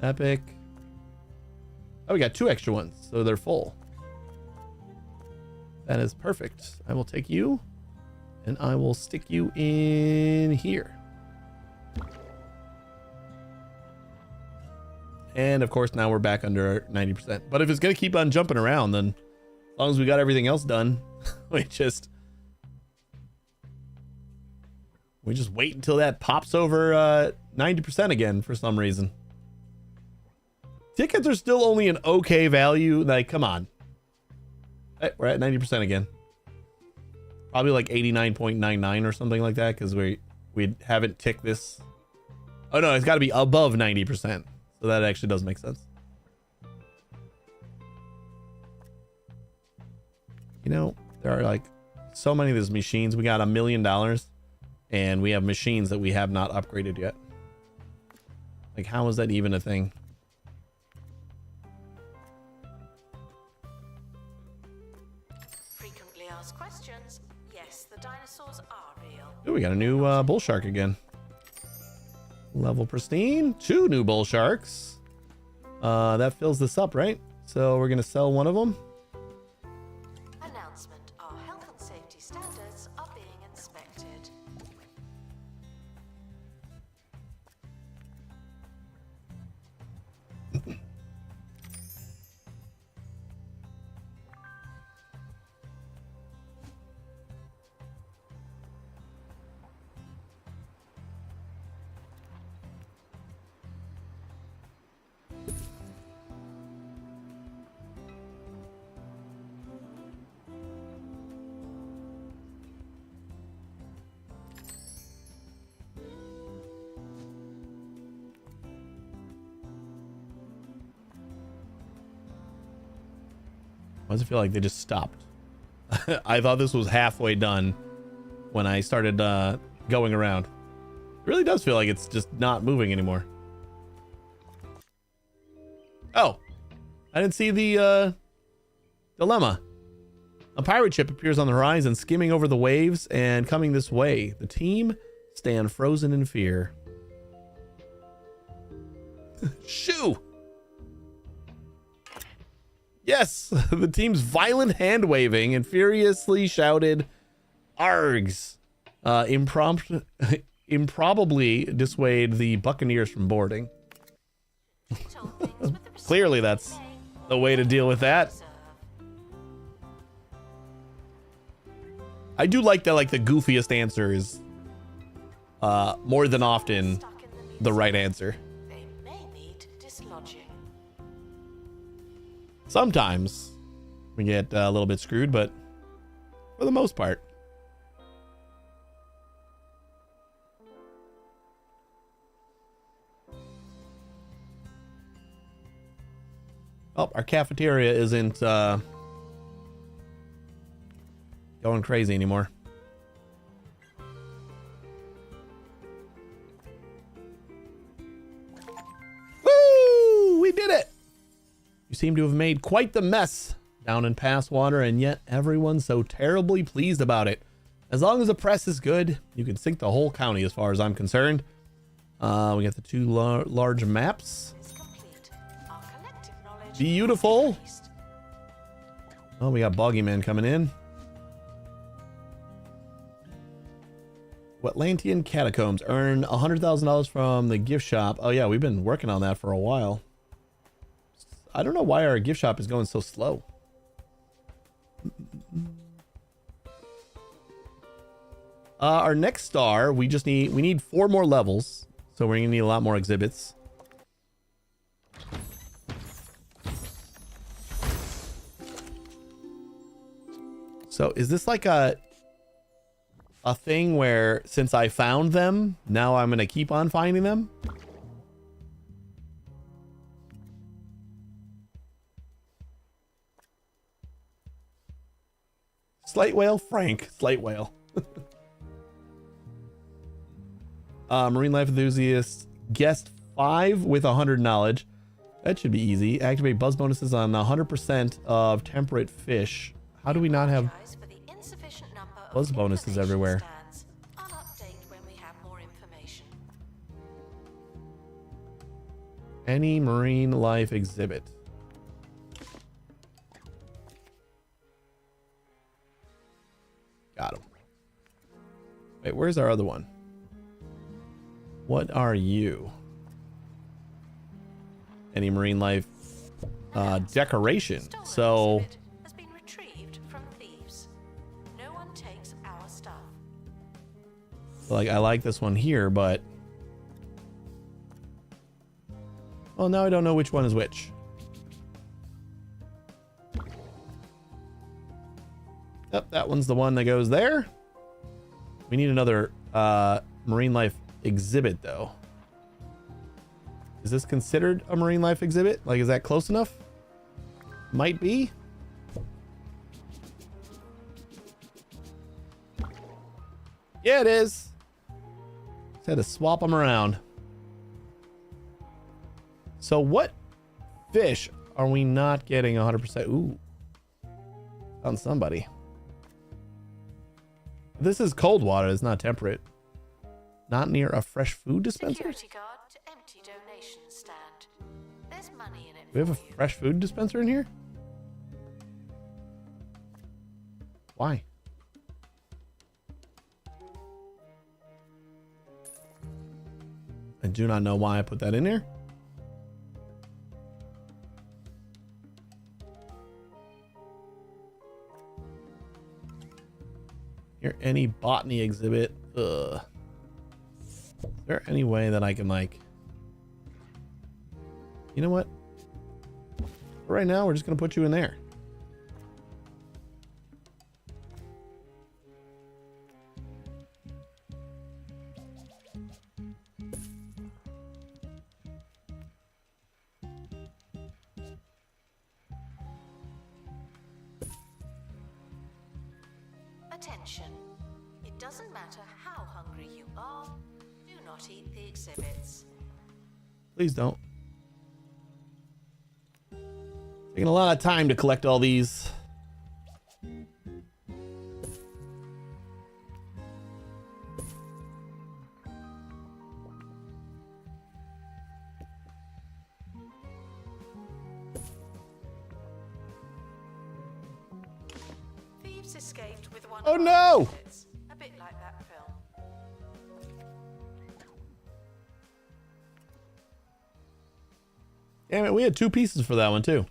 Epic. Oh, we got 2 extra ones, so they're full. That is perfect. I will take you, and I will stick you in here. And of course, now we're back under 90%. But if it's gonna keep on jumping around, then as long as we got everything else done, we just wait until that pops over 90% again for some reason. Tickets are still only an okay value. Like, come on. Hey, we're at 90% again. Probably like 89.99 or something like that, because we we haven't ticked this. Oh no, it's got to be above 90%. So that actually does make sense. You know, there are like so many of these machines. We got $1 million and we have machines that we have not upgraded yet. Like, how is that even a thing? Frequently asked questions. Yes, the dinosaurs are real. Oh, we got a new bull shark again. Level pristine. 2 new bull sharks. That fills this up, right? So we're gonna sell one of them. Announcement. Our health and safety standards are being inspected. Why does it feel like they just stopped? I thought this was halfway done when I started going around. It really does feel like it's just not moving anymore. Oh, I didn't see the dilemma. A pirate ship appears on the horizon, skimming over the waves and coming this way. The team stand frozen in fear. Shoo! Yes, the team's violent hand waving and furiously shouted "Args!" Improbably dissuade the Buccaneers from boarding. Clearly, that's the way to deal with that. I do like that. Like, the goofiest answer is more than often the right answer. They may need dislodging. Sometimes we get a little bit screwed, but for the most part. Oh, our cafeteria isn't going crazy anymore. Woo! We did it! You seem to have made quite the mess down in Passwater, and yet everyone's so terribly pleased about it. As long as the press is good, you can sink the whole county as far as I'm concerned. We got the 2 large maps. Beautiful. Oh, we got Boggyman coming in. Wetlantian Catacombs. Earn $100,000 from the gift shop. Oh yeah, we've been working on that for a while. I don't know why our gift shop is going so slow. Our next star, we need 4 more levels, so we're gonna need a lot more exhibits. So is this like a thing where since I found them, now I'm gonna keep on finding them? Slate whale, Frank. Slate whale. Marine life enthusiast. Guest 5 with 100 knowledge. That should be easy. Activate buzz bonuses on 100% of temperate fish. How do we not have buzz bonuses everywhere? I'll update when we have more information. Any marine life exhibit. Got him. Wait, where's our other one? What are you? Any marine life decoration. So Has been retrieved from thieves. No one takes our stuff. like I like this one here, but well, now I don't know which one is which. Yep, that one's the one that goes there. We need another marine life exhibit though. Is this considered a marine life exhibit? Like, is that close enough? Might be. Yeah, it is. Just had to swap them around. So what fish are we not getting 100%? Ooh. Found somebody. This is cold water. It's not temperate. Not near a fresh food dispenser? Security guard to empty donation stand. There's money in it. We have a for you. fresh food dispenser in here? Why? I do not know why I put that in there. Here, any botany exhibit. Ugh. Is there any way that I can, like... You know what? For right now, we're just going to put you in there. Attention. It doesn't matter how hungry you are, do not eat the exhibits. Please don't. Taking a lot of time to collect all these. Thieves escaped with one Oh, of our no! exhibits. A bit like that film. Damn it, we had 2 pieces for that one too.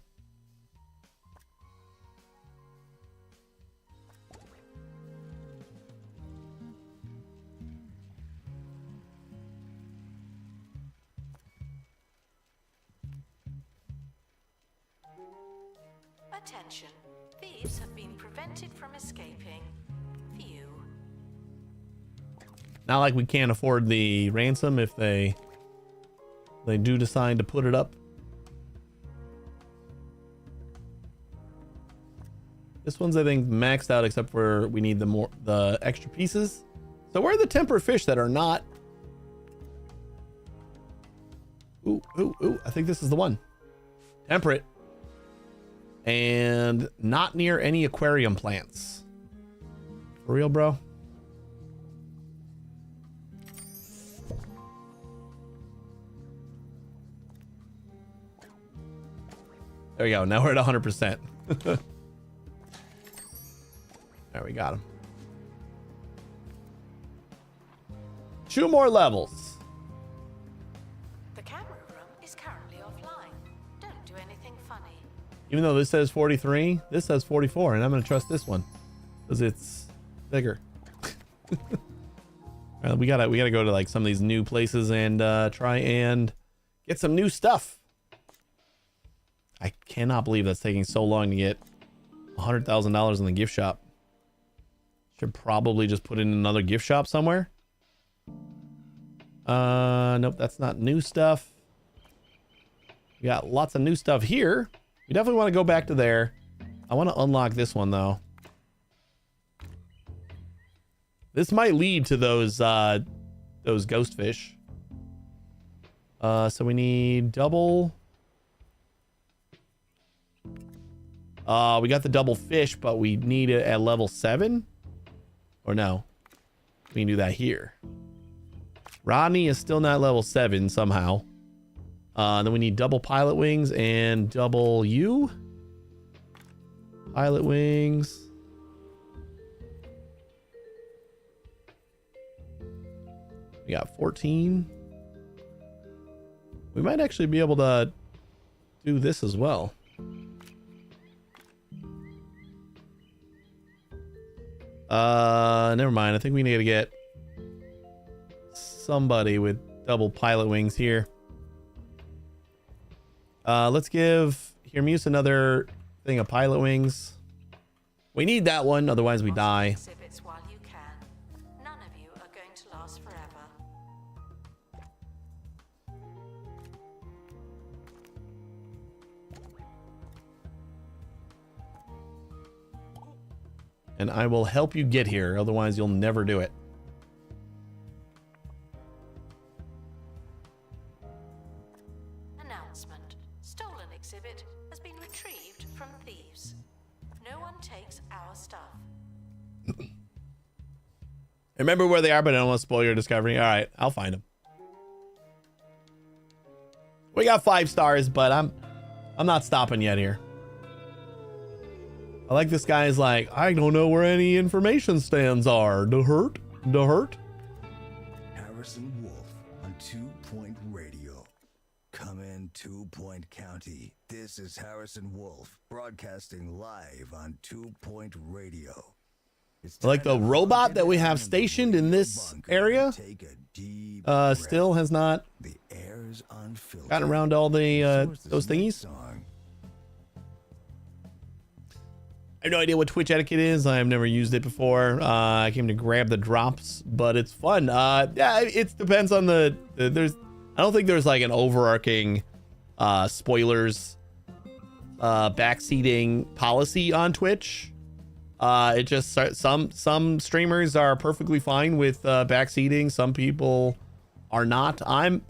Attention. Thieves have been prevented from escaping. Phew. Not like we can't afford the ransom if they do decide to put it up. This one's, I think, maxed out except for we need the extra pieces. So where are the tempered fish that are not? Ooh, ooh, ooh. I think this is the one. Temperate. And not near any aquarium plants. For real, bro? There we go. Now we're at 100%. There, we got him. 2 more levels. The camera room is currently offline. Don't do anything funny. Even though this says 43, this says 44, and I'm going to trust this one because it's bigger. We gotta go to like some of these new places and try and get some new stuff. I cannot believe that's taking so long to get $100,000 in the gift shop. Should probably just put in another gift shop somewhere. Nope, that's not new stuff. We got lots of new stuff here. We definitely want to go back to there. I want to unlock this one though. This might lead to those ghost fish. So we need double. We got the double fish, but we need it at level 7. Or no, we can do that here. Rodney is still not level 7 somehow. Then we need double pilot wings and double U. Pilot wings. We got 14. We might actually be able to do this as well. Never mind. I think we need to get somebody with double pilot wings here. Let's give Hermuse another thing of pilot wings. We need that one, otherwise we die. Exhibits while you can. None of you are going to last forever. and I will help you get here. Otherwise, you'll never do it. Announcement. Stolen exhibit has been retrieved from thieves. No one takes our stuff. I remember where they are, but I don't want to spoil your discovery. All right, I'll find them. We got 5 stars, but I'm not stopping yet here. I like this guy's like, I don't know where any information stands are. The hurt. Harrison Wolf on 2 Point Radio. Come in 2 Point County. This is Harrison Wolf broadcasting live on 2 Point Radio. I like the robot that we have stationed in this area. Still has not gotten around to all the those thingies. I have no idea what Twitch etiquette is. I've never used it before. I came to grab the drops, but it's fun. Yeah, it depends on the there's. I don't think there's like an overarching spoilers backseating policy on Twitch. It just some streamers are perfectly fine with backseating. Some people are not. I'm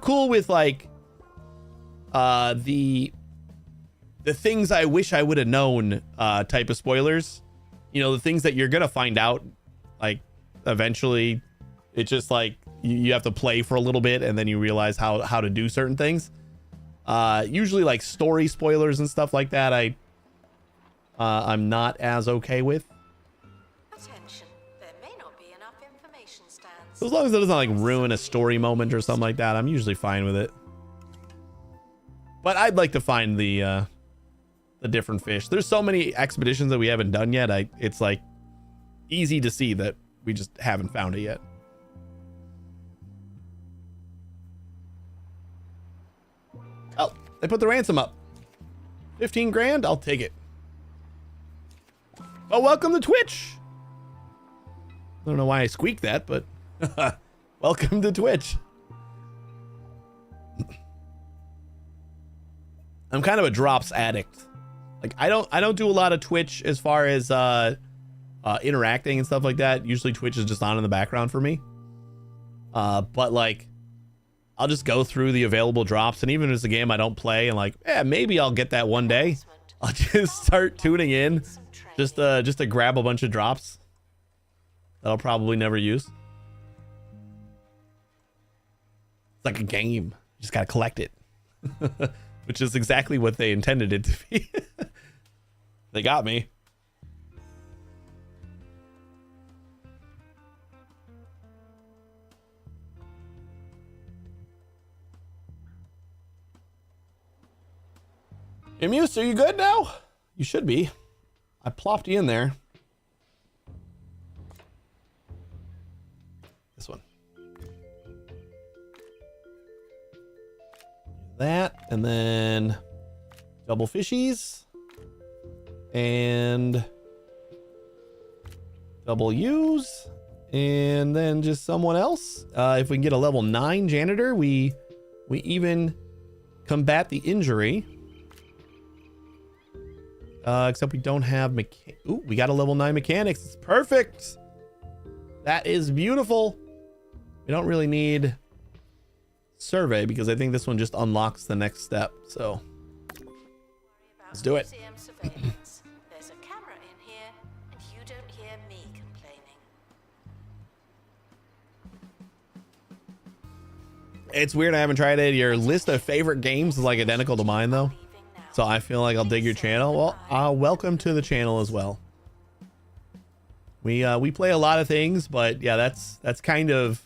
cool with like the things I wish I would have known type of spoilers. You know, the things that you're gonna find out like eventually. It's just like you have to play for a little bit and then you realize how to do certain things. Usually like story spoilers and stuff like that. I'm not as okay with. Attention, there may not be enough information stands. So as long as it doesn't like ruin a story moment or something like that, I'm usually fine with it. But I'd like to find the different fish. There's so many expeditions that we haven't done yet. It's like easy to see that we just haven't found it yet. Oh, they put the ransom up. 15 grand, I'll take it. Oh, welcome to Twitch. I don't know why I squeaked that, but welcome to Twitch. I'm kind of a drops addict. Like I don't do a lot of Twitch as far as interacting and stuff like that. Usually Twitch is just on in the background for me. But like I'll just go through the available drops, and even if it's a game I don't play and like, yeah, maybe I'll get that one day. I'll just start tuning in just to grab a bunch of drops that I'll probably never use. It's like a game. You just gotta collect it. Which is exactly what they intended it to be. They got me. Hey Muse, are you good now? You should be. I plopped you in there. This one. That, and then double fishies. And double U's. And then just someone else. If we can get a level 9 janitor, we even combat the injury. Except we don't have ooh, we got a level 9 mechanics. It's perfect. That is beautiful. We don't really need survey because I think this one just unlocks the next step. So let's do it. There's a camera in here, and you don't hear me complaining. It's weird I haven't tried it. Your list of favorite games is like identical to mine though. So I feel like I'll dig your channel. Well, welcome to the channel as well. We play a lot of things, but yeah, that's kind of,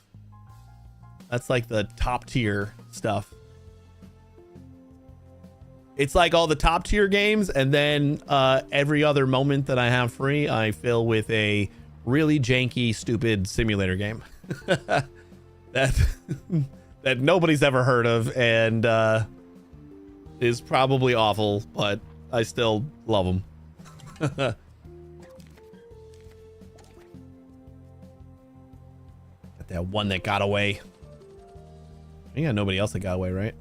that's like the top tier stuff. It's like all the top tier games, and then every other moment that I have free, I fill with a really janky, stupid simulator game that nobody's ever heard of, and is probably awful, but I still love them. Got that one that got away. I got nobody else that got away, right?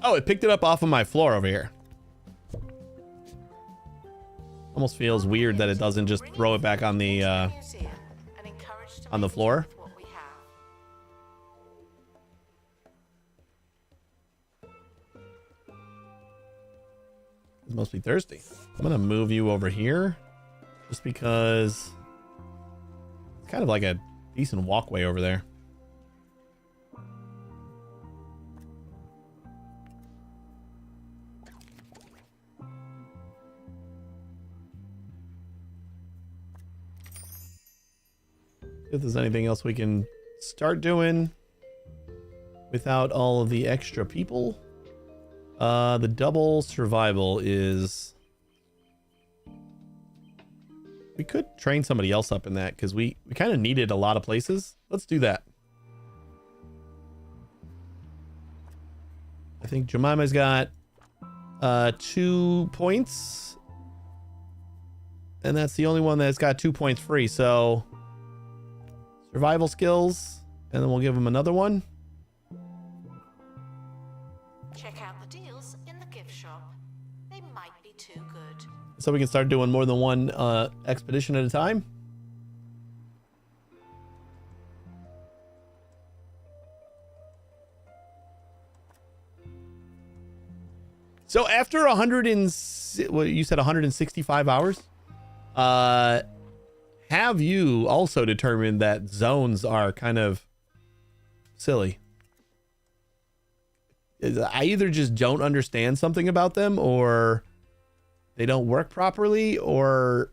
Oh, it picked it up off of my floor over here. Almost feels weird that it doesn't just throw it back on the floor. It must be thirsty. I'm gonna move you over here just because it's kind of like a decent walkway over there. If there's anything else we can start doing without all of the extra people. The double survival is... We could train somebody else up in that because we kind of needed a lot of places. Let's do that. I think Jemima's got 2 points. And that's the only one that's got 2 points free. So survival skills, and then we'll give him another one. Check out the deals in the gift shop. They might be too good. So we can start doing more than one expedition at a time. So after 100 and well, you said 165 hours, have you also determined that zones are kind of silly? I either just don't understand something about them, or they don't work properly, or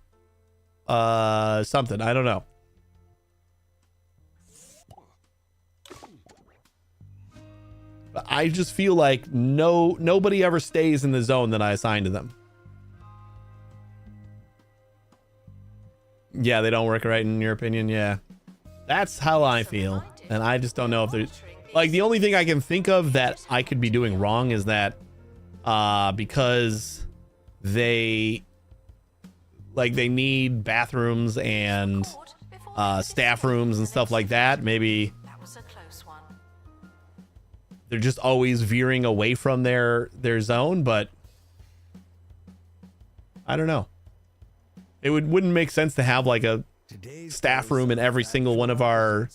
something. I don't know. But I just feel like nobody ever stays in the zone that I assign to them. Yeah, they don't work right in your opinion. Yeah, that's how I feel. And I just don't know if there's like, the only thing I can think of that I could be doing wrong is that because they need bathrooms and staff rooms and stuff like that, maybe they're just always veering away from their zone. But I don't know. It wouldn't make sense to have like a staff room in every single one of our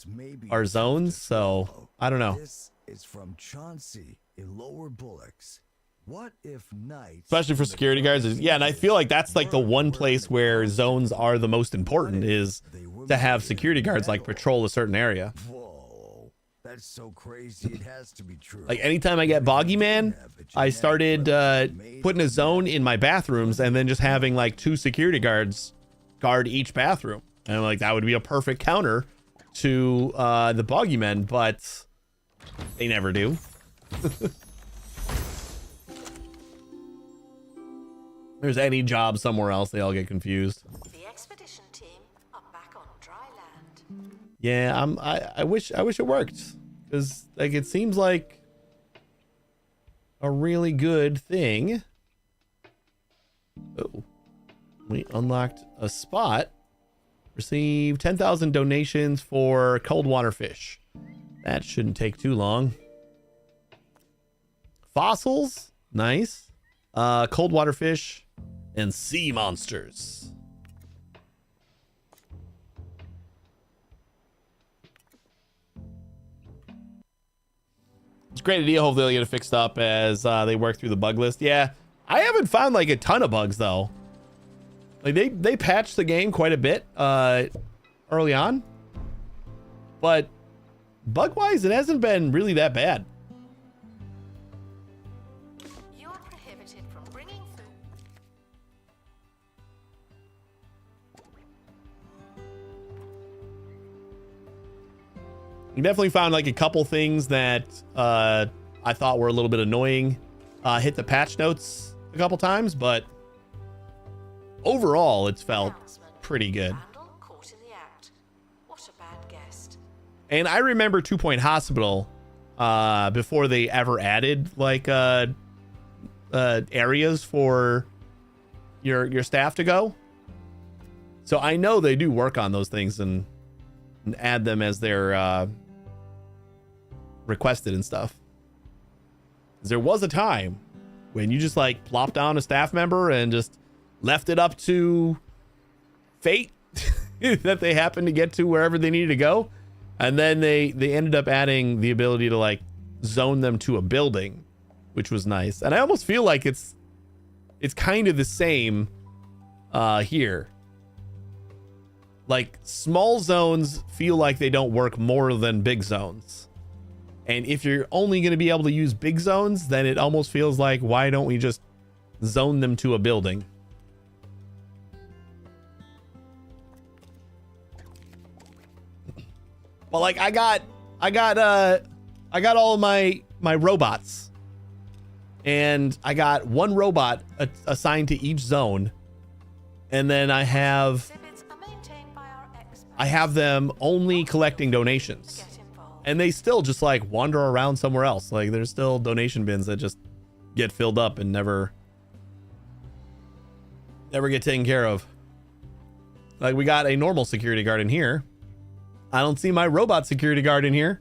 zones. So I don't know. This is from Chauncey in Lower Bullocks. What if nights, especially for security guards, yeah, and I feel like that's like the one place where zones are the most important, is to have security guards like patrol a certain area. Whoa, that's so crazy. It has to be true. Like anytime I get Boggy Man, I started putting a zone in my bathrooms and then just having like 2 security guards guard each bathroom. And I'm like, that would be a perfect counter to the Boggy Men, but they never do. There's any job somewhere else, they all get confused. The expedition team are back on dry land. Yeah, I wish it worked, because like it seems like a really good thing. Oh, we unlocked a spot. Receive 10,000 donations for cold water fish. That shouldn't take too long. Fossils, nice. Cold water fish and sea monsters. It's a great idea. Hopefully they'll get it fixed up as they work through the bug list. Yeah, I haven't found like a ton of bugs though. Like they patched the game quite a bit early on, but bug wise it hasn't been really that bad. You are prohibited from bringing food. We definitely found like a couple things that I thought were a little bit annoying. Hit the patch notes a couple times, but overall it's felt pretty good. Caught in the act. What a bad guest. And I remember 2 Point Hospital before they ever added like areas for your staff to go. So I know they do work on those things and add them as they're requested and stuff. There was a time when you just like plop down a staff member and just left it up to fate that they happened to get to wherever they needed to go. And then they ended up adding the ability to like zone them to a building, which was nice. And I almost feel like it's kind of the same here. Like small zones feel like they don't work more than big zones. And if you're only going to be able to use big zones, then it almost feels like, why don't we just zone them to a building? Well, like I got all of my robots, and I got one robot assigned to each zone, and then I have them only collecting donations, and they still just like wander around somewhere else. Like there's still donation bins that just get filled up and never get taken care of. Like we got a normal security guard in here. I don't see my robot security guard in here.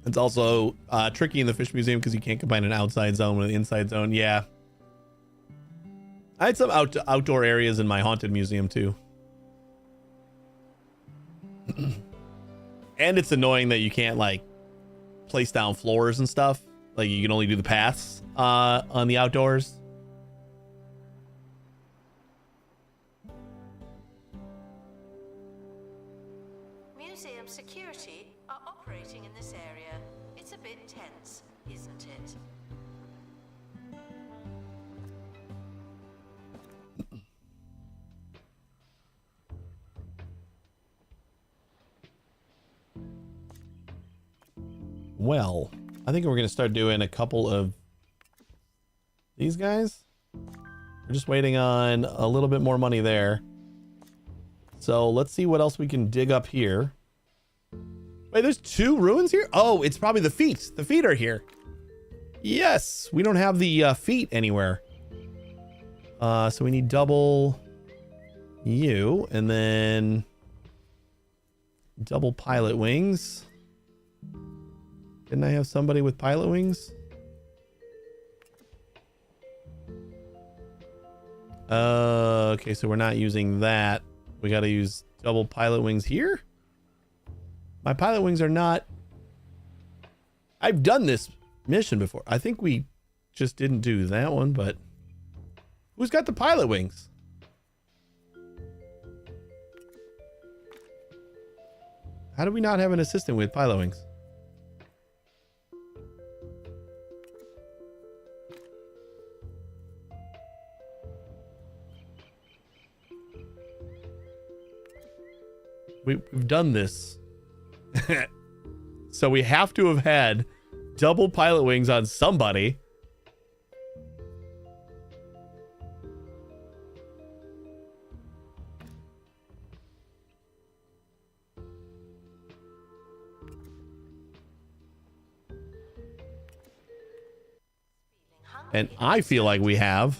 It's also tricky in the Fish Museum because you can't combine an outside zone with an inside zone. Yeah. I had some outdoor areas in my haunted museum too. And it's annoying that you can't like place down floors and stuff. Like you can only do the paths on the outdoors. Museum security are operating in this area. It's a bit tense, isn't it? Well, I think we're going to start doing a couple of these guys. We're just waiting on a little bit more money there. So let's see what else we can dig up here. Wait, there's 2 ruins here? Oh, it's probably the feet. The feet are here. Yes, we don't have the feet anywhere. So we need double you and then double pilot wings. Didn't I have somebody with pilot wings? Okay, so we're not using that. We got to use double pilot wings here. My pilot wings are not... I've done this mission before. I think we just didn't do that one, but... Who's got the pilot wings? How do we not have an assistant with pilot wings? We've done this. So we have to have had double pilot wings on somebody. And I feel like we have.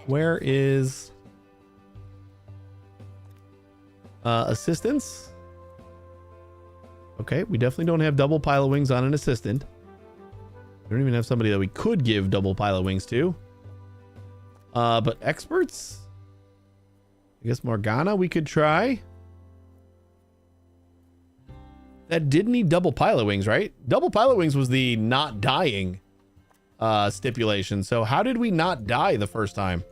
Where is assistance? Okay, we definitely don't have double pilot wings on an assistant. We don't even have somebody that we could give double pilot wings to. But experts? I guess Morgana we could try. That did need double pilot wings, right? Double pilot wings was the not dying stipulation. So how did we not die the first time?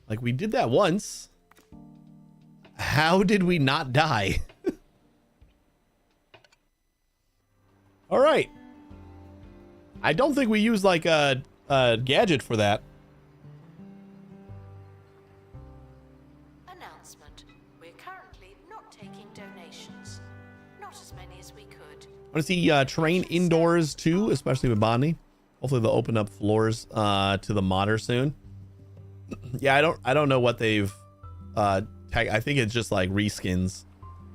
Like we did that once. How did we not die? All right. I don't think we used like a gadget for that. Announcement. We're currently not taking donations. Not as many as we could. I want to see train indoors too, especially with Bonnie. Hopefully they'll open up floors to the modder soon. Yeah, I don't know what they've I think it's just like reskins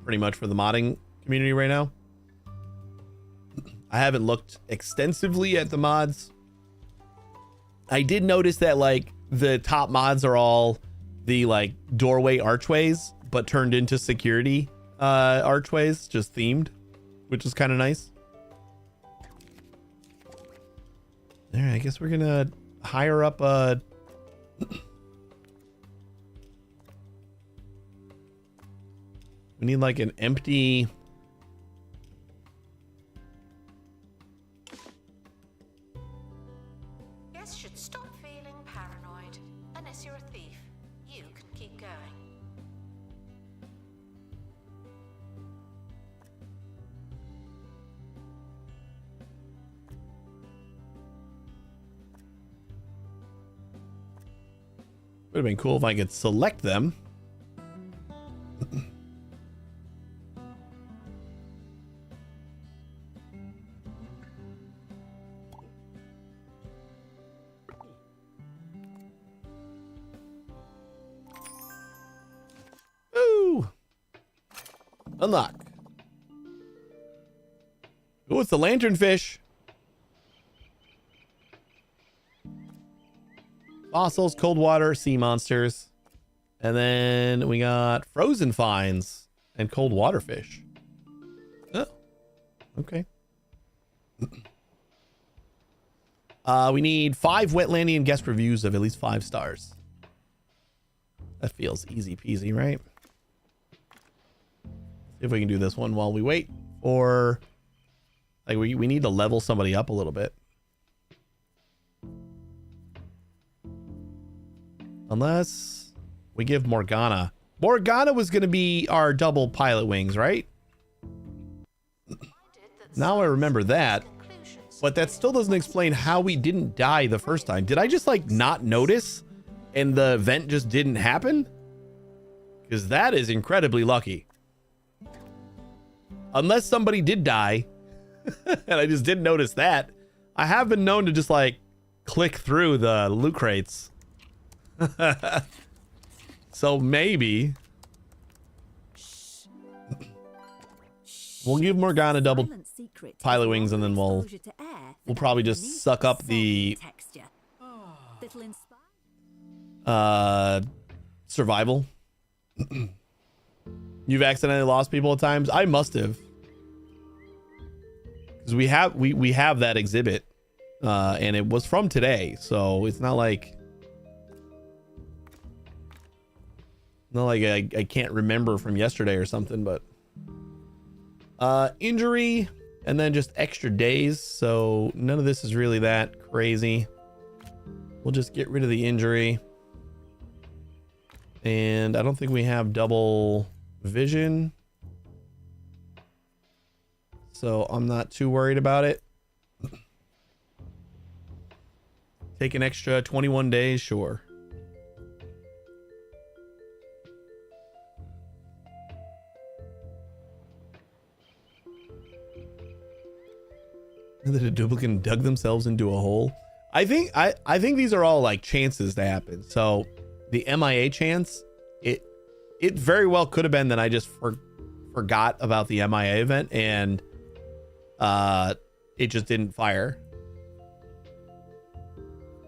pretty much for the modding community right now. I haven't looked extensively at the mods. I did notice that like the top mods are all the like doorway archways but turned into security archways, just themed, which is kind of nice. All right, I guess we're gonna hire up a. We need like an empty. Guests should stop feeling paranoid. Unless you're a thief, you can keep going. Would have been cool if I could select them. Ooh. Unlock. Oh, it's the lanternfish. Fossils, cold water, sea monsters. And then we got frozen finds and cold water fish. Oh, okay. We need 5 Wetlandian guest reviews of at least 5 stars. That feels easy peasy, right? See if we can do this one while we wait. Or like we need to level somebody up a little bit. Unless we give Morgana. Morgana was going to be our double pilot wings, right? Now I remember that. But that still doesn't explain how we didn't die the first time. Did I just like not notice and the event just didn't happen? Because that is incredibly lucky. Unless somebody did die and I just didn't notice that. I have been known to just like click through the loot crates. So maybe we'll give Morgana double pilot wings and then we'll probably just suck up the survival. You've accidentally lost people at times. I must have, because we have that exhibit and it was from today, so it's not like I can't remember from yesterday or something. But injury and then just extra days, so none of this is really that crazy. We'll just get rid of the injury, and I don't think we have double vision, so I'm not too worried about it. Take an extra 21 days, sure. That a duplicate dug themselves into a hole. I think these are all like chances to happen. So the MIA chance, it very well could have been that I just forgot about the MIA event and it just didn't fire.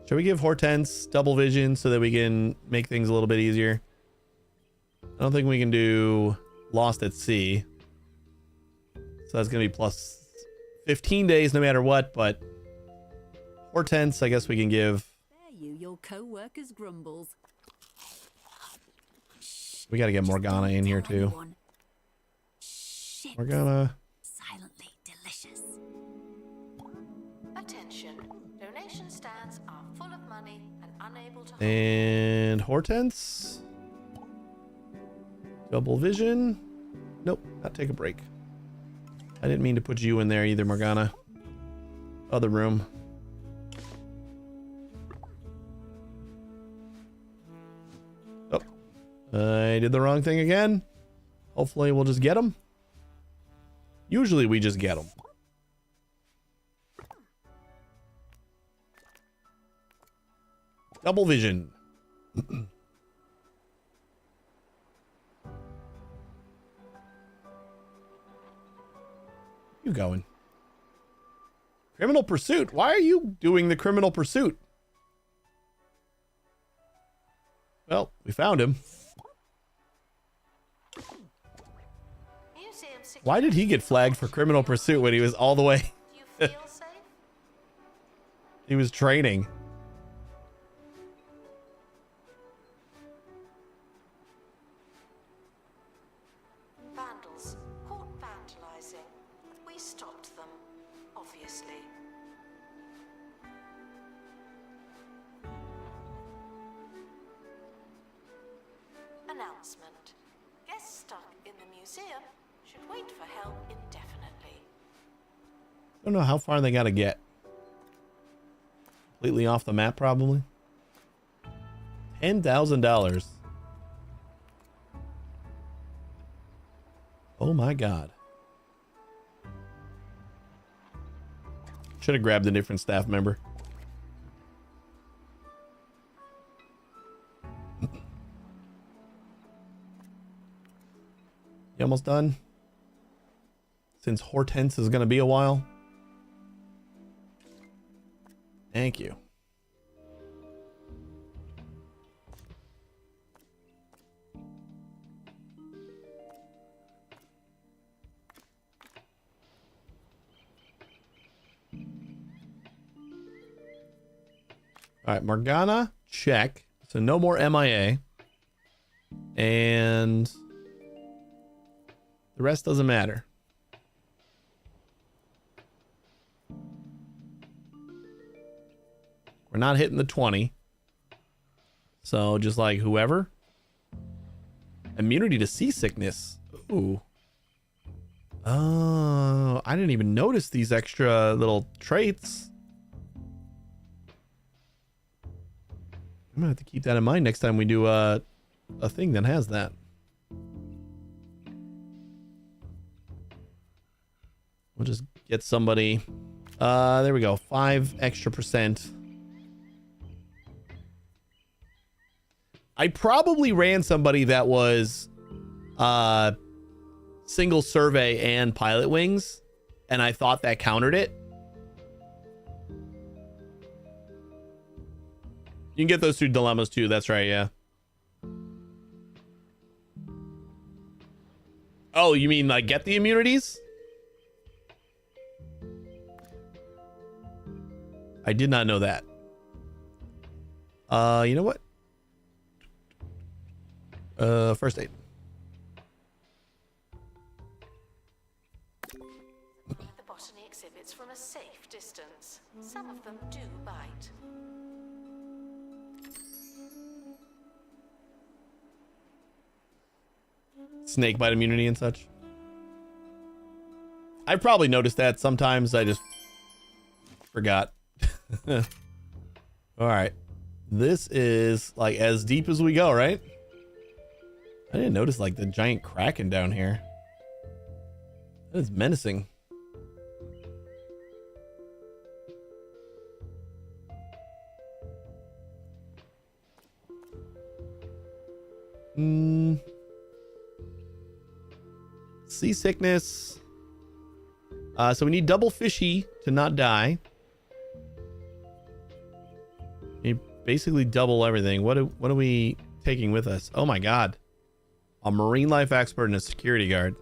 Should we give Hortense double vision so that we can make things a little bit easier? I don't think we can do Lost at Sea. So that's gonna be plus 15 days no matter what, but Hortense, I guess we can give. Your co-workers grumbles. We got to get Morgana in here too. Morgana. Silently delicious. Attention. Donation stands are full of money and unable to hold. And Hortense. Double vision. Nope, not take a break. I didn't mean to put you in there either, Morgana. Other room. Oh, I did the wrong thing again. Hopefully we'll just get them. Usually we just get them. Double vision. You going? Criminal pursuit. Why are you doing the criminal pursuit? Well, we found him. museum security. Why did he get flagged for criminal pursuit when he was all the way? Do you feel safe? He was training. Vandals caught vandalizing. We stopped them, obviously. Announcement. Guests stuck in the museum should wait for help indefinitely. I don't know how far they got to get. Completely off the map, probably. $10,000. Oh my God. Should have grabbed a different staff member. You almost done? Since Hortense is going to be a while. Thank you. All right, Morgana, check. So no more MIA. And the rest doesn't matter. We're not hitting the 20. So just like whoever. Immunity to seasickness. Ooh. Oh, I didn't even notice these extra little traits. I'm gonna have to keep that in mind next time we do a thing that has that. We'll just get somebody. There we go. 5 extra %. I probably ran somebody that was single survey and pilot wings, and I thought that countered it. You can get those 2 dilemmas too. That's right, yeah. Oh, you mean like get the immunities? I did not know that. You know what? First aid. The botany exhibits from a safe distance. Some of them do bite. Snake bite immunity and such. I probably noticed that sometimes. I just forgot. All right. This is like as deep as we go, right? I didn't notice like the giant kraken down here. That is menacing. Seasickness. So we need double fishy to not die. You basically double everything. What are we taking with us? Oh my God. A marine life expert and a security guard.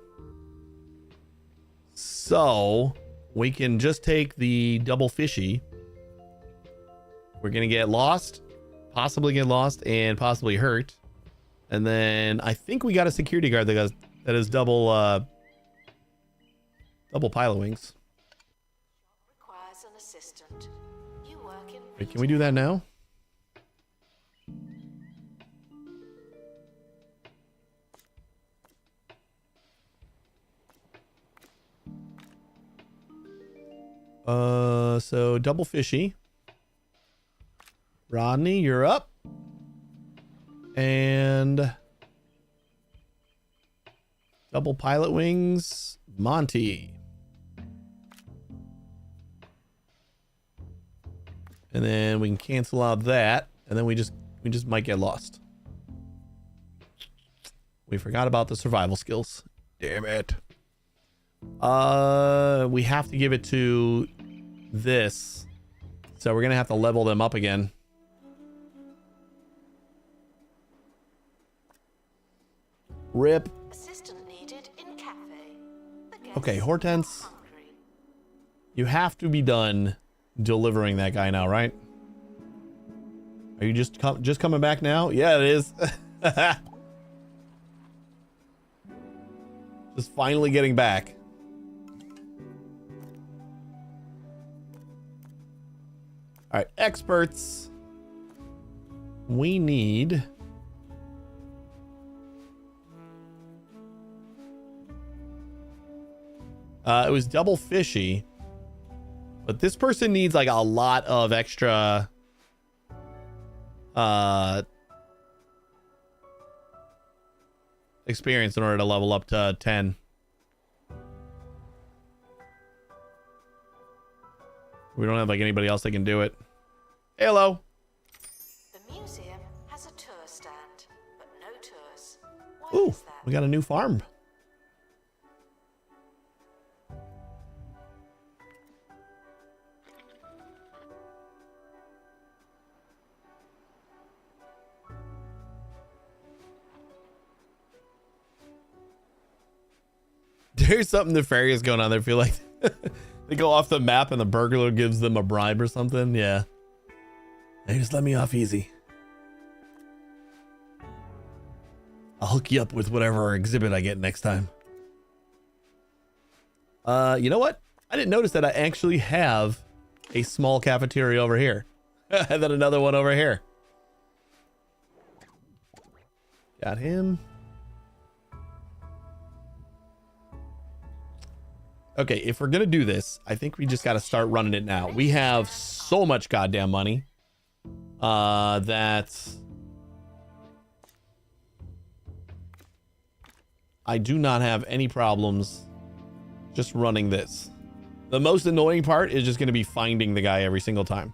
So we can just take the double fishy. We're going to get lost, possibly get lost and possibly hurt. And then I think we got a security guard that is double pilot wings. Requires an assistant. You work in. Wait, can we do that now? So double fishy. Rodney, you're up. And double pilot wings, Monty. And then we can cancel out that, and then we just might get lost. We forgot about the survival skills. Damn it. We have to give it to this. So we're gonna have to level them up again. RIP. Assistant needed in cafe. Okay, Hortense, hungry. you have to be done delivering that guy now, right? Are you just coming back now? Yeah, it is. Just finally getting back. All right, experts. We need... it was double fishy, but this person needs like a lot of extra experience in order to level up to 10. We don't have like anybody else that can do it. Hey, hello. The museum has a tour stand, but no tours. Why Ooh, is that? we got a new farm. There's something nefarious going on there. I feel like they go off the map and the burglar gives them a bribe or something. Yeah. Hey, just let me off easy. I'll hook you up with whatever exhibit I get next time. You know what? I didn't notice that I actually have a small cafeteria over here. And then another one over here. Got him. Okay, if we're gonna do this, I think we just gotta start running it now. We have so much goddamn money that I do not have any problems just running this. The most annoying part is just gonna be finding the guy every single time.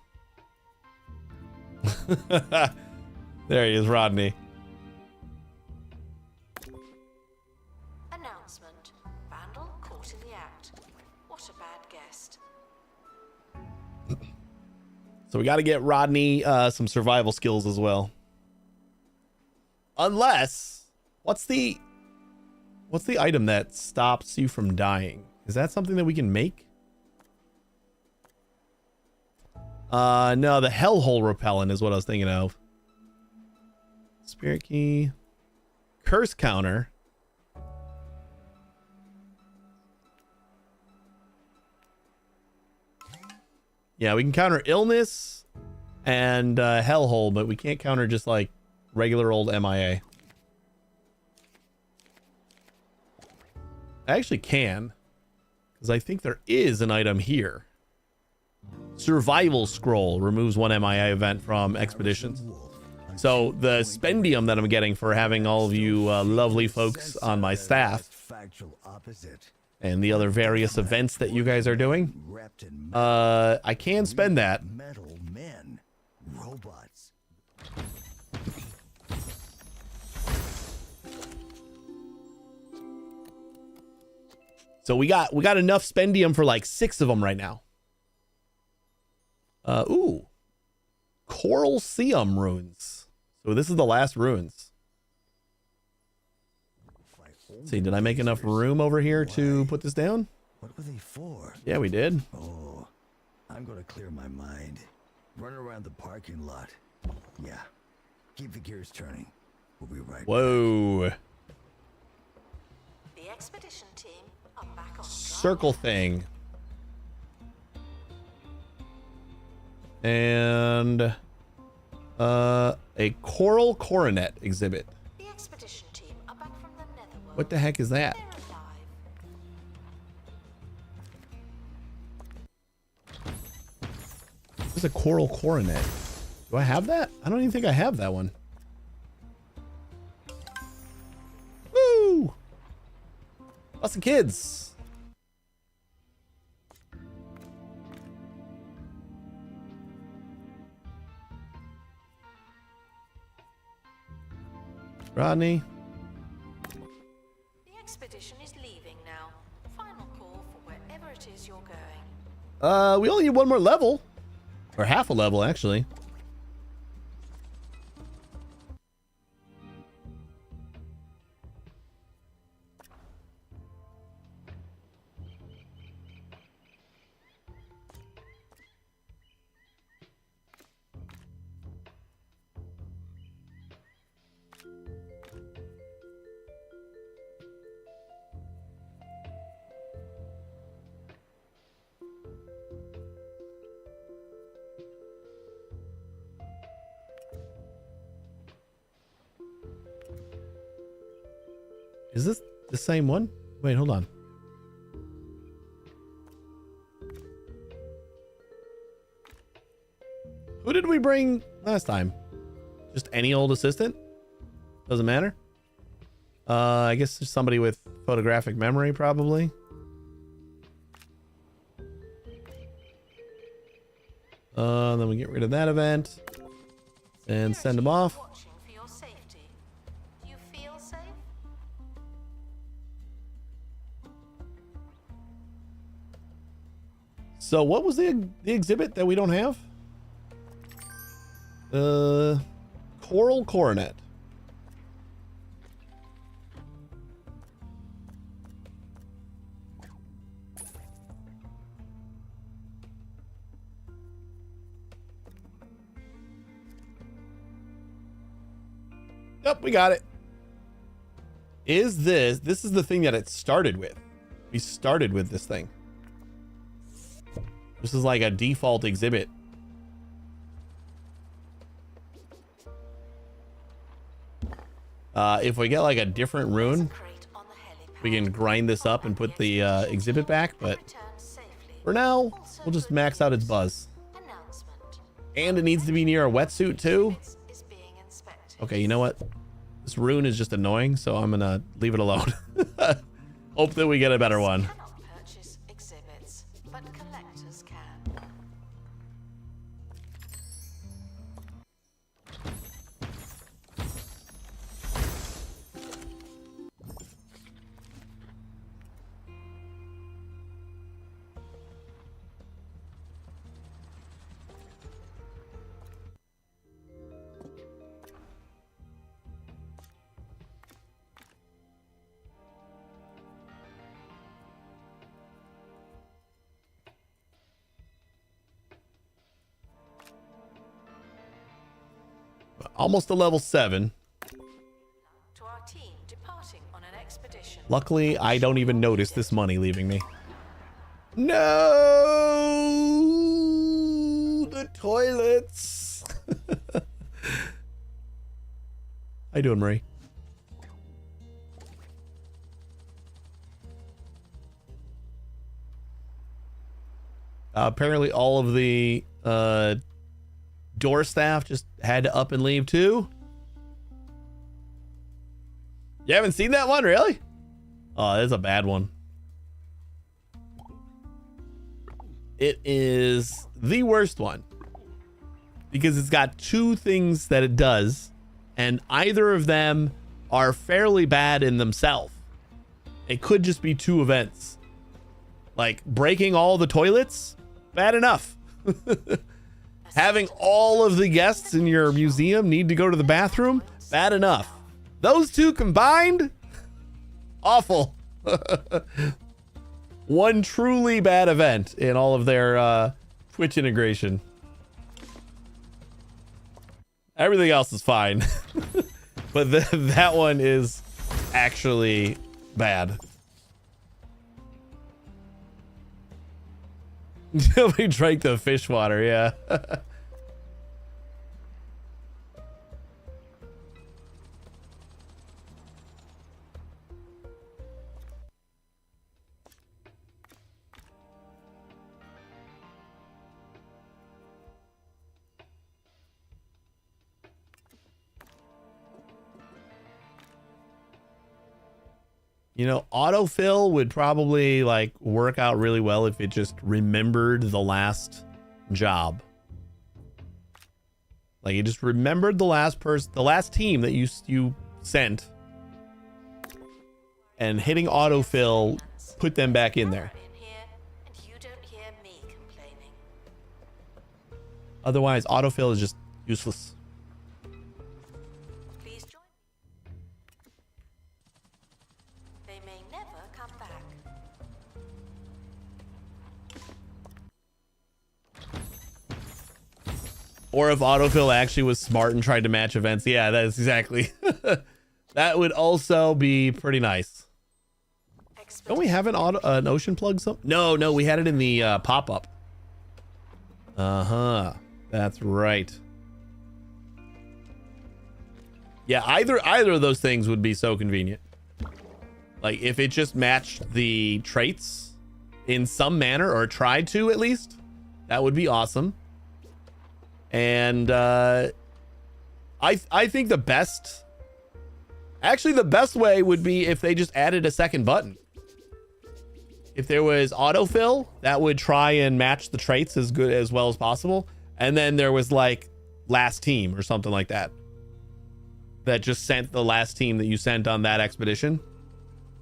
There he is, Rodney. Announcement. Vandal caught in the act. What a bad guest. So we got to get Rodney some survival skills as well. Unless, what's the item that stops you from dying? Is that something that we can make? No, the hellhole repellent is what I was thinking of. Spirit key, curse counter. Yeah, we can counter illness and hellhole, but we can't counter just like regular old MIA. I actually can, because I think there is an item here. Survival scroll removes one MIA event from expeditions. So the spendium that I'm getting for having all of you lovely folks on my staff and the other various events that you guys are doing, I can spend that. Metal men, robots. So we got enough spendium for like 6 of them right now. Ooh, Coral Seum runes. So this is the last runes. Let's see, did I make enough room over here to put this down? What were they for? Yeah, we did. Oh, I'm gonna clear my mind. Run around the parking lot. Yeah, keep the gears turning. We'll be right back. Whoa. The expedition team are back on Circle thing. And a coral coronet exhibit. The expedition team are back from the netherworld. What the heck is that? They're alive. What's a coral coronet? Do I have that? I don't even think I have that one. Woo! Lots of kids. Rodney. The expedition is leaving now. Final call for wherever it is you're going. We only need one more level. Or half a level, actually. Is this the same one? Wait, hold on. Who did we bring last time? Just any old assistant? Doesn't matter. I guess there's somebody with photographic memory, probably. Then we get rid of that event and send them off. Watching for your safety. Do you feel safe? So what was the exhibit that we don't have? Coral Coronet. Yep, we got it. Is this is the thing that it started with. We started with this thing. This is like a default exhibit. If we get like a different rune, we can grind this up and put the exhibit back, but for now, we'll just max out its buzz. And it needs to be near a wetsuit too. Okay, you know what? This rune is just annoying, so I'm gonna leave it alone. Hope that we get a better one. Purchase exhibits, but collectors can. Almost to level 7. To our team departing on an expedition. Luckily, I don't even notice this money leaving me. No! The toilets! How you doing, Marie? Apparently all of the door staff just had to up and leave too. You haven't seen that one, really? Oh, that's a bad one. It is the worst one because it's got 2 things that it does, and either of them are fairly bad in themselves. It could just be 2 events. Like breaking all the toilets, bad enough. Having all of the guests in your museum need to go to the bathroom, bad enough. Those 2 combined, awful. One truly bad event in all of their Twitch integration. Everything else is fine. But that one is actually bad. We drank the fish water, yeah. You know, autofill would probably like work out really well if it just remembered the last job. Like it just remembered the last person, the last team that you sent, and hitting autofill put them back in there. Otherwise, autofill is just useless. Or if autofill actually was smart and tried to match events. Yeah, that is exactly. That would also be pretty nice. Don't we have an ocean plug? No, we had it in the pop-up. Uh-huh. That's right. Yeah, either of those things would be so convenient. Like if it just matched the traits in some manner, or tried to at least, that would be awesome. And I think the best way would be if they just added a second button. If there was autofill, that would try and match the traits as good as well as possible. And then there was like last team or something like that. That just sent the last team that you sent on that expedition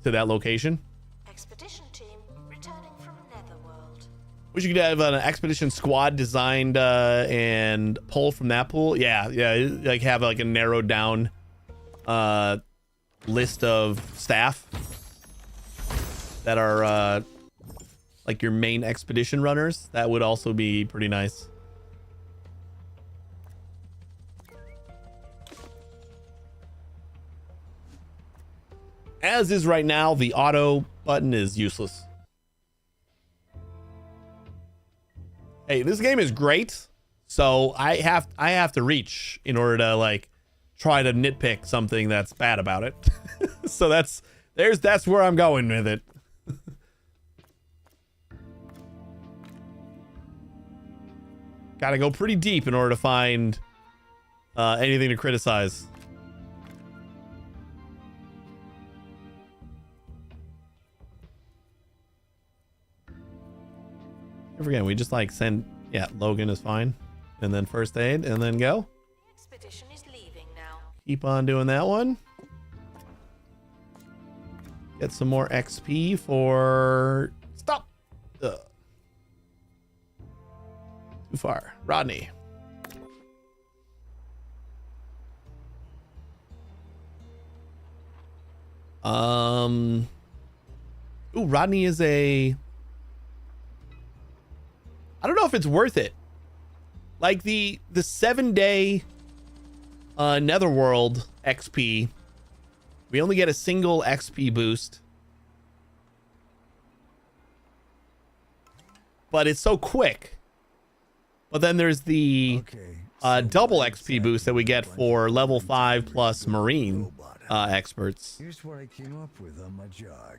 to that location. Expedition team returning from Netherworld. Wish you could have an expedition squad designed and pull from that pool. Yeah, like have like a narrowed down list of staff that are like your main expedition runners. That would also be pretty nice. As is right now, the auto button is useless. Hey, this game is great, so I have to reach in order to like try to nitpick something that's bad about it. So that's where I'm going with it. Gotta go pretty deep in order to find anything to criticize. Again, we just like send, yeah, Logan is fine, and then first aid, and then go. Expedition is leaving now. Keep on doing that one. Get some more XP for stop. Too far, Rodney. Ooh, Rodney is a. I don't know if it's worth it. Like the 7-day Netherworld XP, we only get a single XP boost, but it's so quick. But then there's the double XP boost that we get for level 5 plus Marine experts. Here's what I came up with on my jog.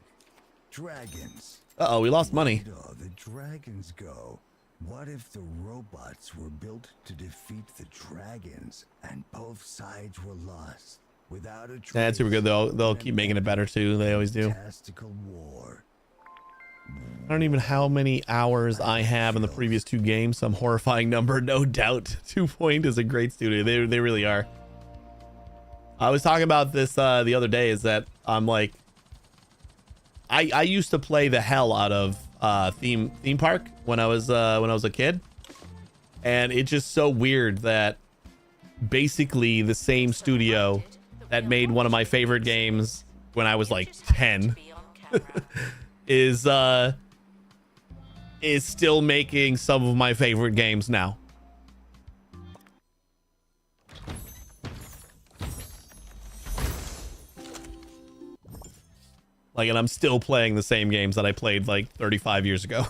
Dragons. Uh-oh, we lost money. Where do the dragons go? What if the robots were built to defeat the dragons and both sides were lost? Without a trace, That's super good. They'll keep making it better too. They always do. Fantastical war. I don't even know how many hours I have in the previous 2 games. Some horrifying number, no doubt. 2 Point is a great studio. They really are. I was talking about this the other day. Is that I'm like, I used to play the hell out of theme park when I was a kid, and it's just so weird that basically the same studio that made one of my favorite games when I was like 10 is still making some of my favorite games now. Like, and I'm still playing the same games that I played like 35 years ago.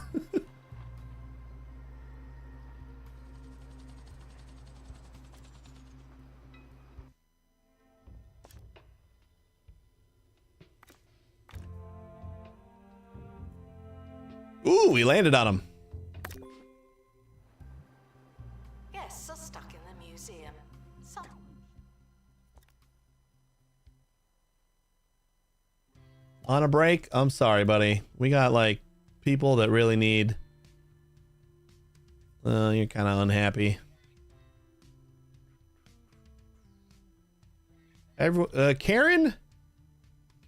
Ooh, we landed on him. Guests are stuck in the museum. Some On a break? I'm sorry, buddy. We got like people that really need. You're kind of unhappy. Karen's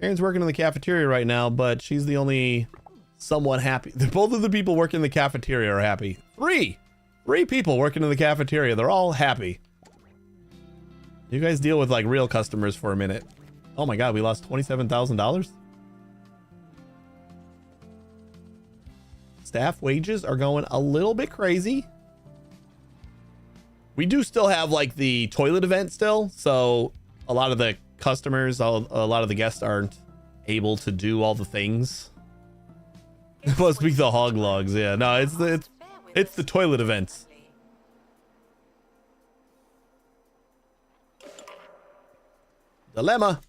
working in the cafeteria right now, but she's the only somewhat happy. Both of the people working in the cafeteria are happy. Three people working in the cafeteria. They're all happy. You guys deal with like real customers for a minute. Oh my God, we lost $27,000. Staff wages are going a little bit crazy. We do still have like the toilet event still, so a lot of the customers, a lot of the guests aren't able to do all the things. It must be the hog logs. Yeah, no, it's the toilet events. Dilemma.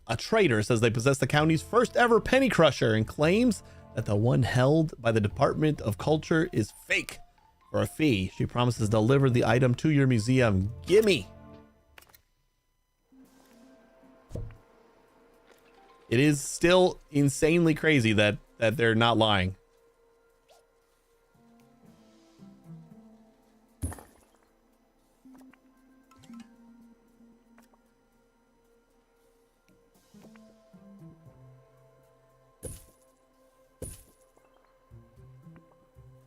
a trader says they possess the county's first ever penny crusher and claims that the one held by the Department of Culture is fake. For a fee, she promises to deliver the item to your museum. Gimme! It is still insanely crazy that they're not lying.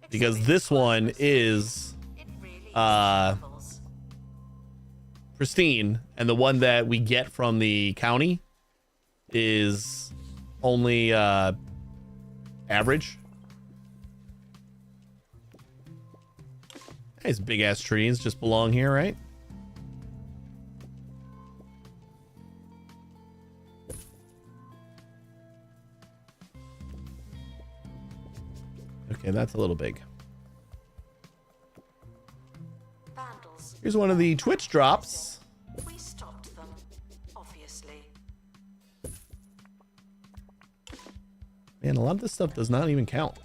Because this one is pristine, and the one that we get from the county is only average. These big ass trees just belong here, right? Okay, that's a little big. Here's one of the Twitch drops. We stopped them, obviously. Man, a lot of this stuff does not even count.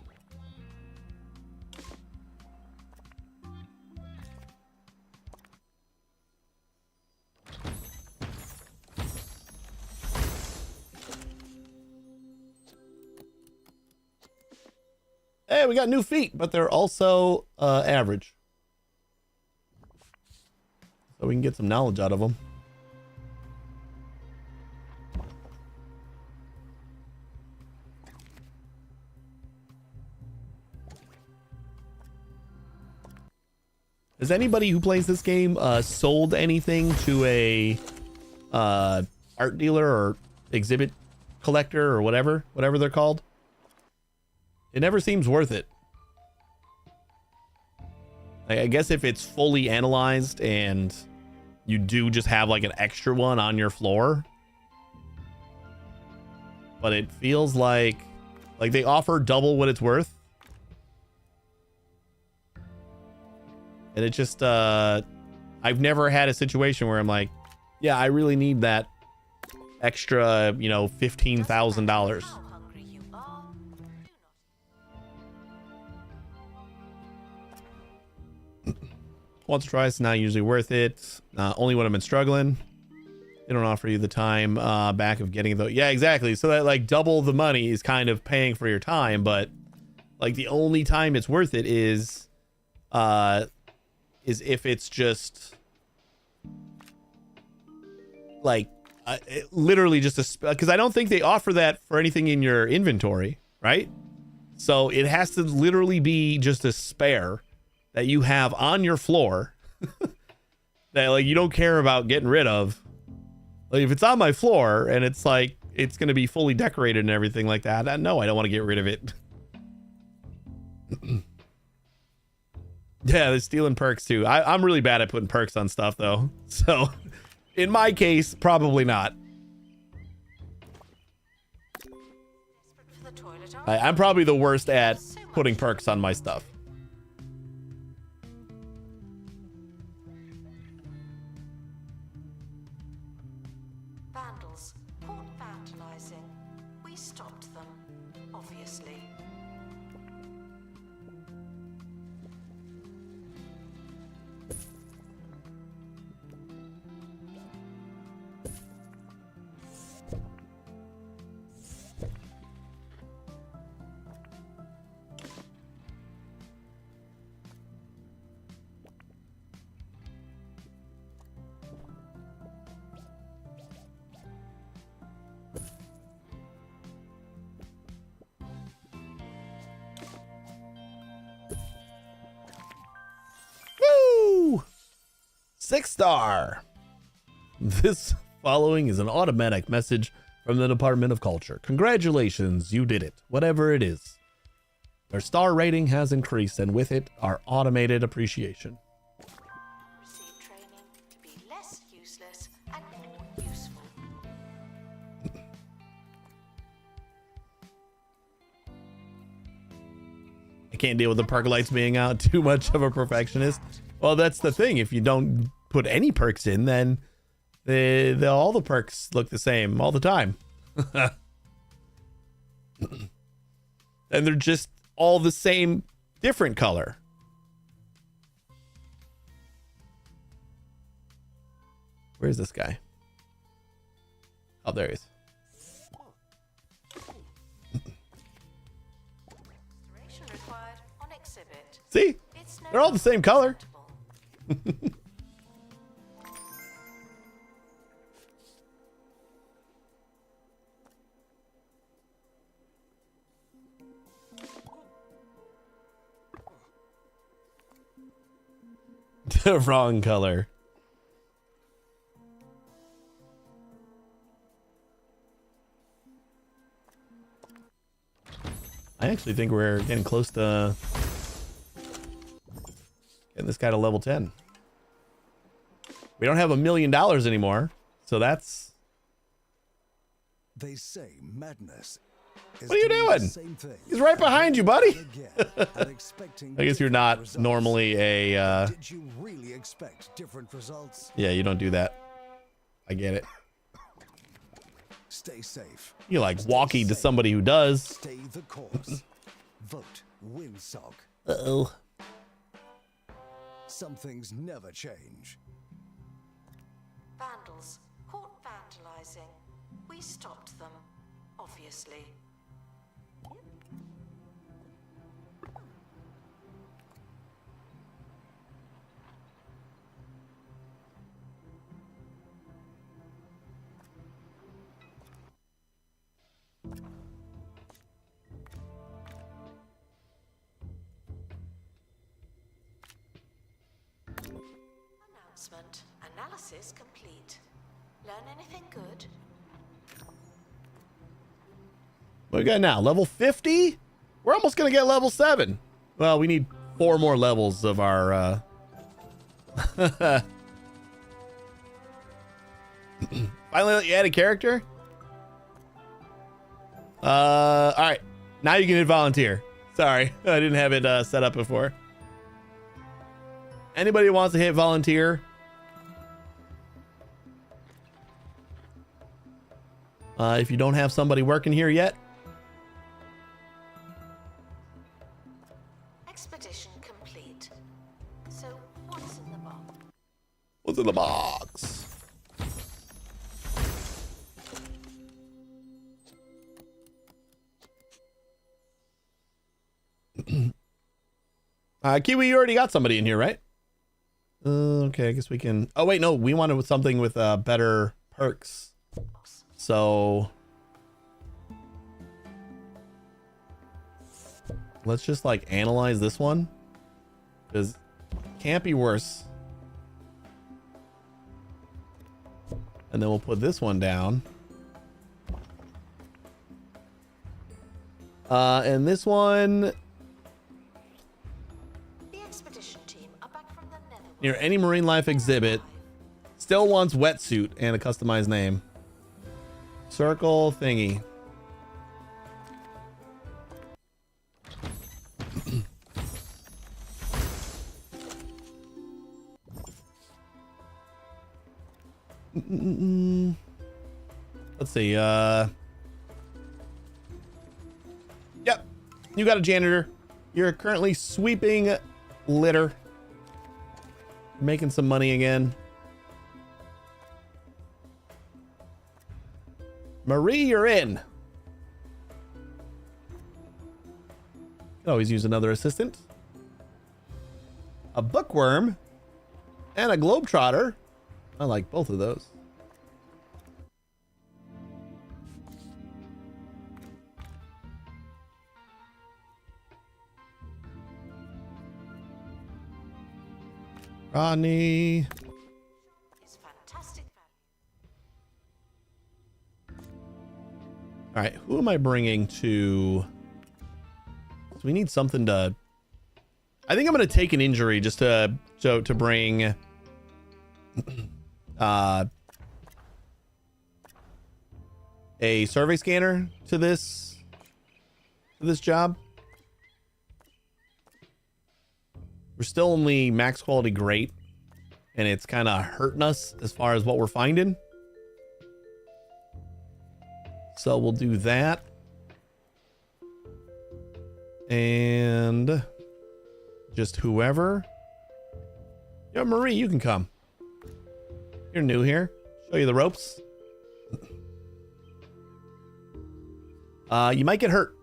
Hey, we got new feet, but they're also average. So we can get some knowledge out of them. Has anybody who plays this game sold anything to a art dealer or exhibit collector or whatever they're called? It never seems worth it. I guess if it's fully analyzed and you do just have like an extra one on your floor, but it feels like they offer double what it's worth. And it just, I've never had a situation where I'm like, yeah, I really need that extra, you know, $15,000. Once or twice, not usually worth it. Only when I've been struggling. They don't offer you the time back of getting the... Yeah, exactly. So that like double the money is kind of paying for your time, but like the only time it's worth it is if it's just like literally just a... Because I don't think they offer that for anything in your inventory, right? So it has to literally be just a spare that you have on your floor that like you don't care about getting rid of. Like if it's on my floor and it's like it's going to be fully decorated and everything like that, no, I don't want to get rid of it. Yeah, they're stealing perks too. I'm really bad at putting perks on stuff though, so in my case probably not. I'm probably the worst at putting perks on my stuff. Woo! 6-star. This following is an automatic message from the Department of Culture. Congratulations, you did it, whatever it is. Our star rating has increased, and with it, our automated appreciation. Receive training to be less useless and more useful. I can't deal with the perk lights being out. Too much of a perfectionist. Well, that's the thing. If you don't put any perks in, then All the perks look the same all the time. And they're just all the same, different color. Where's this guy? Oh, there he is. Restoration required on exhibit. See? It's no They're all the same color. acceptable. The wrong color. I actually think we're getting close to getting this guy to level 10. We don't have $1 million anymore, so that's... They say madness. What are you doing? He's right behind you, buddy. I guess you're not normally a... Did you really expect different results? Yeah, you don't do that. I get it. Stay safe. You like walking to somebody who does. Stay the course. Vote Windsock. Uh-oh. Some things never change. Vandals caught vandalizing. We stopped them, obviously. Announcement. Analysis complete. Learn anything good? What we got now? Level 50? We're almost going to get level 7. Well, we need 4 more levels of our... Finally let you add a character? All right. Now you can hit volunteer. Sorry, I didn't have it set up before. Anybody who wants to hit volunteer? If you don't have somebody working here yet. Expedition complete. So, what's in the box? What's in the box? Kiwi, you already got somebody in here, right? Okay, I guess we can... Oh, wait, no. We wanted something with better perks. So... let's just, like, analyze this one. Because can't be worse. And then we'll put this one down. And this one... near any marine life exhibit, still wants wetsuit and a customized name. Circle thingy. Let's see. Yep. You got a janitor. You're currently sweeping litter. Making some money again. Marie, you're in. Could always use another assistant. A bookworm and a globetrotter. I like both of those. Rodney. It's fantastic. All right, who am I bringing to? So we need something to. I think I'm going to take an injury just to bring. A survey scanner to this job. We're still only max quality great. and it's kind of hurting us as far as what we're finding. So we'll do that. And just whoever. Yeah, Marie, you can come. You're new here. Show you the ropes. You might get hurt.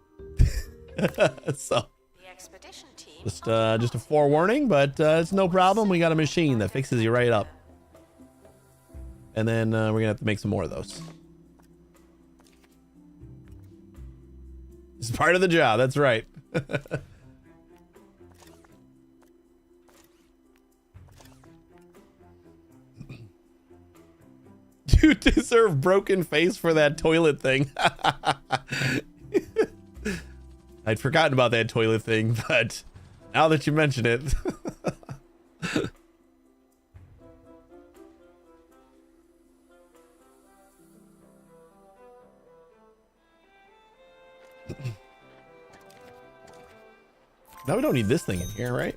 So just a forewarning, but it's no problem. We got a machine that fixes you right up. And then we're gonna have to make some more of those. It's part of the job. That's right. You deserve broken face for that toilet thing. I'd forgotten about that toilet thing, but now that you mention it. Now we don't need this thing in here, right?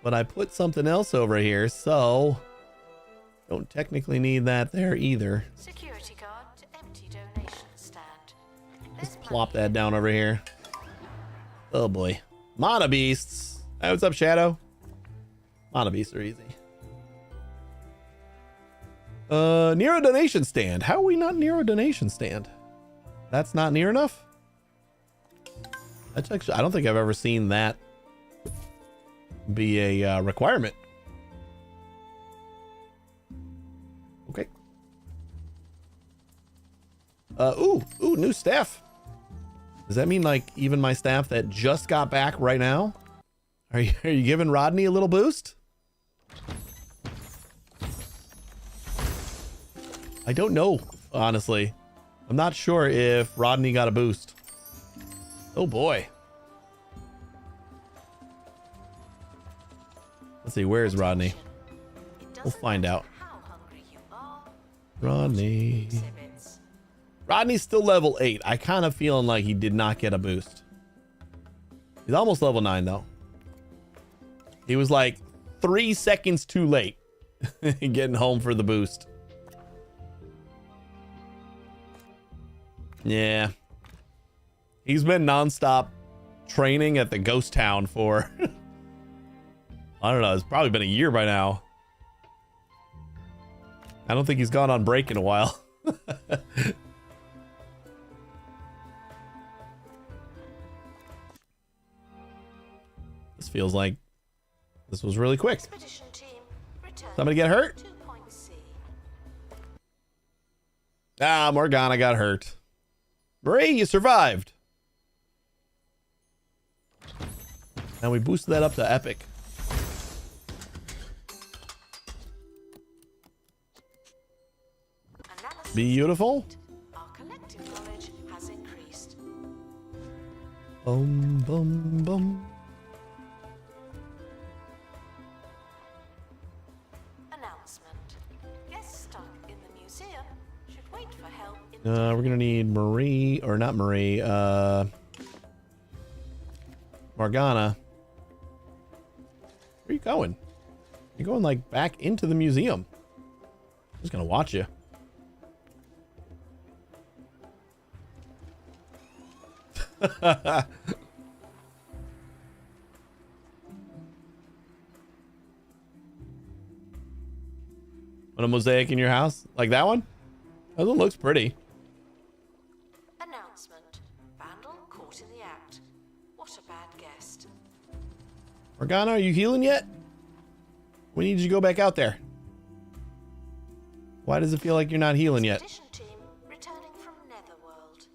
But I put something else over here, so don't technically need that there either. Security guard to empty donation stand. Just plop that down over here. Oh boy. Mana beasts. Hey, what's up, Shadow? Mana beasts are easy. Near a donation stand. How are we not near a donation stand? That's not near enough? That's actually, I don't think I've ever seen that be a requirement. Okay. Ooh, new staff. Does that mean like even my staff that just got back right now? Are you giving Rodney a little boost? I don't know, honestly. I'm not sure if Rodney got a boost. Oh boy. Let's see, where's Rodney? We'll find out. Rodney. Rodney's still level 8. I kind of feeling like he did not get a boost. He's almost level 9 though. He was like 3 seconds too late getting home for the boost. Yeah. He's been nonstop training at the ghost town for I don't know, it's probably been a year by now. I don't think he's gone on break in a while. This feels like this was really quick. Somebody get hurt? Ah, Morgana got hurt. Marie, you survived. And we boosted that up to epic. Beautiful. Our collective knowledge has increased. Boom, boom, boom. Announcement. Guests stuck in the museum should wait for help in We're gonna need Marie, or not Marie, Morgana. Where are you going? You're going like back into the museum. I'm just gonna watch you. Want a mosaic in your house? Like that one? That one looks pretty. Announcement. Vandal caught in the act. What a bad guest. Morgana, are you healing yet? We need you to go back out there. Why does it feel like you're not healing yet? Expedition team returning from Netherworld.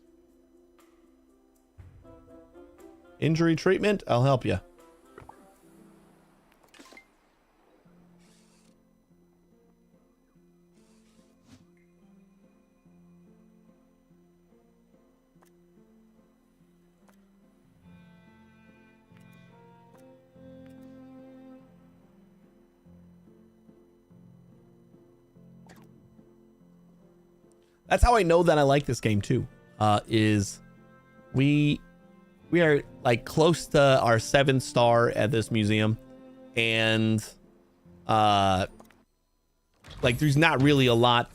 Injury treatment? I'll help you. That's how I know that I like this game too. Is we are like close to our 7-star at this museum, and like there's not really a lot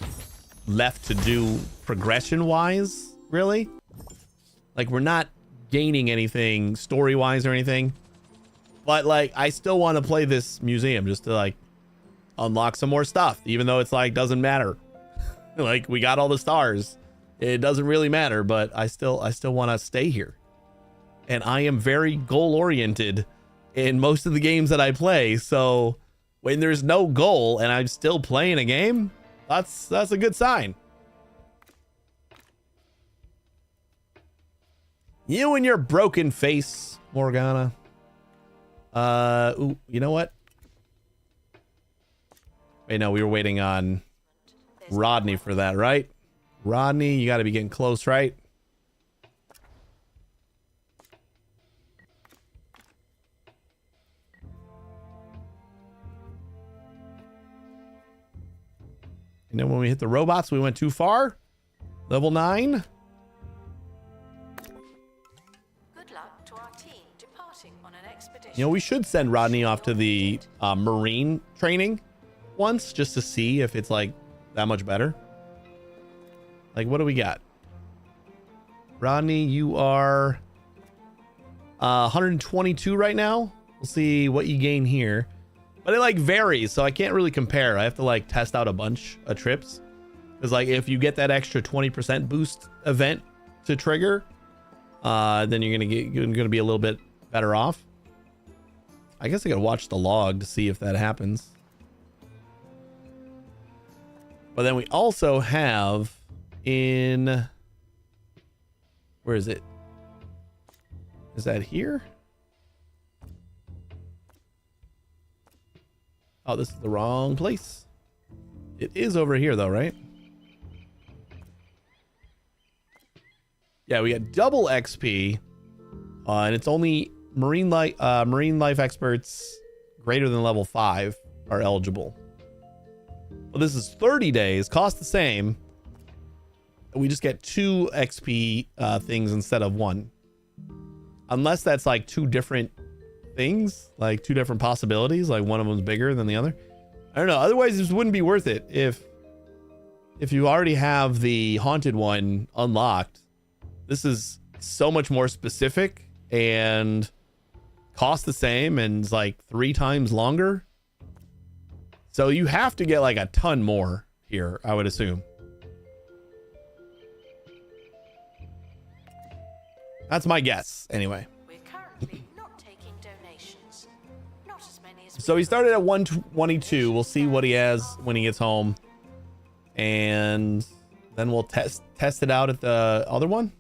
left to do progression wise, really. Like we're not gaining anything story wise or anything, but like I still want to play this museum just to like unlock some more stuff, even though it's like doesn't matter. Like we got all the stars, it doesn't really matter, but I still want to stay here. And I am very goal oriented in most of the games that I play, so when there's no goal and I'm still playing a game, that's a good sign. You and your broken face, Morgana. Ooh, you know what? Wait, no, we were waiting on Rodney for that, right? Rodney, you got to be getting close, right? And then when we hit the robots, we went too far. Level 9. Good luck to our team departing on an expedition. You know, we should send Rodney off to the Marine training once just to see if it's like that much better. Like, what do we got? Rodney, you are 122 right now. We'll see what you gain here. But it like varies, so I can't really compare. I have to like test out a bunch of trips. Because like if you get that extra 20% boost event to trigger, then you're gonna be a little bit better off. I guess I gotta watch the log to see if that happens. But then we also have in, where is it? Is that here? Oh, this is the wrong place. It is over here though, right? Yeah, we got double XP, and it's only marine life experts greater than level 5 are eligible. Well, this is 30 days, cost the same. We just get 2 XP things instead of 1. Unless that's like 2 different things, like 2 different possibilities, like one of them's bigger than the other. I don't know. Otherwise, this wouldn't be worth it if you already have the haunted one unlocked. This is so much more specific and costs the same and is like 3 times longer. So you have to get like a ton more here, I would assume. That's my guess, anyway. We're currently not taking donations. Not as many as So he started at 122. We'll see what he has when he gets home. And then we'll test it out at the other one.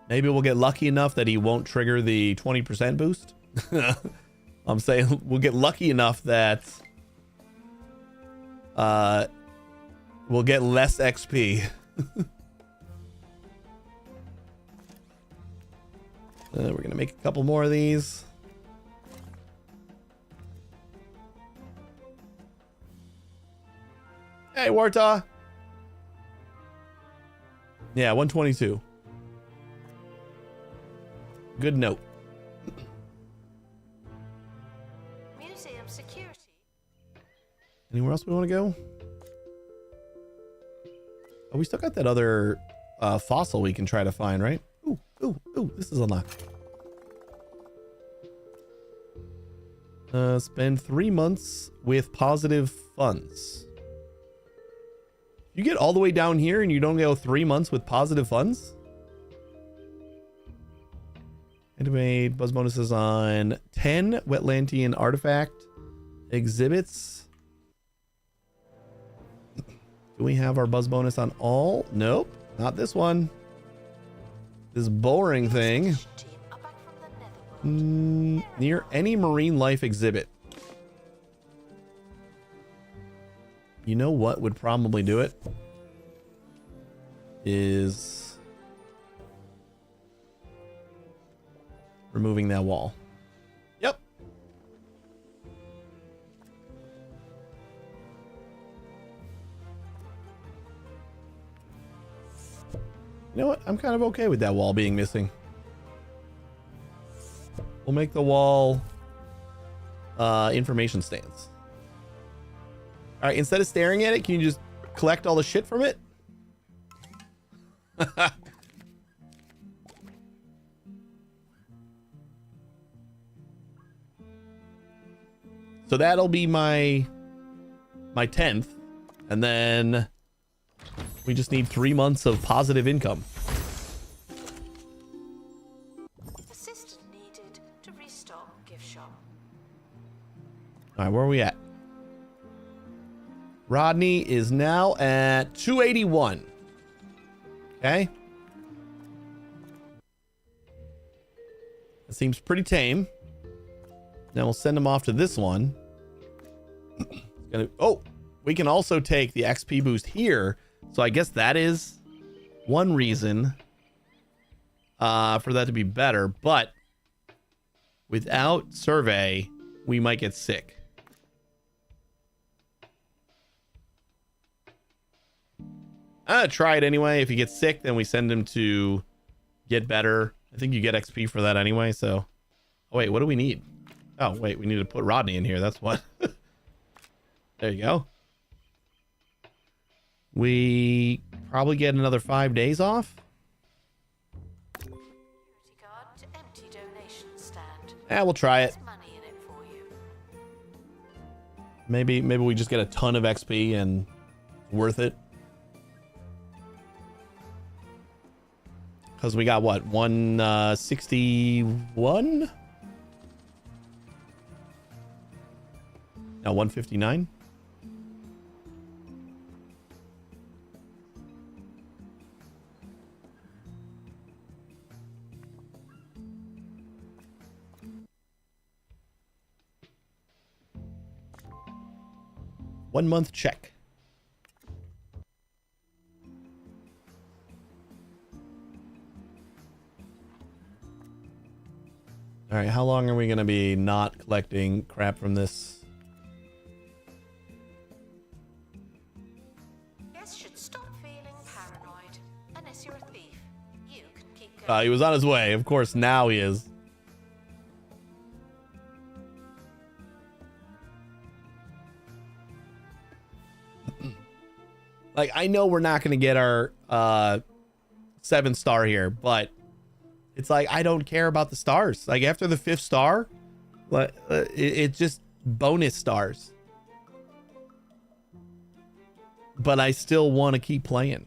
Maybe we'll get lucky enough that he won't trigger the 20% boost. I'm saying we'll get lucky enough that we'll get less XP. We're gonna make a couple more of these. Hey, Warta. Yeah, 122. Good note. museum security. Anywhere else we want to go? Oh, we still got that other fossil we can try to find, right? Ooh, ooh, ooh, this is unlocked. Spend 3 months with positive funds. You get all the way down here and you don't go 3 months with positive funds? Activate buzz bonuses on 10 Wetlandian artifact exhibits. Do we have our buzz bonus on all? Nope, not this one. This boring thing. Team are back from the Netherworld. Near any marine life exhibit. You know what would probably do it? Is removing that wall. Yep. You know what? I'm kind of okay with that wall being missing. We'll make the wall information stands. All right, instead of staring at it, can you just collect all the shit from it? So that'll be my 10th, and then we just need 3 months of positive income. Assistant needed to restock gift shop. All right, where are we at? Rodney is now at 281. Okay. That seems pretty tame. Now we'll send him off to this one. Oh, we can also take the XP boost here. So I guess that is one reason for that to be better. But without survey, we might get sick. I'm gonna try it anyway. If he gets sick, then we send him to get better. I think you get XP for that anyway. So, oh wait, what do we need? Oh, wait, we need to put Rodney in here. That's what. There you go. We probably get another 5 days off. Security card to empty donation stand. Yeah, we'll try it. There's money in it for you. Maybe we just get a ton of XP and worth it. Because we got what? 161? No, 159. One month check. All right, how long are we going to be not collecting crap from this? Should stop feeling paranoid. Unless you're a thief, you can keep going. He was on his way. Of course, now he is. Like, I know we're not going to get our 7-star here, but it's like, I don't care about the stars. Like, after the 5th star, it's just bonus stars. But I still want to keep playing.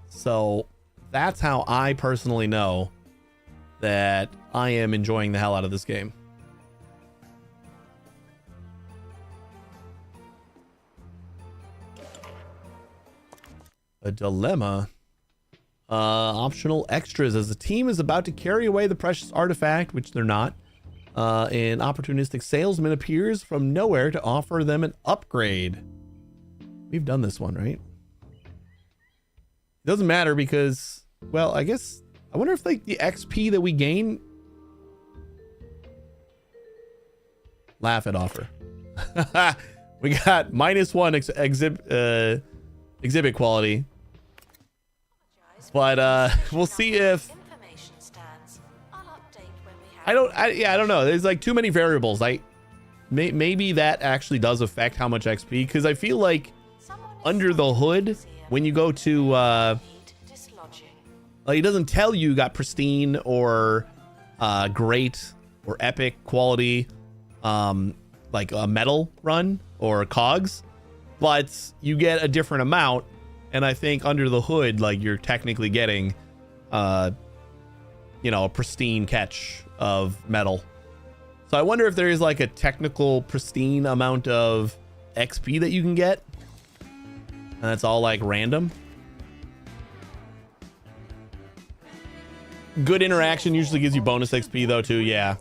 So that's how I personally know that I am enjoying the hell out of this game. A dilemma. Optional extras. As the team is about to carry away the precious artifact, which they're not, an opportunistic salesman appears from nowhere to offer them an upgrade. We've done this one, right? It doesn't matter because, well, I guess, I wonder if like the XP that we gain. Laugh at offer. We got -1 exhibit quality. But we'll see if I don't know. There's like too many variables. Maybe that actually does affect how much XP, because I feel like under the hood when you go to like, it doesn't tell you got pristine or great or epic quality like a metal run or cogs, but you get a different amount. And I think under the hood, like, you're technically getting, you know, a pristine catch of metal. So I wonder if there is like a technical pristine amount of XP that you can get. And that's all like random. Good interaction usually gives you bonus XP though too. Yeah,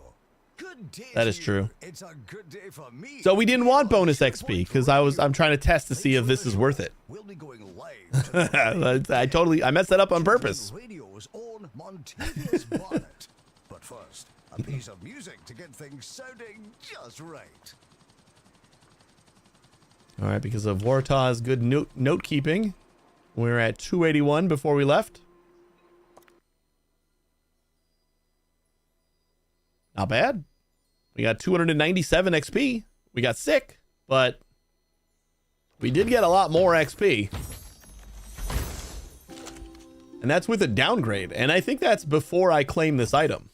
that is true. It's a good day for me. So we didn't want bonus XP because I'm trying to test to see if this is worth it. We'll be going live. I messed that up on purpose. Radio's on Montavious Bonnet. But first, a piece of music to get things sounding just right. All right, because of Wartaw's good note keeping, We're at 281 before we left. Not bad. We got 297 XP. We got sick, but we did get a lot more XP. And that's with a downgrade. And I think that's before I claim this item.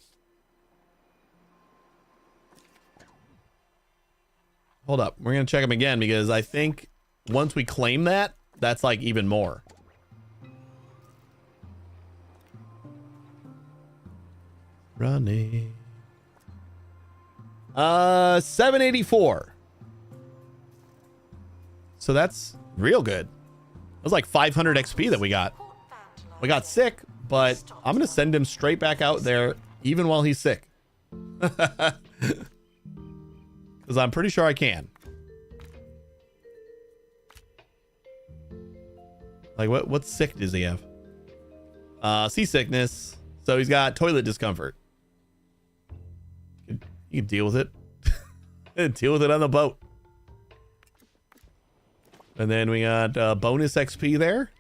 Hold up. We're going to check them again because I think once we claim that, that's like even more. Running. 784. So that's real good. It was like 500 XP that we got. We got sick, but I'm going to send him straight back out there even while he's sick. Because I'm pretty sure I can. Like, what sick does he have? Seasickness. So he's got toilet discomfort. You can deal with it. Deal with it on the boat. And then we got bonus XP there.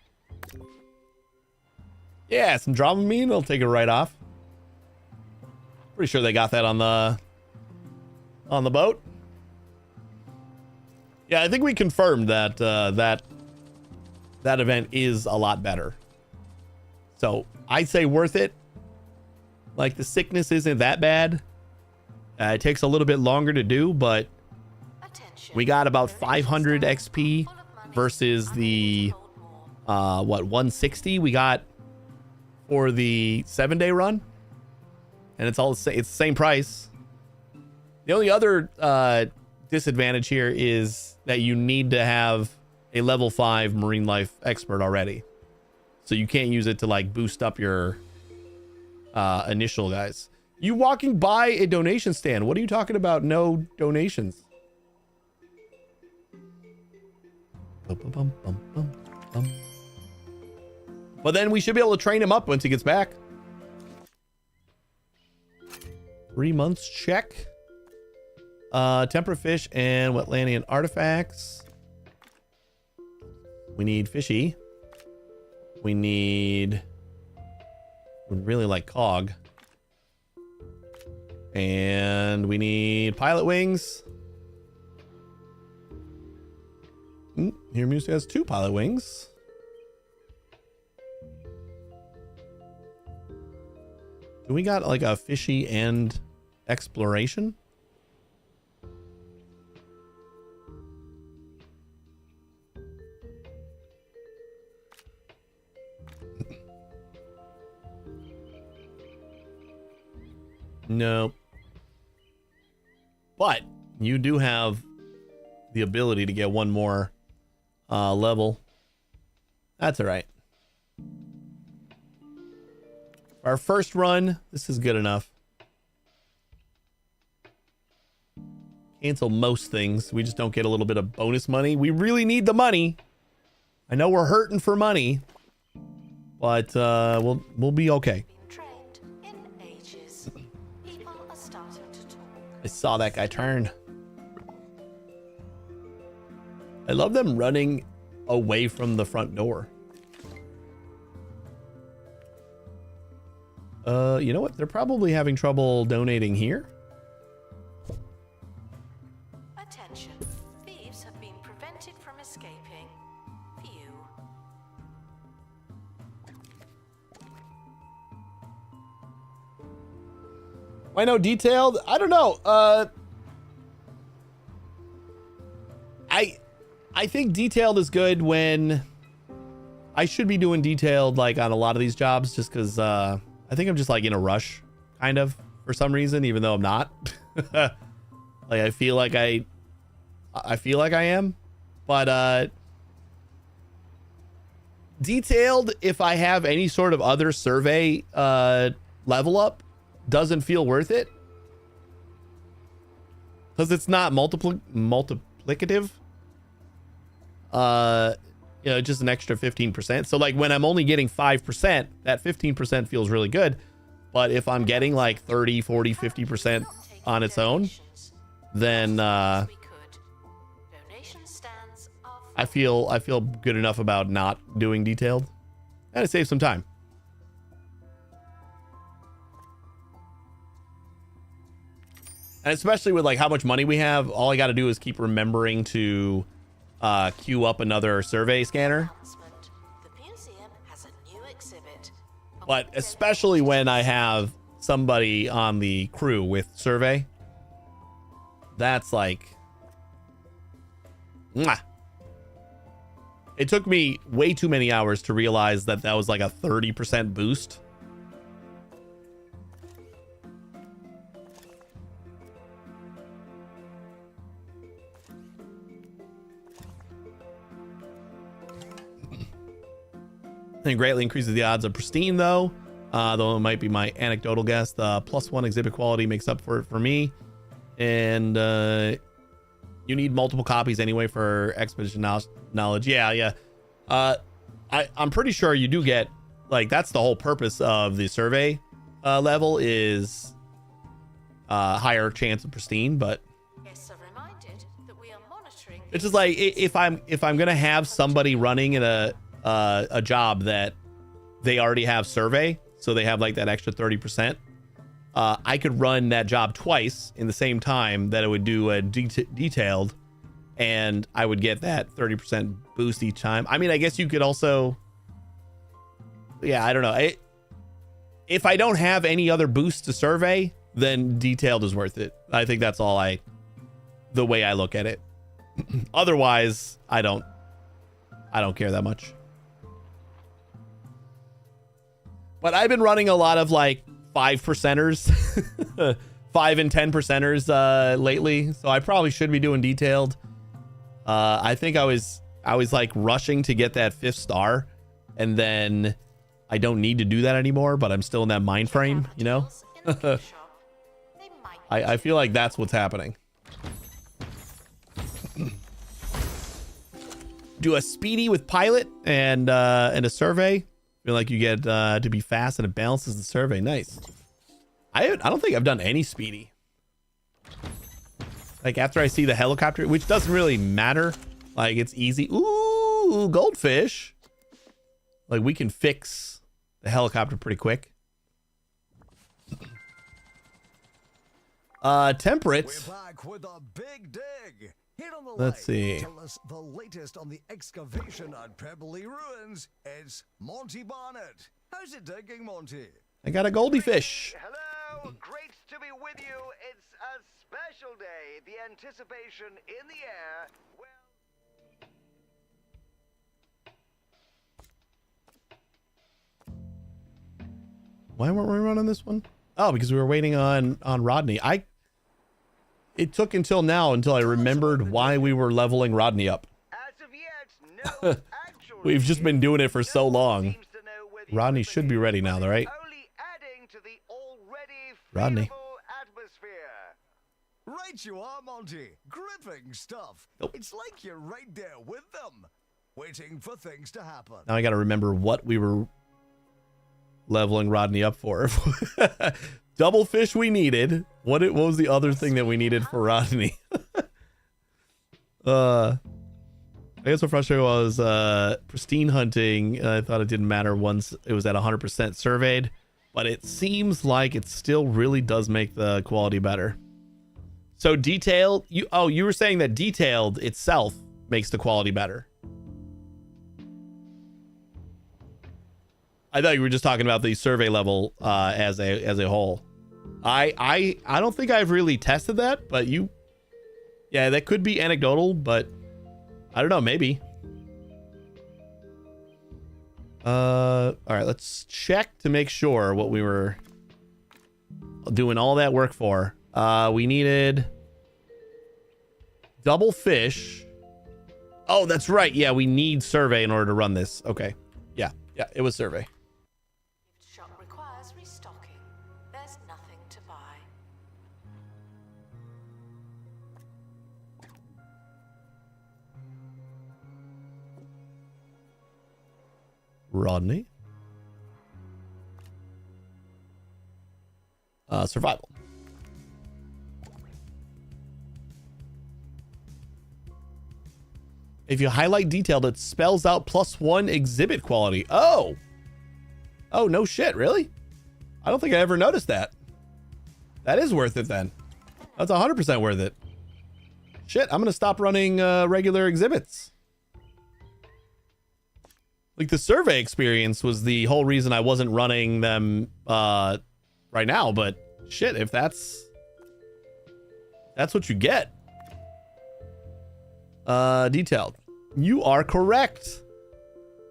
Yeah, some Dramamine. I'll take it right off. Pretty sure they got that on the boat. Yeah, I think we confirmed that that event is a lot better. So I'd say worth it. Like, the sickness isn't that bad. It takes a little bit longer to do, but we got about 500 XP versus the 160 we got for the 7-day run, and it's the same price. The only other disadvantage here is that you need to have a level 5 marine life expert already, so you can't use it to like boost up your initial guys. You walking by a donation stand. What are you talking about? No donations. But then we should be able to train him up once he gets back. 3 months check. Temperate fish and Wetlandian artifacts. We need fishy. Would really like cog. And we need pilot wings. Here Musa has 2 pilot wings. Do we got like a fishy and exploration? No. But you do have the ability to get one more level. That's all right. Our first run, this is good enough. Cancel most things. We just don't get a little bit of bonus money. We really need the money. I know we're hurting for money, but we'll be okay. I saw that guy turn. I love them running away from the front door. You know what? They're probably having trouble donating here. Attention. Thieves have been prevented from escaping. Phew. Why no detailed? I don't know. I think detailed is good when I should be doing detailed like on a lot of these jobs, just because I think I'm just like in a rush kind of for some reason, even though I'm not. Like I feel like I am, but detailed, if I have any sort of other survey level up, doesn't feel worth it because it's not multiplicative. You know, just an extra 15%. So like when I'm only getting 5%, that 15% feels really good. But if I'm getting like 30, 40, 50% on its own, then I I feel good enough about not doing detailed, and it saves some time. And especially with like how much money we have, all I got to do is keep remembering to queue up another survey scanner. Announcement. The museum has a new exhibit. But especially when I have somebody on the crew with survey, that's like, mwah. It took me way too many hours to realize that that was like a 30% boost. And greatly increases the odds of pristine, though it might be my anecdotal guess. The +1 exhibit quality makes up for it for me, and you need multiple copies anyway for expedition knowledge. Yeah. I'm pretty sure you do get, like, that's the whole purpose of the survey level is higher chance of pristine, but Guests are reminded that we are monitoring. it's just like if I'm gonna have somebody running in a job that they already have survey, so they have like that extra 30%, I could run that job twice in the same time that it would do a detailed, and I would get that 30% boost each time. I mean, I guess you could also, yeah, I don't know. If I don't have any other boosts to survey, then detailed is worth it. I think that's the way I look at it. Otherwise, I don't care that much. But I've been running a lot of like 5%ers, 5 and 10%ers lately, so I probably should be doing detailed. I think I was like rushing to get that 5th star, and then I don't need to do that anymore, but I'm still in that mind frame, you know? I feel like that's what's happening. Do a speedy with pilot and a survey. Feel like you get to be fast, and it balances the survey. Nice. I don't think I've done any speedy. Like after I see the helicopter, which doesn't really matter. Like it's easy. Ooh, goldfish. Like we can fix the helicopter pretty quick. Temperate. We're back with a big dig. Here on the Let's see. Tell us the latest on the excavation at Pebbly Ruins. It's Monty Barnett. How's it digging, Monty? I got a goldie fish. Hello, great to be with you. It's a special day. The anticipation in the air. Well, Why weren't we running this one? Oh, because we were waiting on Rodney. It took until now until I remembered why we were leveling Rodney up. as of yet, no actual We've just been doing it for so long. seems to know where the Rodney equipment should be is, ready now, but though, right? it's only adding to the already Rodney. favorable atmosphere. Right you are, Monty. Gripping stuff. Nope. It's like you're right there with them, waiting for things to happen. Now I got to remember what we were leveling Rodney up for. Double fish we needed. What was the other thing that we needed for Rodney? I guess what frustrating was pristine hunting. I thought it didn't matter once it was at 100% surveyed, but it seems like it still really does make the quality better. So detailed, you were saying that detailed itself makes the quality better. I thought you were just talking about the survey level as a whole. I don't think I've really tested that, but yeah, that could be anecdotal, but I don't know, maybe. All right, let's check to make sure what we were doing all that work for. We needed double fish. Oh, that's right. Yeah, we need survey in order to run this. Okay. Yeah, it was survey. Gift shop requires restocking. There's nothing to buy. Rodney. Survival. If you highlight detailed, it spells out +1 exhibit quality. Oh. Oh, no shit, really? I don't think I ever noticed that. That is worth it then. That's 100% worth it. Shit, I'm gonna stop running regular exhibits. Like the survey experience was the whole reason I wasn't running them right now, but shit, if that's what you get. Detailed. You are correct.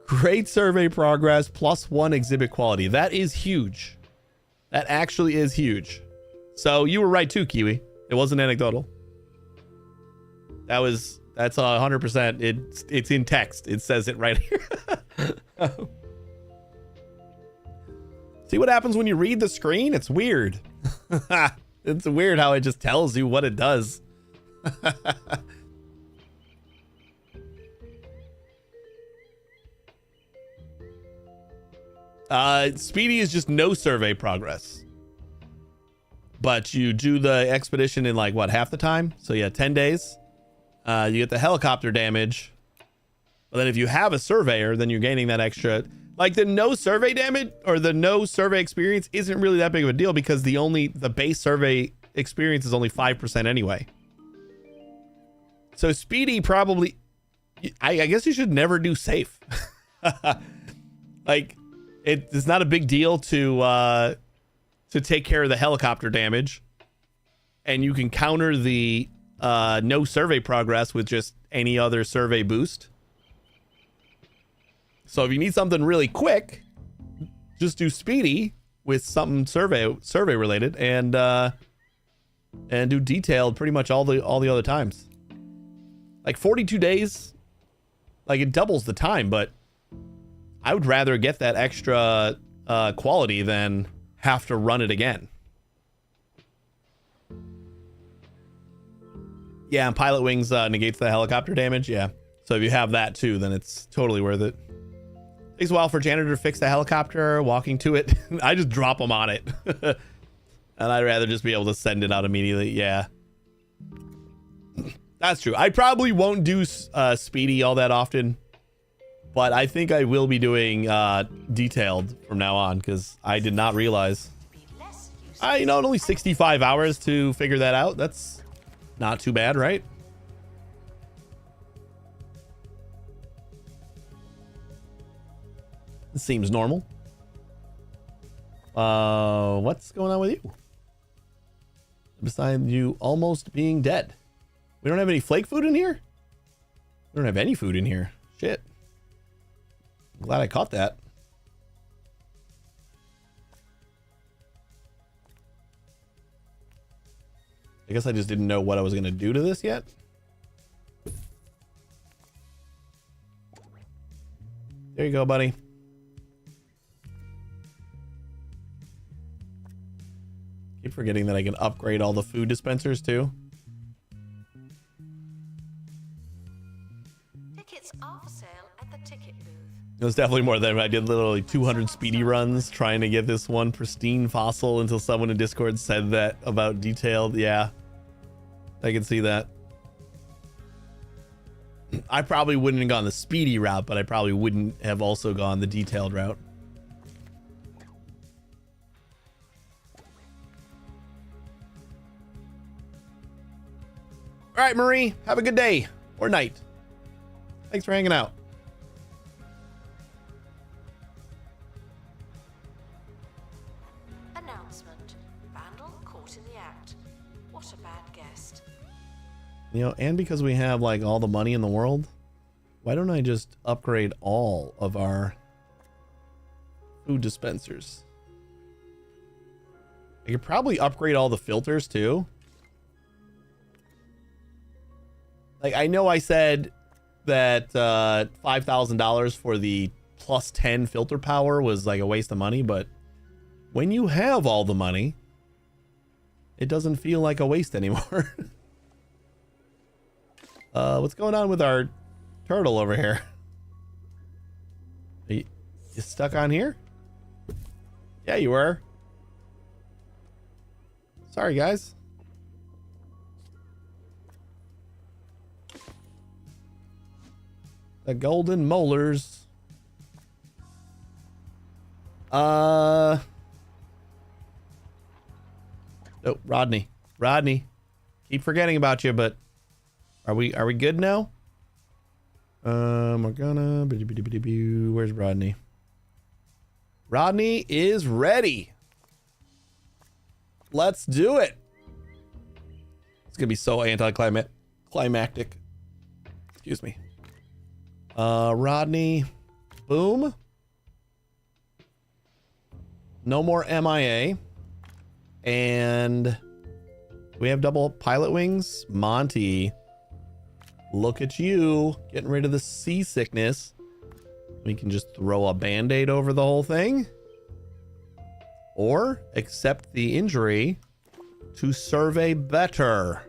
Great survey progress, +1 exhibit quality. That is huge. That actually is huge. So you were right too, Kiwi. It wasn't anecdotal. That's 100%. It's in text. It says it right here. See what happens when you read the screen? It's weird. It's weird how it just tells you what it does. Speedy is just no survey progress. But you do the expedition in like what, half the time? So yeah, 10 days. You get the helicopter damage. But then if you have a surveyor, then you're gaining that extra. Like the no survey damage or the no survey experience isn't really that big of a deal because the base survey experience is only 5% anyway. So Speedy probably, I guess you should never do safe. Like it's not a big deal to take care of the helicopter damage, and you can counter the no survey progress with just any other survey boost. So if you need something really quick, just do Speedy with something survey related, and do detailed pretty much all the other times. Like 42 days, like it doubles the time, but I would rather get that extra quality than have to run it again. Yeah, and Pilot Wings negates the helicopter damage. Yeah, so if you have that too, then it's totally worth it. Takes a while for janitor to fix the helicopter, walking to it. I just drop them on it. And I'd rather just be able to send it out immediately. Yeah. That's true. I probably won't do Speedy all that often. But I think I will be doing detailed from now on because I did not realize. Only 65 hours to figure that out. That's not too bad, right? It seems normal. What's going on with you? Besides you almost being dead. We don't have any flake food in here? We don't have any food in here. Shit. I'm glad I caught that. I guess I just didn't know what I was going to do to this yet. There you go, buddy. Keep forgetting that I can upgrade all the food dispensers too. Tickets are for sale at the ticket booth. It was definitely more than I did literally 200 speedy runs trying to get this one pristine fossil until someone in Discord said that about detailed. Yeah, I can see that. I probably wouldn't have gone the speedy route, but I probably wouldn't have also gone the detailed route. All right, Marie, have a good day or night. Thanks for hanging out. Announcement. Vandal caught in the act. What a bad guest. And because we have like all the money in the world, why don't I just upgrade all of our food dispensers? I could probably upgrade all the filters too. Like, I know I said that $5,000 for the plus 10 filter power was like a waste of money, but when you have all the money, it doesn't feel like a waste anymore. What's going on with our turtle over here? You stuck on here? Yeah, you were. Sorry, guys. The golden molars. Oh, Rodney. Rodney. Keep forgetting about you, but are we good now? We're gonna where's Rodney? Rodney is ready. Let's do it. It's gonna be so anticlimactic. Excuse me. Rodney. Boom. No more MIA. And we have double pilot wings. Monty. Look at you. Getting rid of the seasickness. We can just throw a band-aid over the whole thing. Or accept the injury to survey better.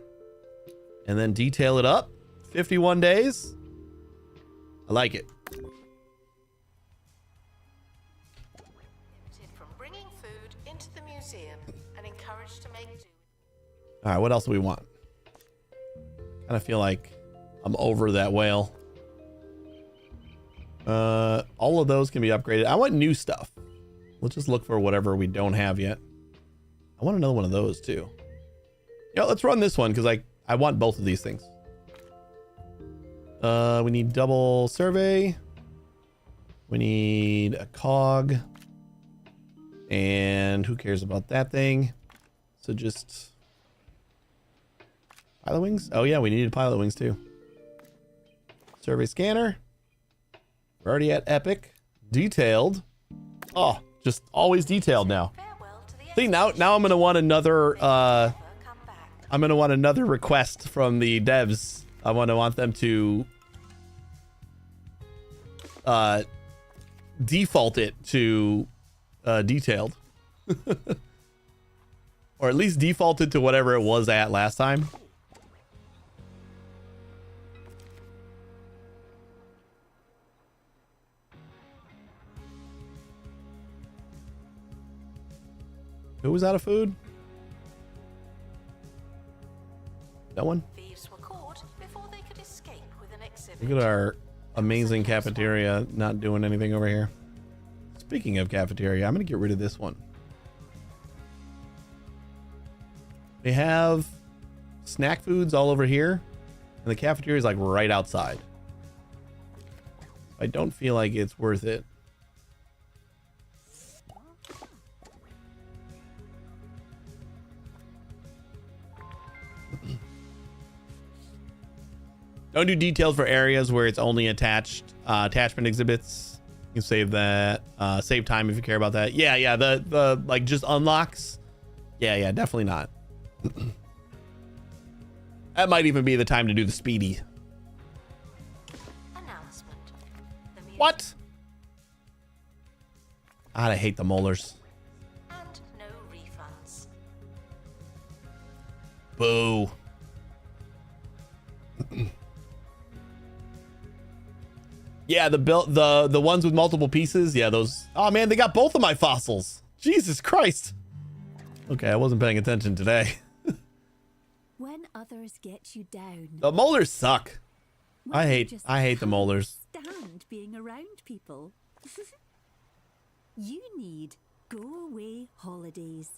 And then detail it up. 51 days. I like it. From bringing food into the museum and encouraged to make do. All right, what else do we want? Kind of feel like I'm over that whale. All of those can be upgraded. I want new stuff. Let's just look for whatever we don't have yet. I want another one of those too. Yeah, let's run this one because I want both of these things. We need double survey. We need a cog. And who cares about that thing? So just pilot wings. Oh yeah, we needed pilot wings too. Survey scanner. We're already at epic. Detailed. Oh, just always detailed now. See, now I'm gonna want another I'm gonna want another request from the devs. I want them to default it to detailed. Or at least default it to whatever it was at last time. Who was out of food? That one? Thieves were caught before they could escape with an exhibit. Look at our amazing cafeteria not doing anything over here. Speaking of cafeteria, I'm going to get rid of this one. They have snack foods all over here, and the cafeteria is like right outside. I don't feel like it's worth it. Don't do details for areas where it's only attached attachment exhibits. You can save that. Save time if you care about that. Yeah. The like just unlocks. Yeah, definitely not. That might even be the time to do the speedy. Announcement. What? God, I hate the molars. And no refunds. Boo. Yeah, the ones with multiple pieces. Yeah, those. Oh man, they got both of my fossils. Jesus Christ. Okay, I wasn't paying attention today. When others get you down. The molars suck. I hate the molars. Stand being around people. You need go away holidays.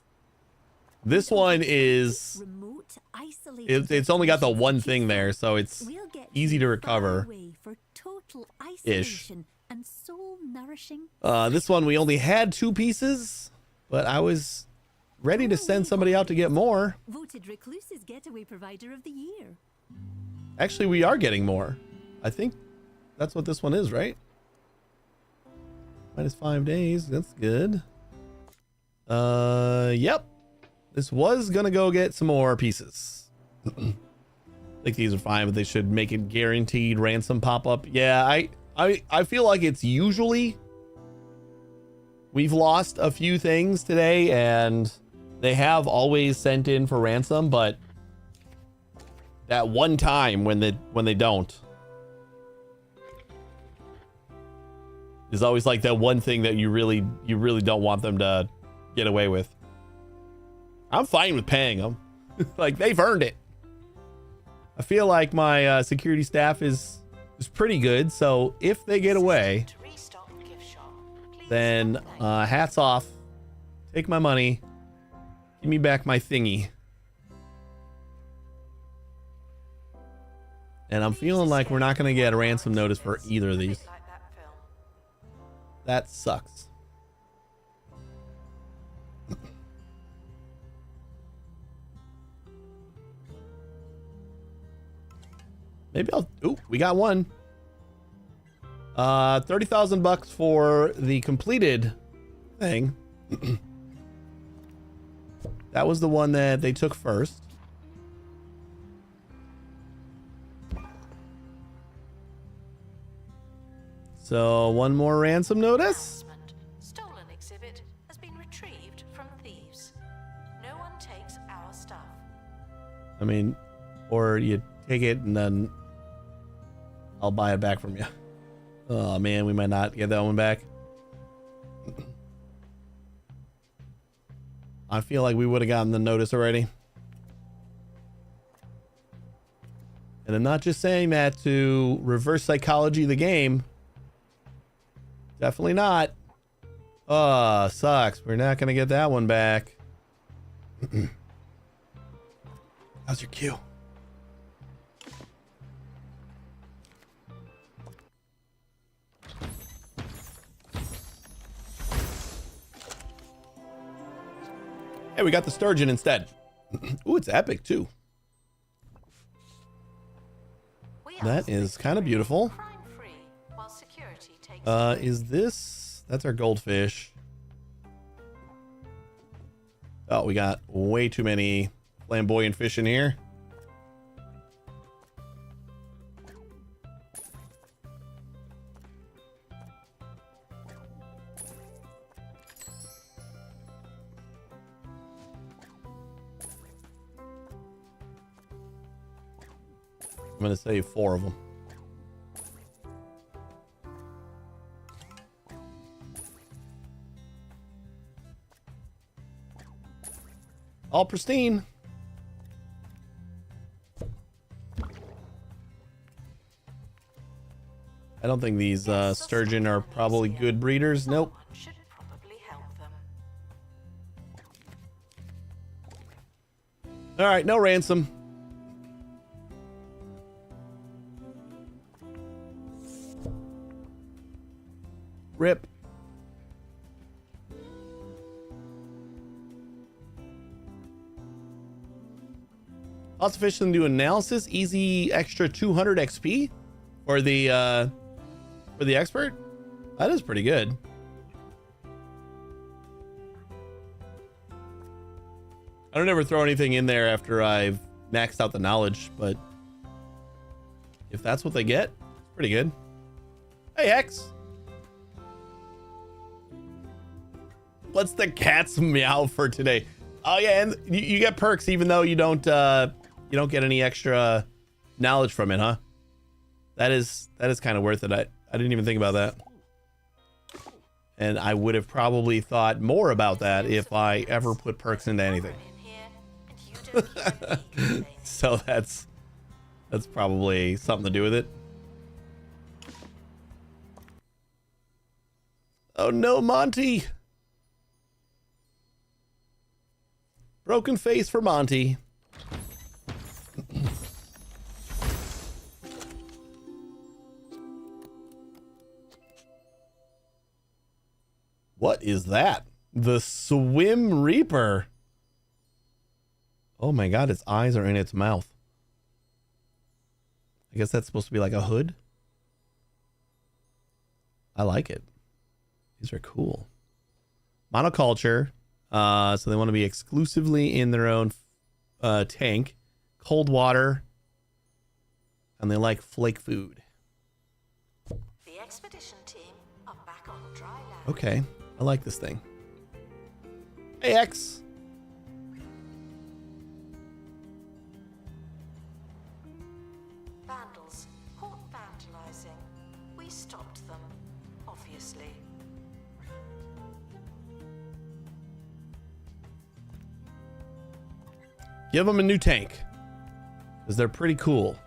This one is remote, isolated. It's only got the one thing there, so it's easy to recover. For total isolation and soul nourishing. This one we only had 2 pieces, but I was ready to send somebody out to get more. Voted Recluse's getaway provider of the year. Actually, we are getting more. I think that's what this one is, right? -5 days. That's good. Yep. This was gonna go get some more pieces. I think these are fine, but they should make it guaranteed ransom pop up. Yeah, I feel like it's usually we've lost a few things today and they have always sent in for ransom, but that one time when they don't is always like that one thing that you really don't want them to get away with. I'm fine with paying them. Like, they've earned it. I feel like my security staff is is pretty good. So if they get away, then hats off. Take my money. Give me back my thingy. And I'm feeling like we're not going to get a ransom notice for either of these. That sucks. Maybe I'll... Ooh, we got one. 30,000 bucks for the completed thing. That was the one that they took first. So one more ransom notice. Stolen exhibit has been retrieved from thieves. No one takes our stuff. I mean, or you take it and then I'll buy it back from you. Oh man, we might not get that one back. I feel like we would have gotten the notice already. And I'm not just saying that to reverse psychology the game. Definitely not. Oh, sucks. We're not going to get that one back. How's your cue? Hey, we got the sturgeon instead. Ooh, it's epic too. That is kind of beautiful. Is this... That's our goldfish. Oh, we got way too many flamboyant fish in here. I'm going to save 4 of them. All pristine. I don't think these sturgeon are probably good breeders. Nope. All right, no ransom. Rip. Lots of fish to do analysis. Easy extra 200 XP for the expert. That is pretty good. I don't ever throw anything in there after I've maxed out the knowledge, but if that's what they get, it's pretty good. Hey, Hex. What's the cat's meow for today? Oh yeah, and you get perks even though you don't get any extra knowledge from it, huh? That is kind of worth it. I didn't even think about that. And I would have probably thought more about that if I ever put perks into anything. So that's probably something to do with it. Oh no, Monty. Broken face for Monty. What is that? The Swim Reaper. Oh my god, its eyes are in its mouth. I guess that's supposed to be like a hood. I like it. These are cool. Monoculture. So they want to be exclusively in their own tank. Cold water. And they like flake food. The expedition team are back on dry land. Okay. I like this thing. Hey, X. Vandals caught vandalizing. We stopped them, obviously. Give them a new tank. Because they're pretty cool.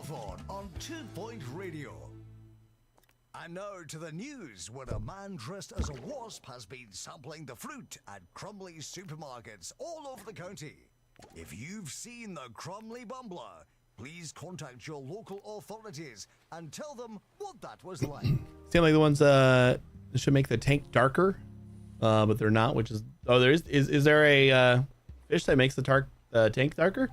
Stefan on 2 Point Radio. And now to the news, where a man dressed as a wasp has been sampling the fruit at Crumley supermarkets all over the county. If you've seen the Crumley Bumbler, please contact your local authorities and tell them what that was like. Seem like the ones should make the tank darker, but they're not. Which is there is there a fish that makes the tank darker?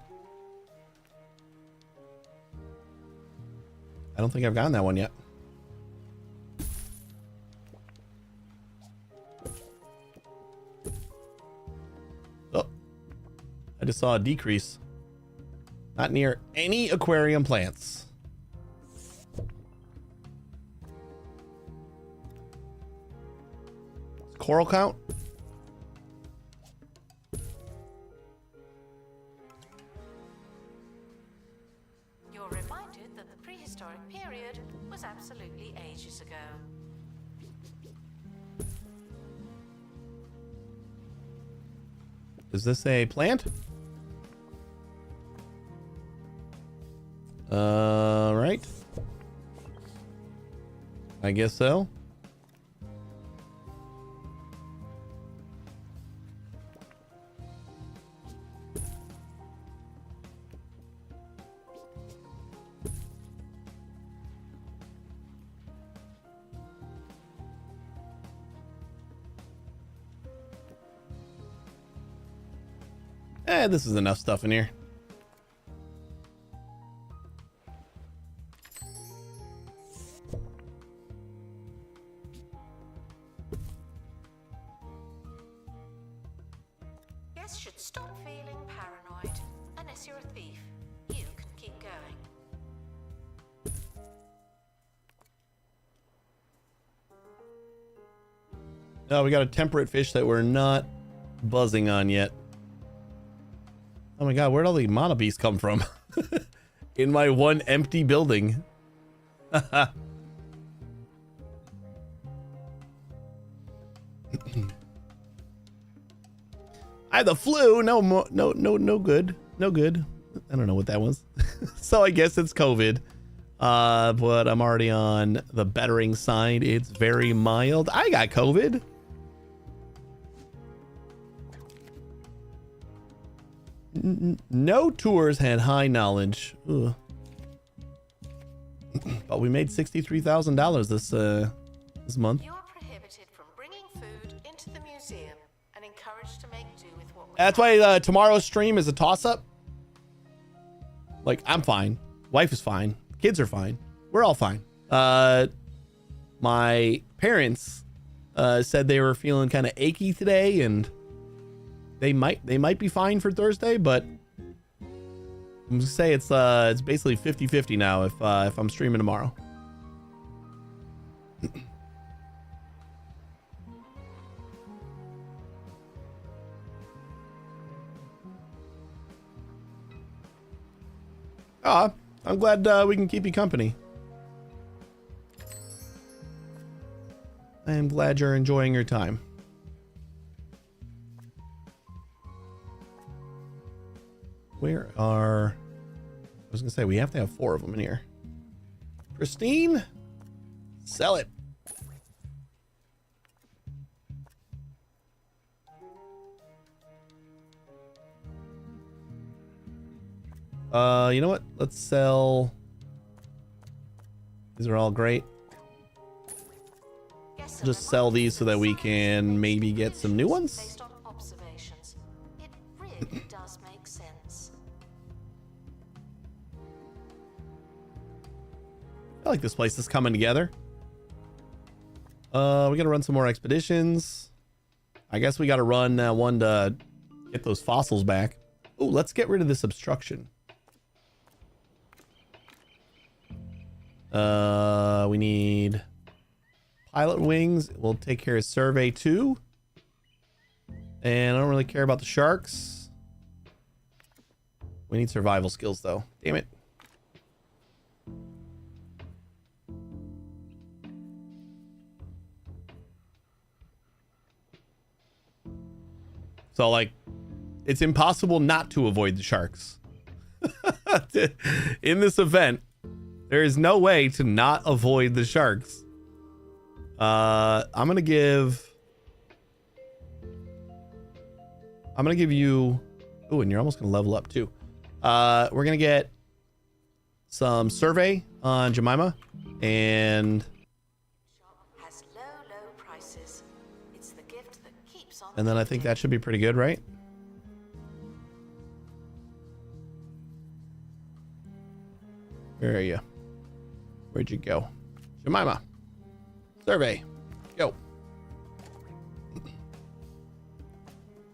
I don't think I've gotten that one yet. Oh, I just saw a decrease. Not near any aquarium plants. Coral count? You're reminded that the prehistoric period was absolutely ages ago. Is this a plant? Right. I guess so. This is enough stuff in here. Guests should stop feeling paranoid. Unless you're a thief, you can keep going. Oh, we got a temperate fish that we're not buzzing on yet. Oh my god, where'd all the mana beasts come from? In my one empty building. I had the flu. No good. No good. I don't know what that was. So I guess it's COVID. But I'm already on the bettering side. It's very mild. I got COVID. No tours had high knowledge. Ugh. But we made $63,000 this month. You are prohibited from bringing food into the museum and encouraged to make do with what we That's why tomorrow's stream is a toss-up. Like, I'm fine. Wife is fine. Kids are fine. We're all fine. My parents said they were feeling kind of achy today, and they might be fine for Thursday, but I'm gonna say it's basically 50-50 now if I'm streaming tomorrow. I'm glad we can keep you company. I am glad you're enjoying your time. Where are... I was gonna say, we have to have 4 of them in here. Christine? Sell it. You know what? Let's sell... These are all great. Just sell these so that we can maybe get some new ones. based on observations. It really does make sense. I feel like this place is coming together. We gotta run some more expeditions. I guess we gotta run one to get those fossils back. Ooh, let's get rid of this obstruction. We need pilot wings. We'll take care of survey 2. And I don't really care about the sharks. We need survival skills though. Damn it. So like, it's impossible not to avoid the sharks. In this event, There is no way to not avoid the sharks. I'm gonna give you. Oh, and you're almost gonna level up too. We're gonna get some survey on Jemima, and Has low prices. It's the gift that keeps on. then I think that should be pretty good, right? Where are you? Where'd you go? Jemima. Survey. Go.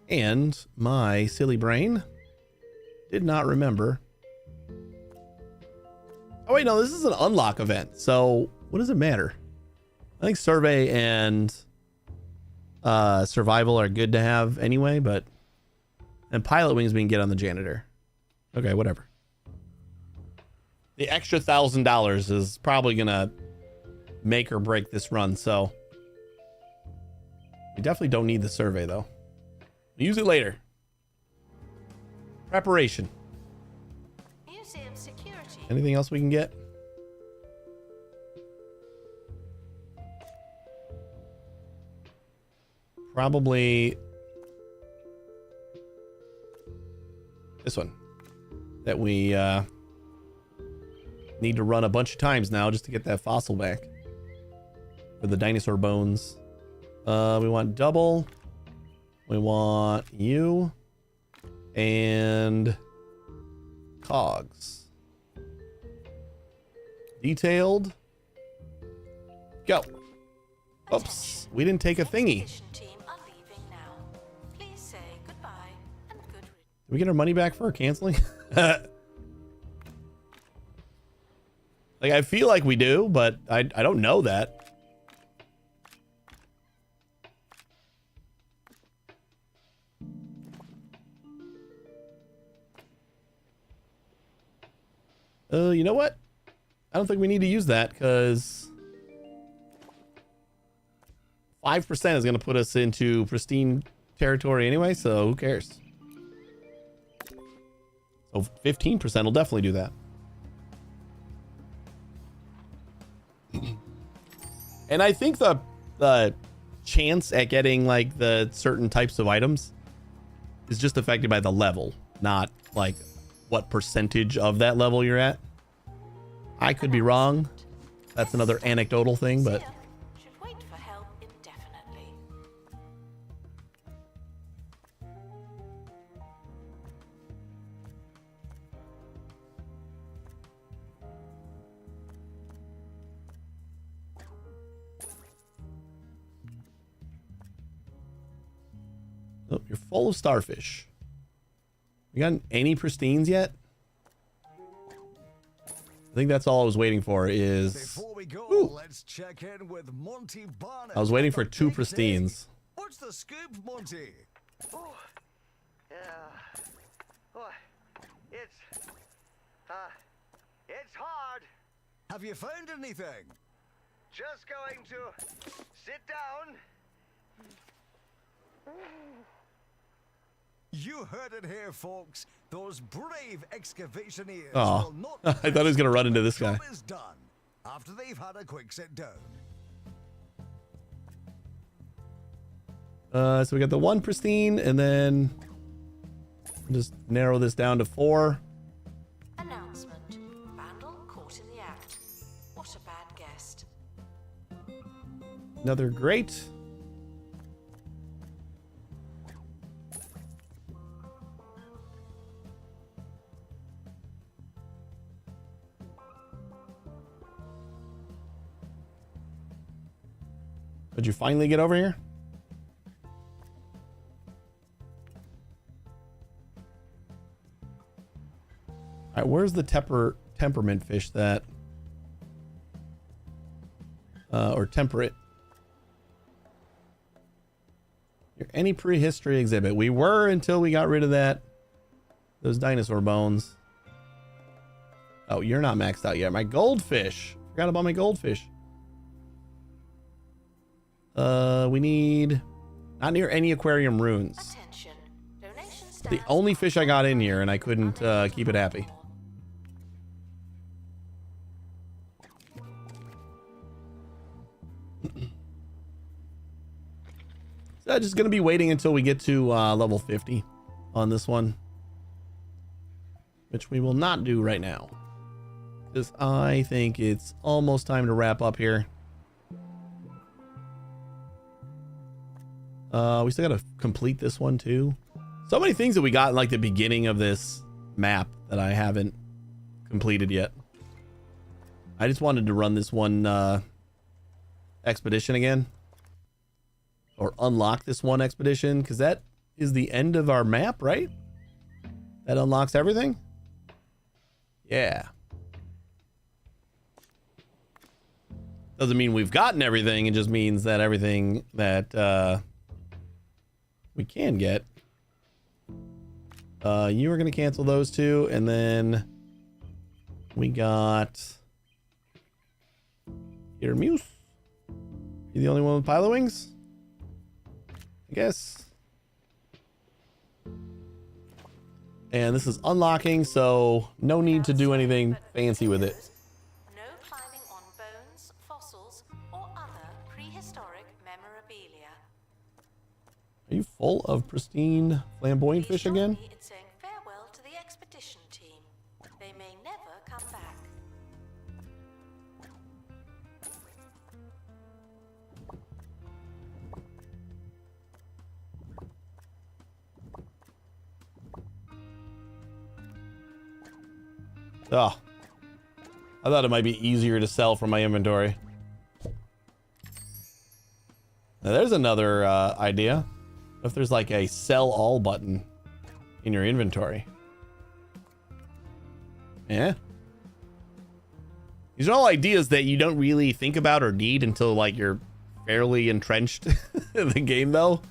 And my silly brain did not remember. Oh, wait, no, this is an unlock event. So what does it matter? I think survey and survival are good to have anyway, but and pilot wings we can get on the janitor. Okay, whatever. The extra $1,000 is probably gonna make or break this run, so we definitely don't need the survey though. Use it later. Preparation. Museum security. Anything else we can get? Probably this one that we need to run a bunch of times now just to get that fossil back for the dinosaur bones. We want double. We want you and cogs. Detailed. Go. Oops, we didn't take a thingy. Team are leaving now. Please say goodbye and good riddance. Did we get our money back for canceling? Like, I feel like we do, but I don't know that. You know what? I don't think we need to use that because 5% is going to put us into pristine territory anyway, so who cares? So 15% will definitely do that. And I think the chance at getting like the certain types of items is just affected by the level, not like what percentage of that level you're at. I could be wrong. That's another anecdotal thing, but Should wait for help indefinitely. oh, you're full of starfish. You got any pristines yet? I think that's all I was waiting for is... Before we go, let's check in with Monty Barnett. I was waiting for on a 2 big day. pristines. What's the scoop, Monty? Oh, yeah. Oh, it's hard. Have you found anything? Just going to sit down. You heard it here, folks. Those brave excavationeers Oh, will not I thought he was gonna run into this guy. job is done after they've had a quick sit down. So we got the 1 pristine, and then just narrow this down to 4. Announcement. Vandal caught in the act. What a bad guest. Another great. Did you finally get over here? All right, where's the temperament fish that or temperate? Any prehistory exhibit. We were until we got rid of those dinosaur bones. Oh, you're not maxed out yet. My goldfish. Forgot about my goldfish. We need not near any aquarium ruins. Attention. Donation The stands only are fish I got in here, and I couldn't keep it happy. So I'm just going to be waiting until we get to level 50 on this one, which we will not do right now, because I think it's almost time to wrap up here. We still got to complete this one too. So many things that we got in like the beginning of this map that I haven't completed yet. I just wanted to run this one expedition again, or unlock this one expedition, because that is the end of our map, right? That unlocks everything. Yeah. Doesn't mean we've gotten everything. It just means that everything that we can get. You were going to cancel those two, and then we got here, Muse. You the only one with pilot wings, I guess. And this is unlocking, so no need to do anything fancy with it. No climbing on bones, fossils, or other prehistoric memorabilia. Are you full of pristine flamboyant fish again? It's saying farewell to the expedition team. They may never come back. Oh, I thought it might be easier to sell from my inventory. Now there's another idea. If there's like a sell all button in your inventory. Yeah. These are all ideas that you don't really think about or need until like you're fairly entrenched in the game though.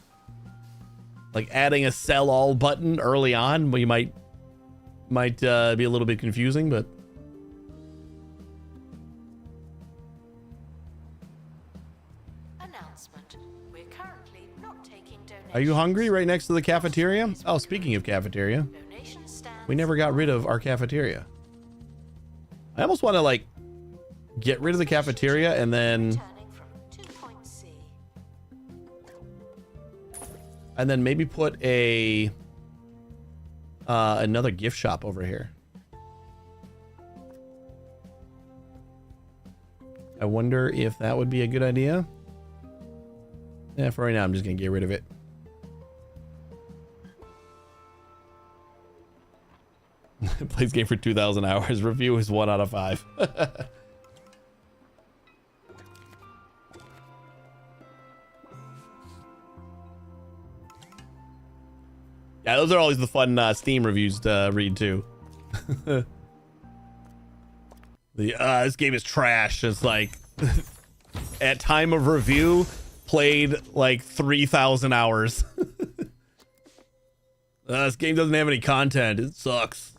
Like adding a sell all button early on, well, you might be a little bit confusing, but Announcement. We're currently not taking donations. are you hungry right next to the cafeteria? Oh, speaking of cafeteria, Donation stands. we never got rid of our cafeteria. I almost want to like get rid of the cafeteria and then Returning from 2.C. maybe put a another gift shop over here. I wonder if that would be a good idea. Yeah, for right now, I'm just gonna get rid of it. Plays game for 2,000 hours. Review is 1 out of 5. Yeah, those are always the fun Steam reviews to read too. This game is trash. It's like at time of review played like 3,000 hours. This game doesn't have any content. It sucks.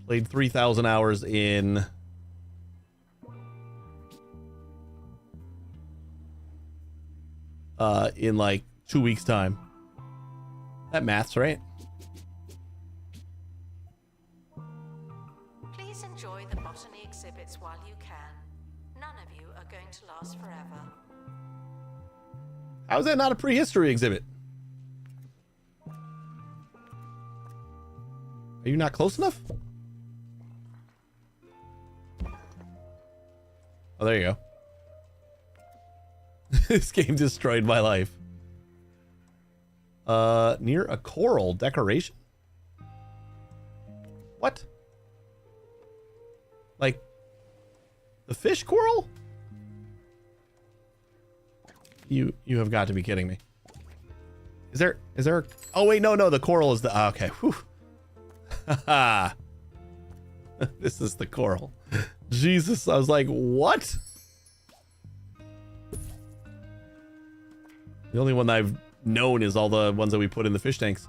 Played 3,000 hours in like 2 weeks time. That math's right. Please enjoy the botany exhibits while you can. None of you are going to last forever. How is that not a prehistory exhibit? Are you not close enough? Oh, there you go. This game destroyed my life. Near a coral decoration? What? Like the fish coral? You have got to be kidding me. Is there oh wait, no, the coral is the okay. Whew. This is the coral. Jesus, I was like, what? The only one I've known is all the ones that we put in the fish tanks.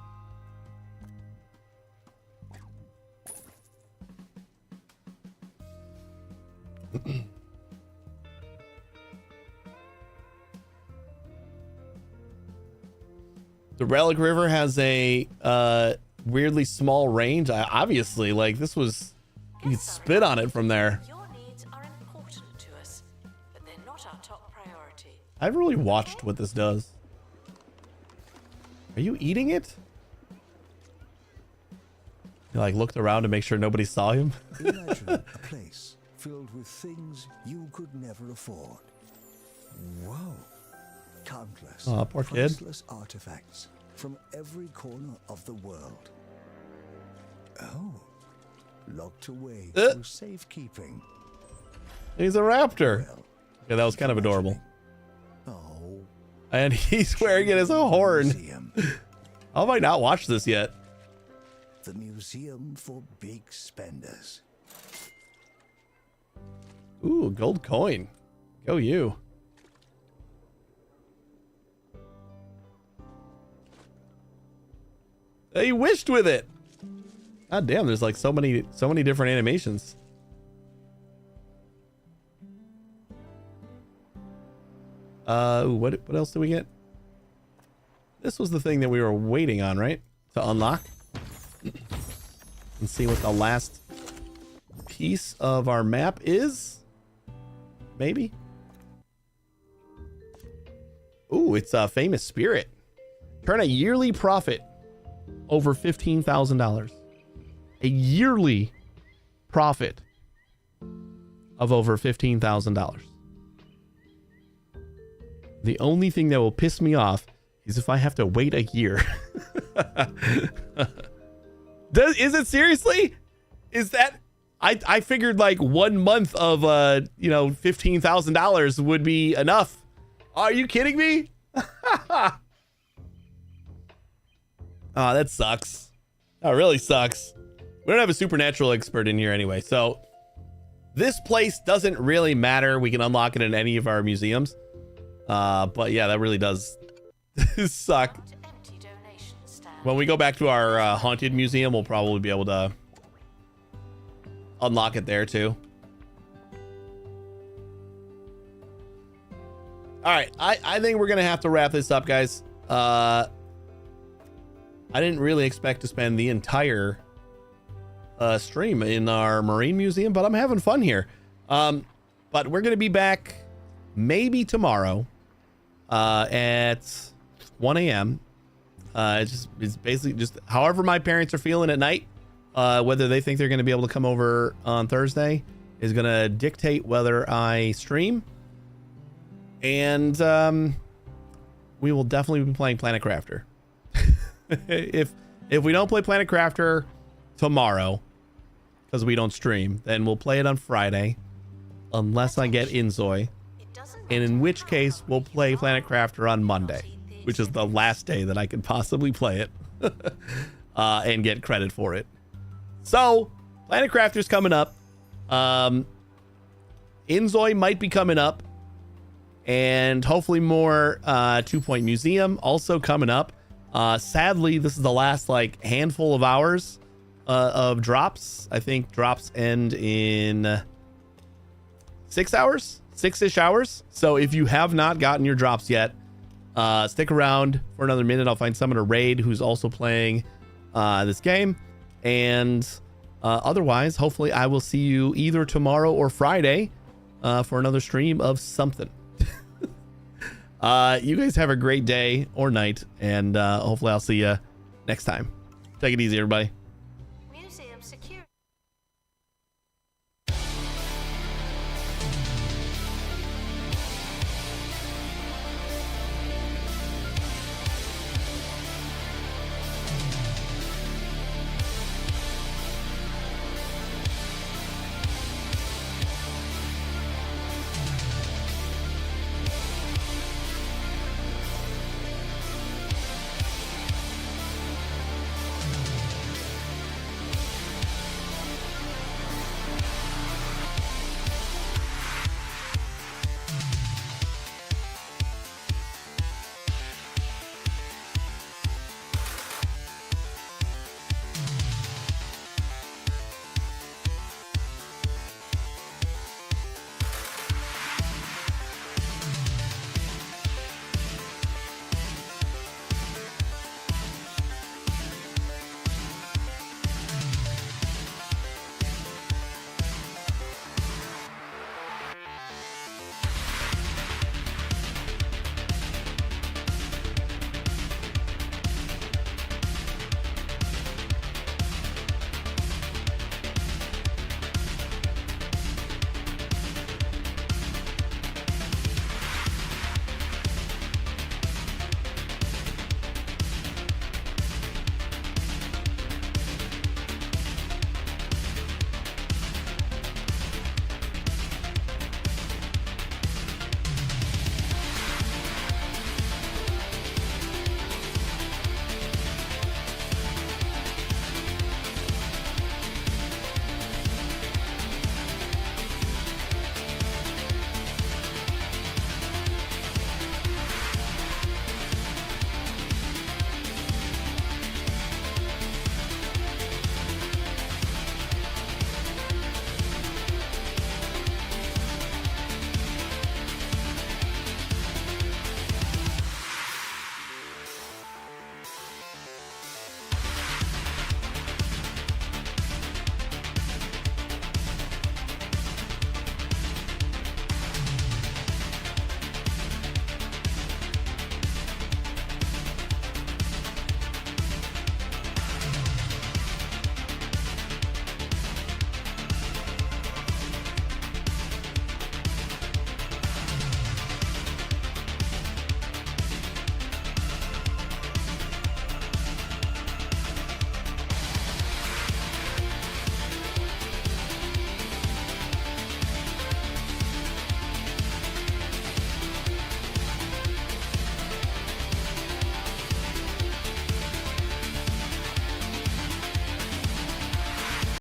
The Relic River has a weirdly small range. Obviously, like this was, you could spit on it from there. Your needs are I haven't really watched what this does. Are you eating it? You like looked around to make sure nobody saw him. Imagine a place filled with things you could never afford. Whoa. Countless Poor kid. priceless artifacts from every corner of the world. Oh. Locked away for safekeeping. He's a raptor. Well, Yeah, that was kind of adorable. oh. And he's wearing it as a horn. Museum. How have I not watched this yet? The museum for big spenders. Ooh, gold coin. Go you. He wished with it. God damn, there's like so many different animations. What else do we get? This was the thing that we were waiting on, right? To unlock. And see what the last piece of our map is. Maybe. Ooh, it's a famous spirit. Turn a yearly profit over $15,000. A yearly profit of over $15,000. The only thing that will piss me off is if I have to wait a year. Is it seriously? Is that I figured like 1 month of $15,000 would be enough. Are you kidding me? Oh, that sucks. That really sucks. We don't have a supernatural expert in here anyway, so this place doesn't really matter. We can unlock it in any of our museums. But yeah, that really does suck. Empty donation stand. When we go back to our haunted museum, we'll probably be able to unlock it there too. All right, I think we're gonna have to wrap this up, guys. I didn't really expect to spend the entire stream in our marine museum, but I'm having fun here. But we're gonna be back maybe tomorrow at 1 a.m. It's basically just however my parents are feeling at night. Whether they think they're going to be able to come over on Thursday is going to dictate whether I stream. And we will definitely be playing Planet Crafter. If we don't play Planet Crafter tomorrow, because we don't stream, then we'll play it on Friday, unless I get Inzoi. And in which case, we'll play Planet Crafter on Monday, which is the last day that I could possibly play it and get credit for it. So, Planet Crafter's coming up. Inzoi might be coming up. And hopefully more 2 Point Museum also coming up. Sadly, this is the last like handful of hours of drops. I think drops end in 6 hours, 6-ish hours. So if you have not gotten your drops yet, stick around for another minute. I'll find someone to raid who's also playing this game. And otherwise, hopefully I will see you either tomorrow or Friday for another stream of something. You guys have a great day or night, and hopefully I'll see you next time. Take it easy, everybody.